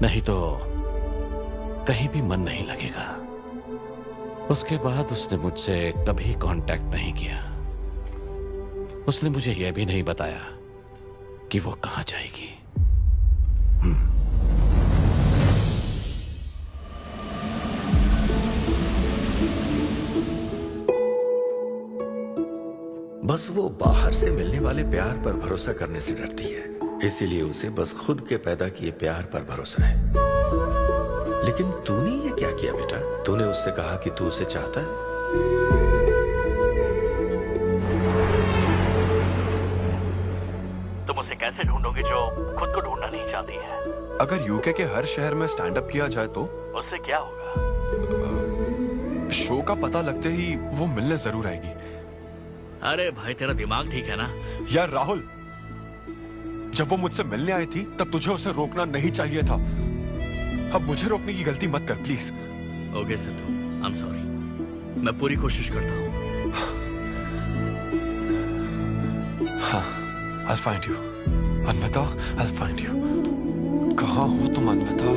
नहीं तो कहीं भी मन नहीं लगेगा। उसके बाद उसने मुझसे कभी कांटेक्ट नहीं किया। उसने मुझे यह भी नहीं बताया कि वो कहां जाएगी। बस वो बाहर से मिलने वाले प्यार पर भरोसा करने से डरती है, इसीलिए उसे बस खुद के पैदा किए प्यार पर भरोसा है। लेकिन तूने ये क्या किया बेटा? तूने उससे कहा कि तू उसे चाहता है? तुम उसे कैसे ढूंढोगे जो खुद को ढूंढना नहीं चाहती है? अगर यूके के हर शहर में स्टैंड अप किया जाए तो उससे क्या होगा? शो का पता लगते ही वो मिलने जरूर आएगी। अरे भाई, तेरा दिमाग ठीक है ना? यार राहुल, जब वो मुझसे मिलने आई थी तब तुझे उसे रोकना नहीं चाहिए था। अब मुझे रोकने की गलती मत कर please. Okay Sidhu, I am sorry. मैं पूरी कोशिश करता हूँ। हाँ, I'll find you. Anvita, I'll find you. कहाँ हो तुम अन्विता?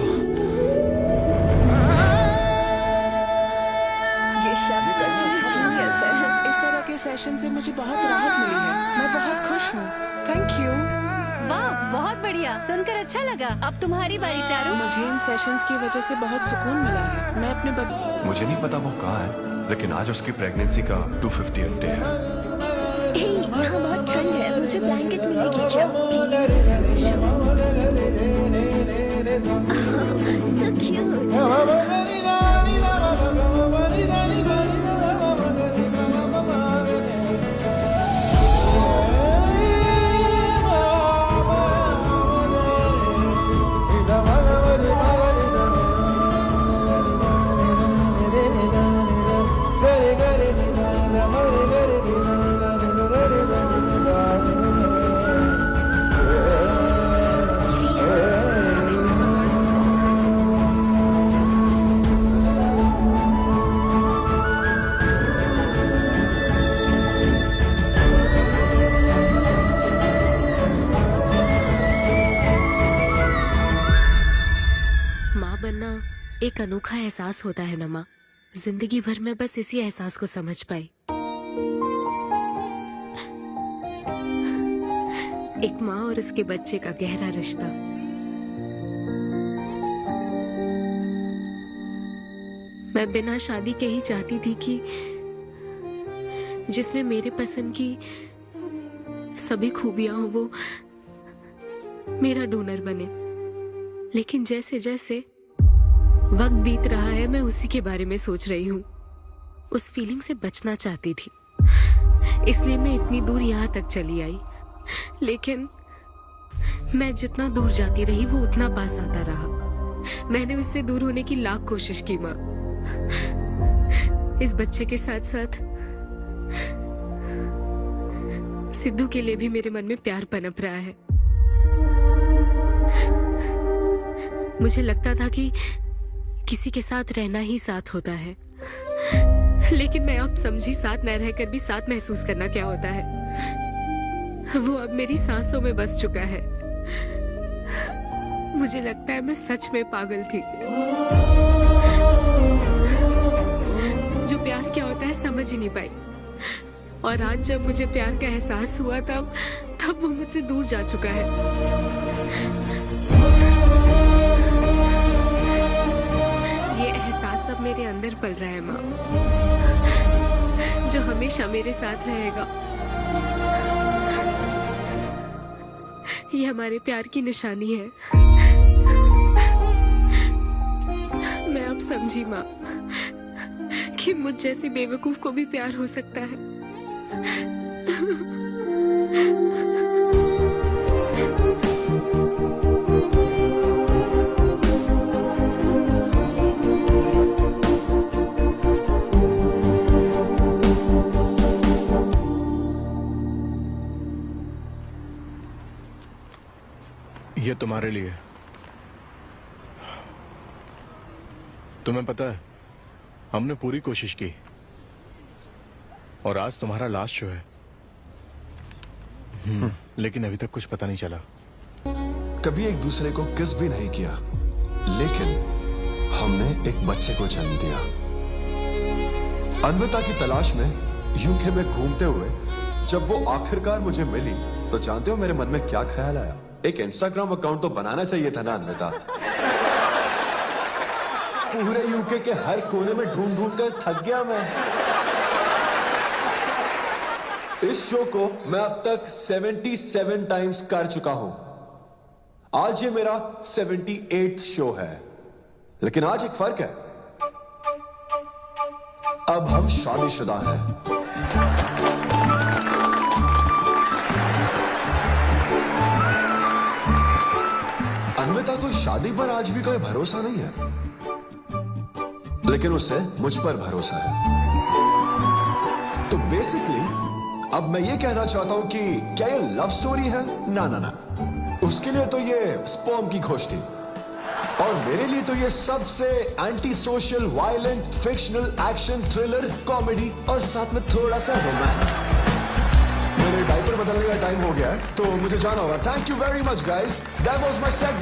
ये शब्द सच में जीनियस है। इस तरह के सेशन से मुझे बहुत राहत मिली है। मैं बहुत खुश हूँ। Thank you. वाह, बहुत बढ़िया, सुनकर अच्छा लगा। अब तुम्हारी बारी चारू। मुझे इन सेशंस की वजह से बहुत सुकून मिला है। मैं अपने मुझे नहीं पता वो कहाँ है, लेकिन आज उसकी प्रेगनेंसी का 250th डे है। यहाँ बहुत ठंड है, मुझे ब्लैंकेट में लेके जाओ। So cute. एक अनोखा एहसास होता है ना माँ। जिंदगी भर में बस इसी एहसास को समझ पाई। एक माँ और उसके बच्चे का गहरा रिश्ता। मैं बिना शादी के ही चाहती थी कि जिसमें मेरे पसंद की सभी खूबियां हो वो मेरा डोनर बने। लेकिन जैसे जैसे वक्त बीत रहा है मैं उसी के बारे में सोच रही हूँ। उस फीलिंग से बचना चाहती थी, इसलिए मैं इतनी दूर यहाँ तक चली आई। लेकिन मैं जितना दूर जाती रही वो उतना पास आता रहा। मैंने उससे दूर होने की लाख कोशिश की माँ। इस बच्चे के साथ साथ सिद्धू के लिए भी मेरे मन में प्यार पनप रहा है। मुझे लगता था कि किसी के साथ रहना ही साथ होता है, लेकिन मैं अब समझी साथ न रहकर भी साथ महसूस करना क्या होता है। वो अब मेरी सांसों में बस चुका है। मुझे लगता है मैं सच में पागल थी। जो प्यार क्या होता है समझ ही नहीं पाई। और आज जब मुझे प्यार का एहसास हुआ तब वो मुझसे दूर जा चुका है। सब मेरे अंदर पल रहा है माँ, जो हमेशा मेरे साथ रहेगा। ये हमारे प्यार की निशानी है। मैं अब समझी माँ कि मुझ जैसी बेवकूफ को भी प्यार हो सकता है। ये तुम्हारे लिए। तुम्हें पता है, हमने पूरी कोशिश की और आज तुम्हारा लास्ट शो है। लेकिन अभी तक कुछ पता नहीं चला। कभी एक दूसरे को किस भी नहीं किया, लेकिन हमने एक बच्चे को जन्म दिया। अन्विता की तलाश में यूके में घूमते हुए जब वो आखिरकार मुझे मिली, तो जानते हो मेरे मन में क्या ख्याल आया? एक इंस्टाग्राम अकाउंट तो बनाना चाहिए था ना अन्विता। पूरे यूके के हर कोने में ढूंढ ढूंढ कर थक गया मैं। इस शो को मैं अब तक 77 टाइम्स कर चुका हूं। आज ये मेरा 78th शो है, लेकिन आज एक फर्क है, अब हम शादीशुदा हैं। अन्विता को शादी पर आज भी कोई भरोसा नहीं है, लेकिन उसे मुझ पर भरोसा है। तो बेसिकली अब मैं ये कहना चाहता हूं कि क्या ये लव स्टोरी है? ना ना ना, उसके लिए तो ये स्पर्म की खोज थी, और मेरे लिए तो ये सबसे anti social, violent, fictional, action, thriller, comedy और साथ में थोड़ा सा रोमांस। मेरे डायपर बदलने का टाइम हो गया है, तो मुझे जाना होगा। Thank you very much guys, that was my set.